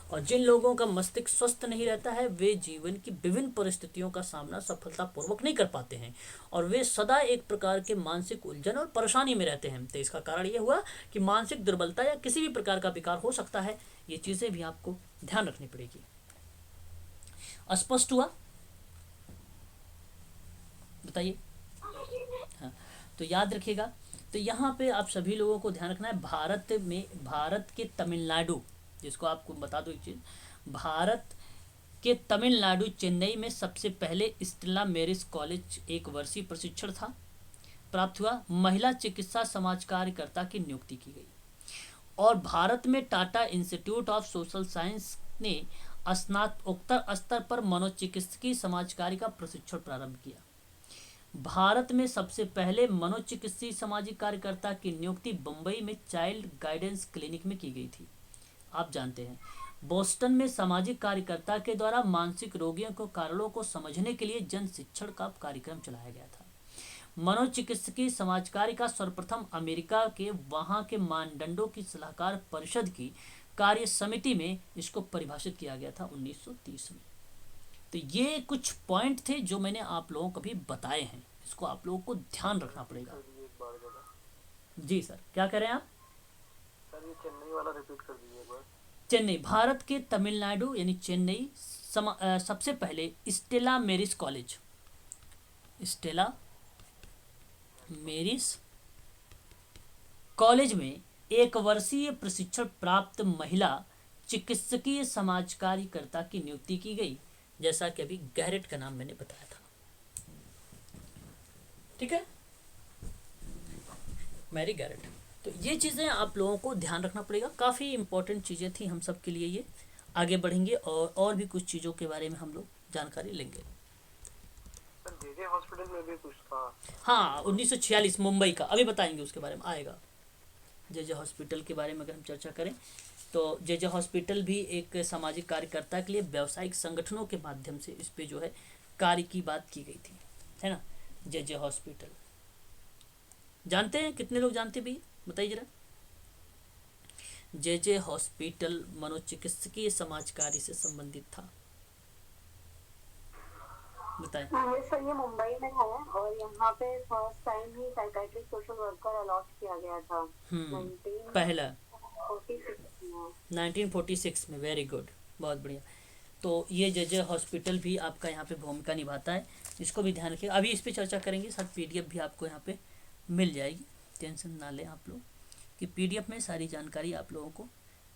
और जिन लोगों का मस्तिष्क स्वस्थ नहीं रहता है वे जीवन की विभिन्न परिस्थितियों का सामना सफलतापूर्वक नहीं कर पाते हैं, और वे सदा एक प्रकार के मानसिक उलझन और परेशानी में रहते हैं। तो इसका कारण ये हुआ कि मानसिक दुर्बलता या किसी भी प्रकार का विकार हो सकता है। ये चीज़ें भी आपको ध्यान रखनी पड़ेगी। स्पष्ट हुआ, बताइए। हाँ, तो याद रखिएगा। तो यहाँ पे आप सभी लोगों को ध्यान रखना है, भारत के तमिलनाडु, जिसको आपको बता दो एक चीज़, भारत के तमिलनाडु चेन्नई में सबसे पहले स्टेला मैरिस कॉलेज 1 वर्षीय प्रशिक्षण था प्राप्त हुआ। महिला चिकित्सा समाज कार्यकर्ता की नियुक्ति की गई, और भारत में Tata institute of social science ने स्नातकोत्तर स्तर पर मनोचिकित्सकीय समाज कार्य का प्रशिक्षण प्रारंभ किया। भारत में सबसे पहले मनोचिकित्सकीय सामाजिक कार्यकर्ता की नियुक्ति बम्बई में चाइल्ड गाइडेंस क्लिनिक में की गई थी। आप जानते हैं, बोस्टन में सामाजिक कार्यकर्ता के द्वारा मानसिक रोगियों के कारणों को समझने के लिए जन शिक्षण का कार्यक्रम चलाया गया था। मनोचिकित्सकीय समाज कार्य का सर्वप्रथम अमेरिका के वहां के मानदंडों की सलाहकार परिषद की कार्य समिति में इसको परिभाषित किया गया था 1930 में। तो ये कुछ पॉइंट थे जो मैंने आप लोगों को भी बताए हैं, इसको आप लोगों को ध्यान रखना पड़ेगा। एक बार जरा जी सर, क्या कह रहे हैं आप? सर ये चेन्नई वाला रिपीट कर दीजिए एक बार। चेन्नई, भारत के तमिलनाडु यानी चेन्नई सबसे पहले स्टेला मैरिस कॉलेज, स्टेला मैरिस कॉलेज में 1 वर्षीय प्रशिक्षण प्राप्त महिला चिकित्सकीय समाज कार्यकर्ता की नियुक्ति की गई, जैसा कि अभी गैरेट का नाम मैंने बताया था। ठीक है, मैरी गैरेट। तो ये चीज़ें आप लोगों को ध्यान रखना पड़ेगा, काफ़ी इंपॉर्टेंट चीज़ें थी हम सब के लिए। ये आगे बढ़ेंगे और भी कुछ चीज़ों के बारे में हम लोग जानकारी लेंगे। सर जेजे हॉस्पिटल में भी कुछ था। हाँ, 1946 मुंबई का, अभी बताएंगे उसके बारे में, आएगा। जेजे हॉस्पिटल के बारे में अगर हम चर्चा करें तो जेजे हॉस्पिटल भी एक सामाजिक कार्यकर्ता के लिए व्यावसायिक संगठनों के माध्यम से इस पे जो है कार्य की बात की गई थी, है ना। जेजे हॉस्पिटल जानते हैं, कितने लोग जानते भी, बताइए जरा। जेजे हॉस्पिटल मनोचिकित्सकीय समाज कार्य से संबंधित था, बताएं। सर ये मुंबई में है, और यहाँ पे फर्स्ट टाइम ही साइकाइट्रिक सोशल वर्कर अलॉट किया गया था पहला 1946 1946 में। वेरी गुड, बहुत बढ़िया। तो ये जेजे हॉस्पिटल भी आपका यहाँ पे भूमिका निभाता है, इसको भी ध्यान रखिए। अभी इस पे चर्चा करेंगे, साथ पीडीएफ भी आपको यहाँ पे मिल जाएगी, टेंशन ना लें आप लोग कि पीडीएफ में सारी जानकारी आप लोगों को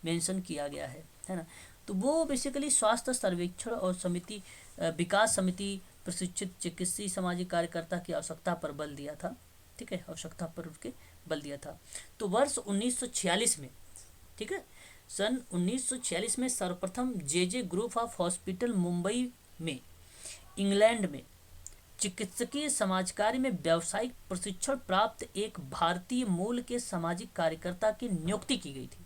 मेंशन किया गया है ना। तो वो बेसिकली स्वास्थ्य सर्वेक्षण और समिति विकास समिति प्रशिक्षित चिकित्सीय सामाजिक कार्यकर्ता की आवश्यकता पर बल दिया था, ठीक है, आवश्यकता पर उनके बल दिया था। तो वर्ष 1946 में, ठीक है, सन 1946 में सर्वप्रथम जे ग्रुप ऑफ हॉस्पिटल मुंबई में, इंग्लैंड में चिकित्सकीय समाजकार्य में व्यावसायिक प्रशिक्षण प्राप्त एक भारतीय मूल के सामाजिक कार्यकर्ता की नियुक्ति की गई थी।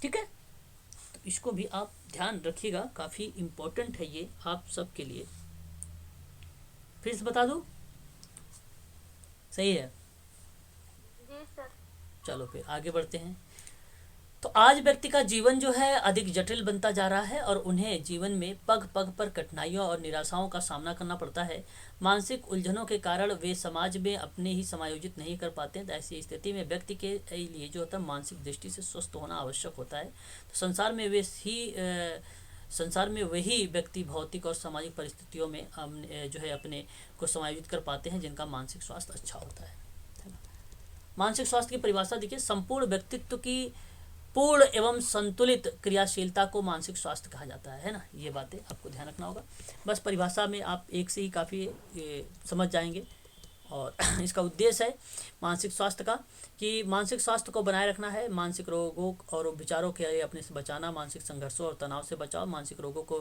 ठीक है, तो इसको भी आप ध्यान रखिएगा, काफी इंपॉर्टेंट है ये आप सबके लिए। फिर से बता दूं, सही है? जी सर। चलो फिर आगे बढ़ते हैं। तो आज व्यक्ति का जीवन जो है अधिक जटिल बनता जा रहा है और उन्हें जीवन में पग पग पर कठिनाइयों और निराशाओं का सामना करना पड़ता है। मानसिक उलझनों के कारण वे समाज में अपने ही समायोजित नहीं कर पाते हैं। तो ऐसी स्थिति में व्यक्ति के लिए जो होता है मानसिक दृष्टि से स्वस्थ होना आवश्यक होता है। तो संसार में वही व्यक्ति भौतिक और सामाजिक परिस्थितियों में जो है अपने को समायोजित कर पाते हैं जिनका मानसिक स्वास्थ्य अच्छा होता है ना। मानसिक स्वास्थ्य की परिभाषा देखिए, संपूर्ण व्यक्तित्व की पूर्ण एवं संतुलित क्रियाशीलता को मानसिक स्वास्थ्य कहा जाता है ना। ये बातें आपको ध्यान रखना होगा। बस परिभाषा में आप एक से ही काफ़ी समझ जाएंगे। और इसका उद्देश्य है मानसिक स्वास्थ्य का कि मानसिक स्वास्थ्य को बनाए रखना है, मानसिक रोगों और विचारों के लिए अपने से बचाना, मानसिक संघर्षों और तनाव से बचाव, मानसिक रोगों को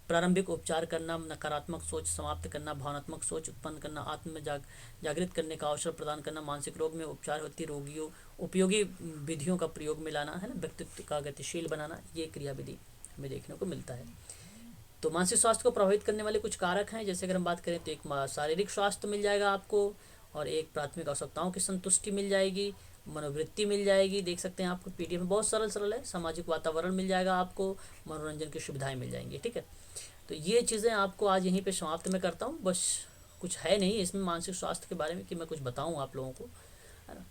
प्रारंभिक उपचार करना, नकारात्मक सोच समाप्त करना, भावनात्मक सोच उत्पन्न करना, आत्म जागृत करने का अवसर प्रदान करना, मानसिक रोग में उपचार हेतु रोगियों उपयोगी विधियों का प्रयोग में लाना है ना, व्यक्तित्व का गतिशील बनाना, ये क्रियाविधि हमें देखने को मिलता है। तो मानसिक स्वास्थ्य को प्रभावित करने वाले कुछ कारक हैं। जैसे अगर हम बात करें तो एक शारीरिक स्वास्थ्य मिल जाएगा आपको, और एक प्राथमिक आवश्यकताओं की संतुष्टि मिल जाएगी, मनोवृत्ति मिल जाएगी, देख सकते हैं आपको पीडीएफ में बहुत सरल है। सामाजिक वातावरण मिल जाएगा आपको, मनोरंजन की सुविधाएं मिल जाएंगी। ठीक है, तो ये चीज़ें आपको आज यहीं पे समाप्त मैं करता हूँ। बस कुछ है नहीं इसमें मानसिक स्वास्थ्य के बारे में कि मैं कुछ बताऊँ आप लोगों को, है ना।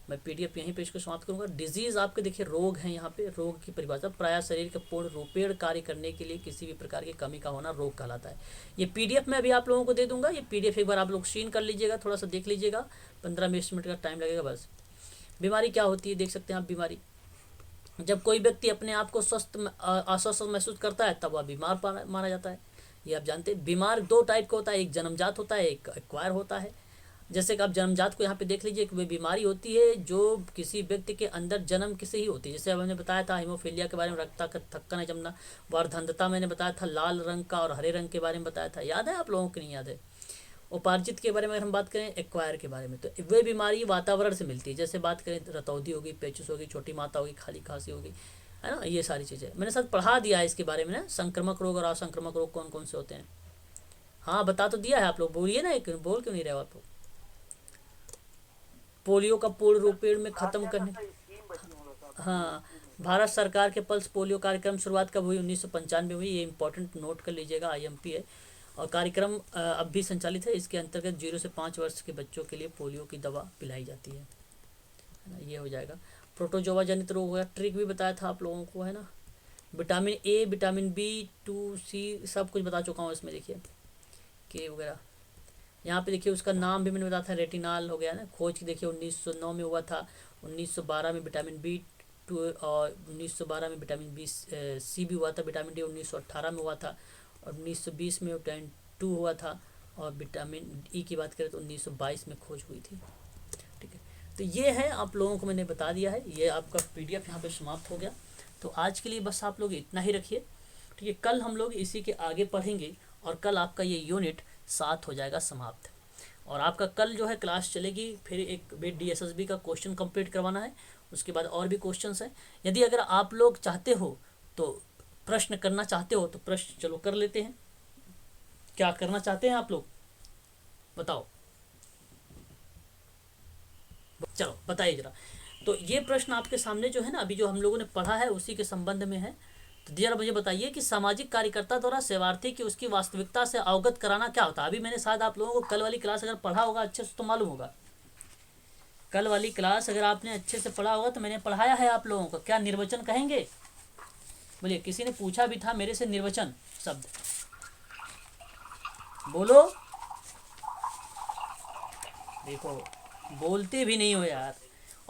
मैं पीडीएफ यहीं पे इसको समाप्त करूँगा। डिजीज़ आपके देखिए रोग हैं, यहाँ पे रोग की परिभाषा प्रायः शरीर के पूर्ण रूपेण कार्य करने के लिए किसी भी प्रकार की कमी का होना रोग कहलाता है। ये पीडीएफ में अभी आप लोगों को दे दूंगा। ये पीडीएफ एक बार आप लोग सीन कर लीजिएगा, थोड़ा सा देख लीजिएगा, 15-20 मिनट का टाइम लगेगा बस। बीमारी क्या होती है देख सकते हैं आप। बीमारी जब कोई व्यक्ति अपने आप को स्वस्थ अस्वस्थ महसूस करता है तब वह बीमार माना जाता है। ये आप जानते हैं। बीमार दो टाइप का होता है, एक जन्मजात होता है, एक एक्वायर होता है। जैसे कि आप जन्मजात को यहाँ पे देख लीजिए कि वह बीमारी होती है जो किसी व्यक्ति के अंदर जन्म से ही होती है। जैसे अब मैंने बताया था हीमोफीलिया के बारे में, रक्त का थक्का न जमना, वर्धंधता मैंने बताया था, लाल रंग का और हरे रंग के बारे में बताया था, याद है आप लोगों को? नहीं याद है? उपार्जित के बारे में अगर हम बात करें, एक्वायर के बारे में, तो वे बीमारी वातावरण से मिलती है। जैसे बात करें रतौंधी होगी, पेचिस होगी, छोटी माता होगी, खाली खांसी होगी, है ना। ये सारी चीज़ें मैंने साथ पढ़ा दिया है इसके बारे में ना। संक्रामक रोग और असंक्रामक रोग कौन कौन से होते हैं, हाँ बता तो दिया है। आप लोग बोलिए ना, एक बोल क्यों नहीं रहे आप लोग? पोलियो का पूर्ण रूपेण में खत्म करने, हाँ, भारत सरकार के पल्स पोलियो कार्यक्रम शुरुआत कब हुई? 1995 हुई। ये इंपॉर्टेंट नोट कर लीजिएगा, आईएमपी है। और कार्यक्रम अब भी संचालित है। इसके अंतर्गत 0 से 5 वर्ष के बच्चों के लिए पोलियो की दवा पिलाई जाती है ना। ये हो जाएगा। प्रोटोजोआ जनित रोग है, ट्रिक भी बताया था आप लोगों को, है ना। विटामिन ए, विटामिन B2C सब कुछ बता चुका हूँ इसमें, देखिए के वगैरह। यहाँ पे देखिए उसका नाम भी मैंने बताया था, रेटिनाल हो गया ना। खोज देखिए 1909 में हुआ था, 1912 में विटामिन B2 और 1912 में विटामिन C भी हुआ था। विटामिन D 1918 में हुआ था और 1920 में विटामिन 2 हुआ था। और विटामिन E की बात करें तो 1922 में खोज हुई थी। ठीक है, तो ये है आप लोगों को मैंने बता दिया है। ये आपका PDF यहाँ पे समाप्त हो गया। तो आज के लिए बस आप लोग इतना ही रखिए। ठीक है, कल हम लोग इसी के आगे पढ़ेंगे और कल आपका ये यूनिट 7 हो जाएगा समाप्त। और आपका कल जो है क्लास चलेगी, फिर एक बेट DSSB का क्वेश्चन कंप्लीट करवाना है। उसके बाद और भी क्वेश्चंस हैं। यदि अगर आप लोग चाहते हो तो प्रश्न करना चाहते हो तो प्रश्न चलो कर लेते हैं। क्या करना चाहते हैं आप लोग बताओ, चलो बताइए जरा। तो ये प्रश्न आपके सामने जो है ना, अभी जो हम लोगों ने पढ़ा है उसी के संबंध में है। तो जरा मुझे बताइए कि सामाजिक कार्यकर्ता द्वारा सेवार्थी की उसकी वास्तविकता से अवगत कराना क्या होता है। अभी मैंने शायद आप लोगों को कल वाली क्लास अगर पढ़ा होगा अच्छे से तो मालूम होगा। कल वाली क्लास अगर आपने अच्छे से पढ़ा होगा तो मैंने पढ़ाया है आप लोगों को। क्या निर्वचन कहेंगे? बोलिए, किसी ने पूछा भी था मेरे से निर्वचन शब्द, बोलो। देखो बोलते भी नहीं हो यार।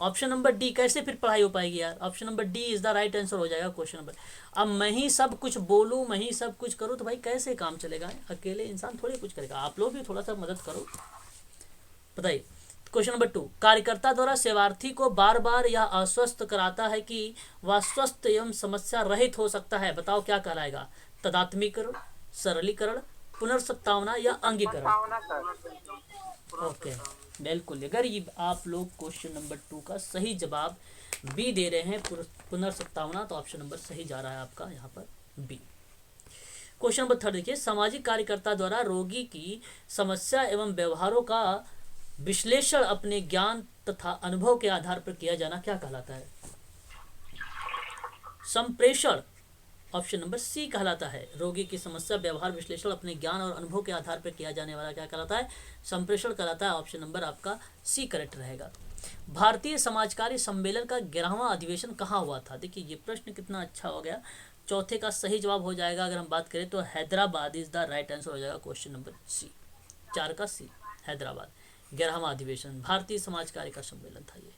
ऑप्शन नंबर डी, कैसे फिर पढ़ाई हो पाएगी यार? Option number D is the right answer हो जाएगा क्वेश्चन नंबर। अब मैं ही सब कुछ बोलूँ, मैं ही सब कुछ करूँ तो भाई कैसे काम चलेगा? अकेले इंसान थोड़ी कुछ करेगा। आप लोग भी थोड़ा सा मदद करो। बताइए क्वेश्चन नंबर 2, कार्यकर्ता द्वारा सेवार्थी को बार बार यह आश्वस्त कराता है कि वह स्वस्थ एवं समस्या रहित हो सकता है, बताओ क्या कहलाएगा? तदात्मीकरण, सरलीकरण, पुनर्सत्तावना या अंगीकरण? प्रस्तावना कर। ओके, बिल्कुल। अगर ये आप लोग क्वेश्चन नंबर 2 का सही जवाब बी दे रहे हैं, पुनर्सत्तावना, तो ऑप्शन नंबर सही जा रहा है आपका यहाँ पर बी। क्वेश्चन नंबर 3 देखिए, सामाजिक कार्यकर्ता द्वारा रोगी की समस्या एवं व्यवहारों का विश्लेषण अपने ज्ञान तथा अनुभव के आधार पर किया जाना क्या कहलाता है? संप्रेषण, ऑप्शन नंबर सी कहलाता है। रोगी की समस्या व्यवहार विश्लेषण अपने ज्ञान और अनुभव के आधार पर किया जाने वाला क्या कहलाता है? संप्रेषण कहलाता है। ऑप्शन नंबर आपका सी करेक्ट रहेगा। भारतीय समाजकारी सम्मेलन का 11वां अधिवेशन कहाँ हुआ था? देखिए ये प्रश्न कितना अच्छा हो गया। चौथे का सही जवाब हो जाएगा, अगर हम बात करें तो Hyderabad is the right answer हो जाएगा। क्वेश्चन नंबर सी, 4 का सी, हैदराबाद। 11वां अधिवेशन भारतीय समाजकारी का सम्मेलन था ये।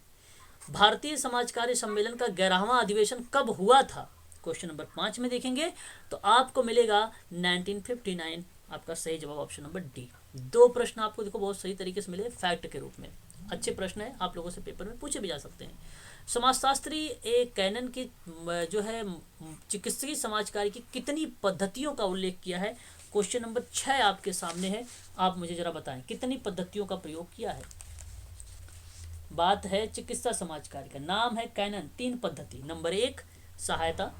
भारतीय समाजकारी सम्मेलन का 11वां अधिवेशन कब हुआ था? क्वेश्चन नंबर 5 में देखेंगे तो आपको मिलेगा 1959, आपका सही जवाब ऑप्शन नंबर डी। 2 प्रश्न आपको देखो बहुत सही तरीके से मिले फैक्ट के रूप में, अच्छे प्रश्न है, आप लोगों से पेपर में पूछे भी जा सकते हैं। समाजशास्त्री ए कैनन की जो है चिकित्सकीय समाजकारी की कितनी पद्धतियों का उल्लेख किया है? क्वेश्चन नंबर 6 आपके सामने है, आप मुझे जरा बताएं कितनी पद्धतियों का प्रयोग किया है। बात है चिकित्सा समाजकारी का, नाम है कैनन। 3 पद्धति, नंबर 1 सहायता,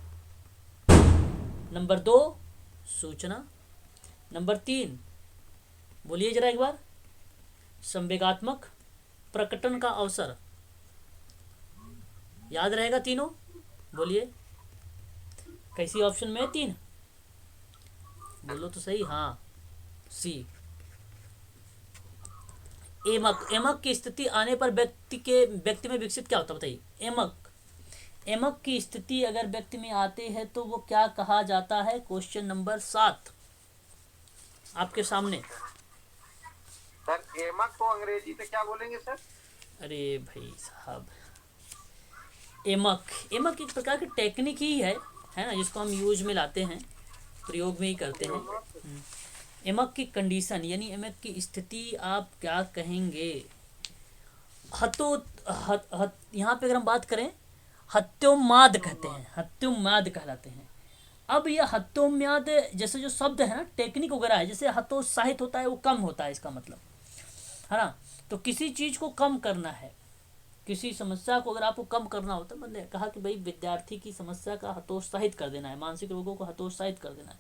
नंबर 2 सूचना, नंबर 3 बोलिए जरा एक बार, संवेगात्मक प्रकटन का अवसर। याद रहेगा तीनों? बोलिए कैसी ऑप्शन में है 3? बोलो तो सही। हाँ, सी। एमक की स्थिति आने पर व्यक्ति में विकसित क्या होता है बताइए? एमक की स्थिति अगर व्यक्ति में आते हैं तो वो क्या कहा जाता है? क्वेश्चन नंबर 7 आपके सामने। सर एमक को अंग्रेजी में क्या बोलेंगे सर? अरे भाई साहब, एमक एक प्रकार की टेक्निक ही है ना, जिसको हम यूज में लाते हैं, प्रयोग में ही करते हैं। एमक की कंडीशन यानी एमक की स्थिति आप क्या कहेंगे? यहाँ पे अगर हम बात करें हत्योन्माद कहते हैं, हत्योन्माद कहलाते हैं। अब यह हत्योन्माद जैसे जो शब्द है ना, टेक्निक वगैरह है, जैसे हतोत्साहित होता है वो कम होता है, इसका मतलब है ना। तो किसी चीज को कम करना है, किसी समस्या को अगर आपको कम करना होता है, मतलब कहा कि भाई विद्यार्थी की समस्या का हतोत्साहित कर देना है, मानसिक रोगों को हतोत्साहित कर देना है,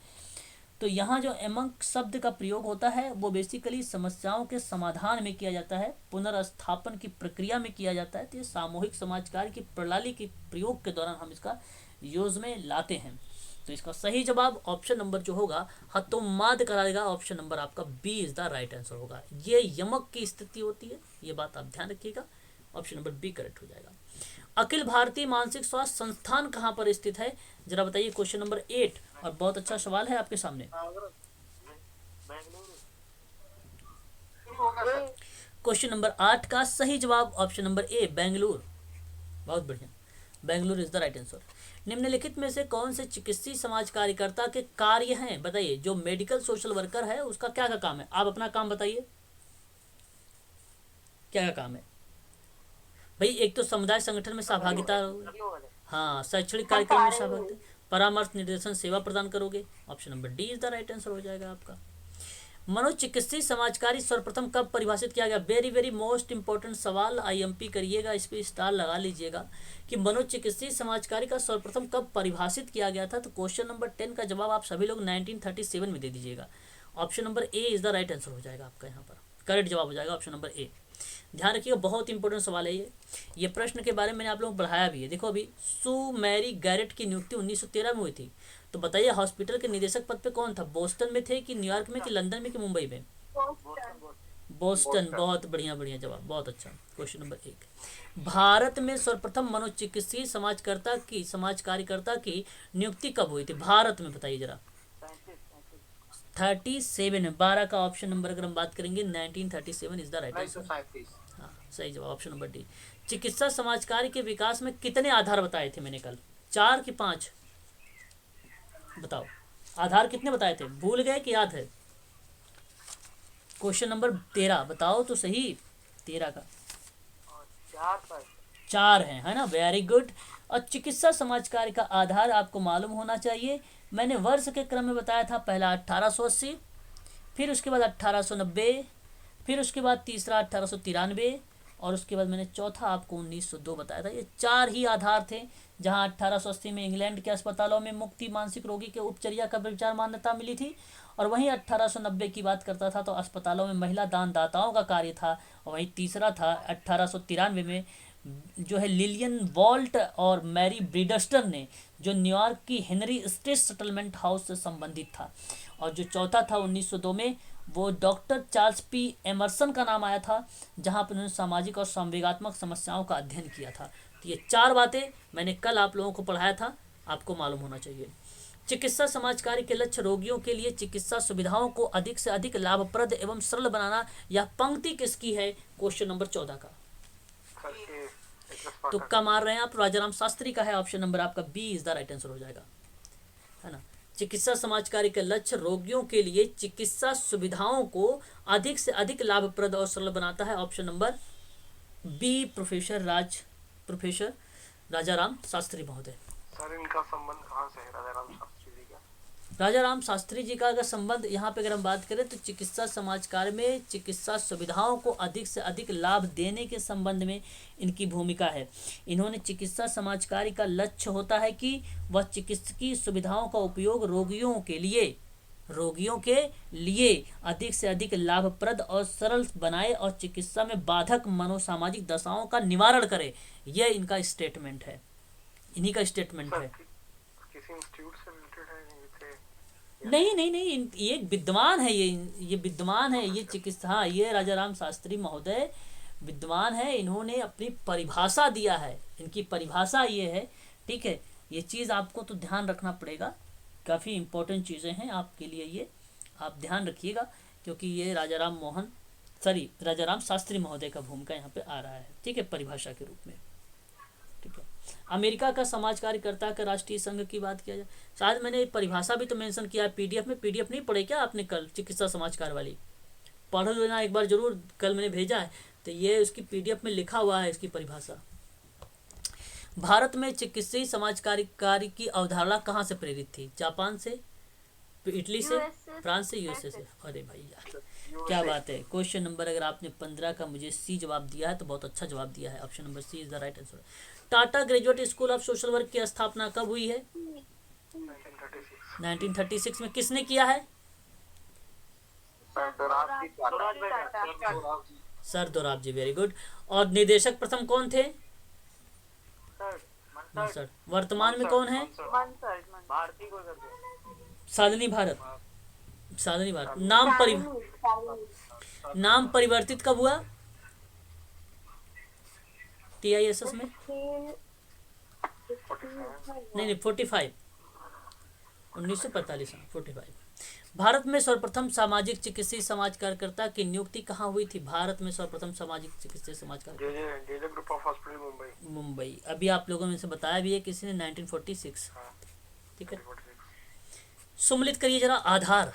तो यहाँ जो एमक शब्द का प्रयोग होता है वो बेसिकली समस्याओं के समाधान में किया जाता है, पुनर्स्थापन की प्रक्रिया में किया जाता है। तो ये सामूहिक समाजकार्य की प्रणाली के प्रयोग के दौरान हम इसका यूज में लाते हैं। तो इसका सही जवाब ऑप्शन नंबर जो होगा हतोन्माद कराएगा, ऑप्शन नंबर आपका B is the right answer होगा। ये यमक की स्थिति होती है, ये बात आप ध्यान रखिएगा, ऑप्शन नंबर बी करेक्ट हो जाएगा। अखिल भारतीय मानसिक स्वास्थ्य संस्थान कहाँ पर स्थित है? जरा बताइए। क्वेश्चन नंबर 8, और बहुत अच्छा सवाल है आपके सामने। क्वेश्चन नंबर 8 का सही जवाब ऑप्शन नंबर ए बेंगलुरु। बहुत बढ़िया, Bengaluru is the right answer. निम्नलिखित में से कौन से चिकित्सीय समाज कार्यकर्ता के कार्य हैं? बताइए। जो मेडिकल सोशल वर्कर है उसका क्या क्या काम है? आप अपना काम बताइए, क्या क्या काम है भाई? एक तो समुदाय संगठन में सहभागिता, हाँ, शैक्षणिक कार्यक्रम में सहभागिता, परामर्श, निर्देशन, सेवा प्रदान करोगे। Option number D is the right answer हो जाएगा आपका। मनोचिकित्सीय समाजकारी सर्वप्रथम कब परिभाषित किया गया? वेरी वेरी मोस्ट इंपॉर्टेंट सवाल, आईएमपी करिएगा, इस पे स्टार लगा लीजिएगा कि मनोचिकित्सीय समाजकारी का सर्वप्रथम कब परिभाषित किया गया था। तो क्वेश्चन नंबर 10 का जवाब आप सभी लोग 1937 में दे दीजिएगा। Option number A is the right answer हो जाएगा आपका, यहाँ पर करेक्ट जवाब हो जाएगा ऑप्शन नंबर ए। ध्यान रखिएगा, बहुत इंपॉर्टेंट सवाल है ये प्रश्न के बारे में मैंने आप लोगों को पढ़ाया भी है। देखो अभी सू मैरी गैरेट की नियुक्ति 1913 में हुई थी, तो बताइए हॉस्पिटल के निदेशक पद पे कौन था? बोस्टन में थे कि न्यूयॉर्क में कि लंदन में कि मुंबई में? बोस्टन। बहुत बढ़िया बढ़िया जवाब, बहुत अच्छा। क्वेश्चन नंबर 1, भारत में सर्वप्रथम मनोचिकित्सीय समाज कार्यकर्ता की नियुक्ति कब हुई थी भारत में? बताइए जरा। 37, 12 का ऑप्शन नंबर अगर हम बात करेंगे 1937 इज द राइट आंसर। हाँ, सही जवाब ऑप्शन नंबर डी। चिकित्सा समाजकार्य के विकास में कितने आधार बताए थे मैंने कल? 4 कि 5? बताओ आधार कितने बताए थे, भूल गए कि याद है? क्वेश्चन नंबर 13 बताओ तो सही। 13 का 4 सर। 4 हैं, है ना, वेरी गुड। और चिकित्सा समाज कार्य का आधार आपको मालूम होना चाहिए। मैंने वर्ष के क्रम में बताया था, पहला 1880, फिर उसके बाद 1890, फिर उसके बाद तीसरा 1893, और उसके बाद मैंने चौथा आपको 1902 बताया था। ये 4 ही आधार थे। जहां 1880 में इंग्लैंड के अस्पतालों में मुक्ति मानसिक रोगी के उपचर्या का विचार मान्यता मिली थी, और वहीं 1890 की बात करता था तो अस्पतालों में महिला दानदाताओं का कार्य था। और वहीं तीसरा था 1893 में, जो है लिलियन वॉल्ट और मैरी ब्रिडस्टन ने, जो न्यूयॉर्क की हेनरी स्ट्रीट सेटलमेंट हाउस से संबंधित था। और जो चौथा था 1902 में, वो डॉक्टर चार्ल्स पी एमरसन का नाम आया था, जहां पर उन्होंने सामाजिक और संवेगात्मक समस्याओं का अध्ययन किया था। तो ये 4 बातें मैंने कल आप लोगों को पढ़ाया था, आपको मालूम होना चाहिए। चिकित्सा समाज कार्य के लक्ष्य रोगियों के लिए चिकित्सा सुविधाओं को अधिक से अधिक लाभप्रद एवं सरल बनाना। यह पंक्ति किसकी है? क्वेश्चन नंबर 14 का। सर ये एच.एस. तुक्का मार रहे हैं आप, राजाराम शास्त्री का है। ऑप्शन नंबर आपका B is the right answer हो जाएगा, है ना। चिकित्सा समाज कार्य का लक्ष्य रोगियों के लिए चिकित्सा सुविधाओं को अधिक से अधिक लाभप्रद और सरल बनाता है। Option number B, professor Rajaram Shastri महोदय। सर इनका संबंध कहाँ से है राजाराम शास्त्री जी का? राजाराम शास्त्री जी का अगर संबंध यहाँ पे अगर हम बात करें तो चिकित्सा समाज कार्य में चिकित्सा सुविधाओं को अधिक से अधिक लाभ देने के संबंध में इनकी भूमिका है। इन्होंने चिकित्सा समाज कार्य का लक्ष्य होता है कि वह चिकित्सकीय सुविधाओं का उपयोग रोगियों के लिए अधिक से अधिक लाभप्रद और सरल बनाए और चिकित्सा में बाधक मनोसामाजिक दशाओं का निवारण करे। यह इनका स्टेटमेंट है, इन्हीं का स्टेटमेंट है। किसी इंस्टीट्यूट से रिलेटेड है इनसे? नहीं, ये विद्वान है, ये विद्वान है, ये चिकित्सा, हाँ, ये राजाराम शास्त्री महोदय विद्वान है। इन्होंने अपनी परिभाषा दिया है, इनकी परिभाषा ये है, ठीक है। ये चीज़ आपको तो ध्यान रखना पड़ेगा, काफ़ी इंपॉर्टेंट चीज़ें हैं आपके लिए, ये आप ध्यान रखिएगा, क्योंकि ये राजाराम शास्त्री महोदय का भूमिका यहाँ पे आ रहा है, ठीक है, परिभाषा के रूप में, ठीक है। अमेरिका का समाज कार्यकर्ता का राष्ट्रीय संघ की बात किया जाए, शायद मैंने परिभाषा भी तो मेंशन किया है पीडीएफ में। पीडीएफ नहीं पढ़े क्या आपने कल? चिकित्सा समाज कार्य वाली पढ़ लेना एक बार जरूर, कल मैंने भेजा है, तो ये उसकी पीडीएफ में लिखा हुआ है इसकी परिभाषा। भारत में चिकित्सीय समाज कार्य की अवधारणा कहाँ से प्रेरित थी? जापान से, इटली से, फ्रांस से, यूएसए से? अरे भाई यार क्या बात है। क्वेश्चन नंबर अगर आपने 15 का मुझे सी जवाब दिया है तो बहुत अच्छा जवाब दिया है। Option number C is the right answer. Tata graduate school of social work की स्थापना कब हुई है? 1936 में। किसने किया है? सर दोराब जी, वेरी गुड। और निदेशक प्रथम कौन थे? सर वर्तमान में कौन है? साधनी भारत। नाम परिवर्तित कब हुआ TISS में? नहीं 45, 1945, 45। भारत में सर्वप्रथम सामाजिक चिकित्सीय समाज कार्यकर्ता की नियुक्ति कहाँ हुई थी? भारत में सर्वप्रथम सामाजिक चिकित्सीय समाज कार्यकर्ता ग्रुप ऑफ हॉस्पिटल मुंबई। अभी आप लोगों में से बताया भी है किसी ने, 1946, ठीक है। सम्मिलित करिए जरा आधार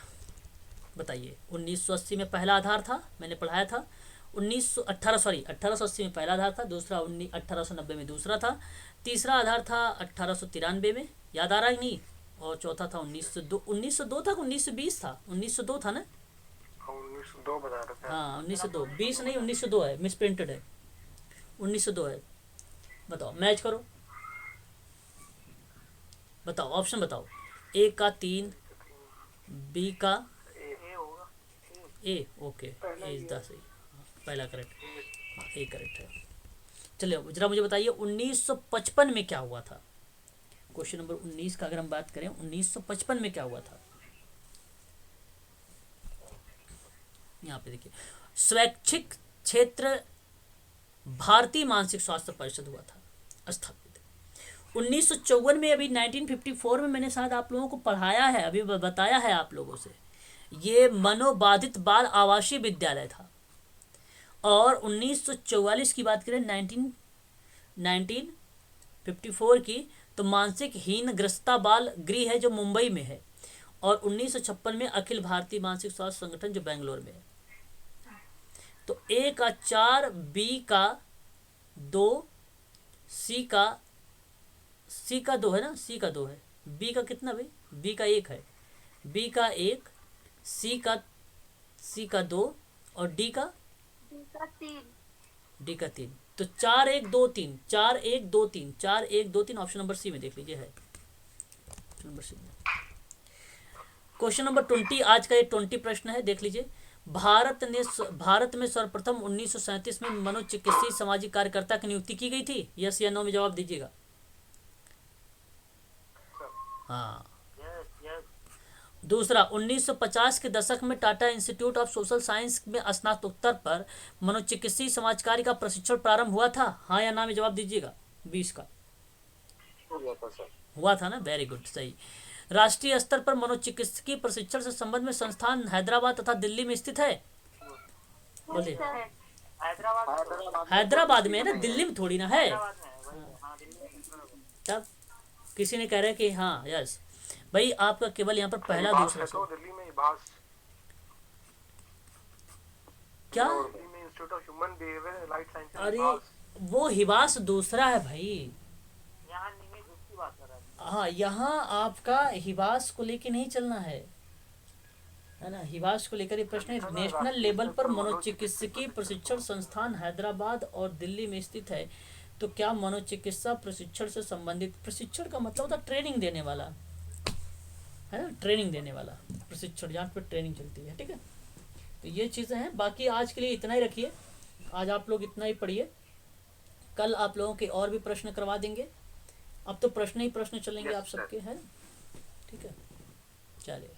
बताइए। 1980 में पहला आधार था, मैंने पढ़ाया था। 1880 में पहला आधार था, दूसरा 1890 में दूसरा था, तीसरा आधार था 1893 में, याद आ रहा है नहीं, और चौथा था 1902 था, 1920 था, 1902 था ना? 1902 बता रहे थे। हाँ 1902, 20 नहीं 1902 है, मिस प्रिंटेड है, 1902 है। बताओ, मैच करो, बताओ, ऑप्शन बताओ। ए का 3, बी का ए, ओके, ए इज द सही, पहला करेक्ट, हाँ ए करेक्ट है। चलिए जरा मुझे बताइए 1955 में क्या हुआ था? क्वेश्चन नंबर 19 का अगर हम बात करें, 1955 में क्या हुआ था? यहाँ पे देखिए, स्वैच्छिक क्षेत्र भारतीय मानसिक स्वास्थ्य परिषद हुआ था स्थापित। 1954 में, अभी 1954 में मैंने शायद आप लोगों को पढ़ाया है, अभी बताया है आप लोगों से, ये मनोबाधित बाल आवासीय विद्यालय था। और 1944 की बात करें, 1954 की, तो मानसिक हीन ग्रस्ता बाल गृह है जो मुंबई में है। और 1956 में अखिल भारतीय मानसिक स्वास्थ्य संगठन जो बेंगलोर में है। तो ए का 4, बी का 2, सी का 2 है ना, सी का 2 है, बी का कितना भाई, बी का 1 है, बी का 1, सी का 2 और डी का 3। तो 4 1 2 3, 4 1 2 3, 4 1 2 3 ऑप्शन नंबर सी में देख लीजिए है, ऑप्शन नंबर सी में। क्वेश्चन नंबर 20, आज का ये 20 प्रश्न है, देख लीजिए। भारत में सर्वप्रथम 1937 में मनोचिकित्सीय सामाजिक कार्यकर्ता की नियुक्ति की गई थी, यस या नो में जवाब दीजिएगा। हाँ। दूसरा, 1950 के दशक में Tata institute of social science में स्नातकोत्तर पर मनोचिकित्सीय समाज कार्य का प्रशिक्षण प्रारंभ हुआ था, हाँ या ना में जवाब दीजिएगा। 20 का हुआ था ना, वेरी गुड, सही। राष्ट्रीय स्तर पर मनोचिकित्सकीय प्रशिक्षण से संबंध में संस्थान हैदराबाद तथा दिल्ली में स्थित है, बोलिए। हैदराबाद में है ना, दिल्ली में थोड़ी ना है। तब किसी ने कह रहा है कि हाँ, यस भाई, आपका केवल यहाँ पर पहला दूसरा तो दिल्ली में हिबास, क्या, दिल्ली में institute of human behaviour and life sciences. अरे वो हिबास दूसरा है भाई, यहाँ निमित उसकी बात कर रहा है। हाँ, यहाँ आपका हिबास को लेके नहीं चलना है ना, हिबास को लेकर ये प्रश्न है। नेशनल लेवल पर मनोचिकित्सकीय प्रशिक्षण संस्थान हैदराबाद और दिल्ली में स्थित है, तो क्या मनोचिकित्सा प्रशिक्षण से संबंधित, प्रशिक्षण का मतलब होता है ट्रेनिंग देने वाला, है ना, ट्रेनिंग देने वाला प्रशिक्षण, जहाँ पे ट्रेनिंग चलती है, ठीक है। तो ये चीज़ें हैं, बाकी आज के लिए इतना ही रखिए, आज आप लोग इतना ही पढ़िए, कल आप लोगों के और भी प्रश्न करवा देंगे, अब तो प्रश्न ही प्रश्न चलेंगे आप सबके, हैं, ठीक है, चलिए।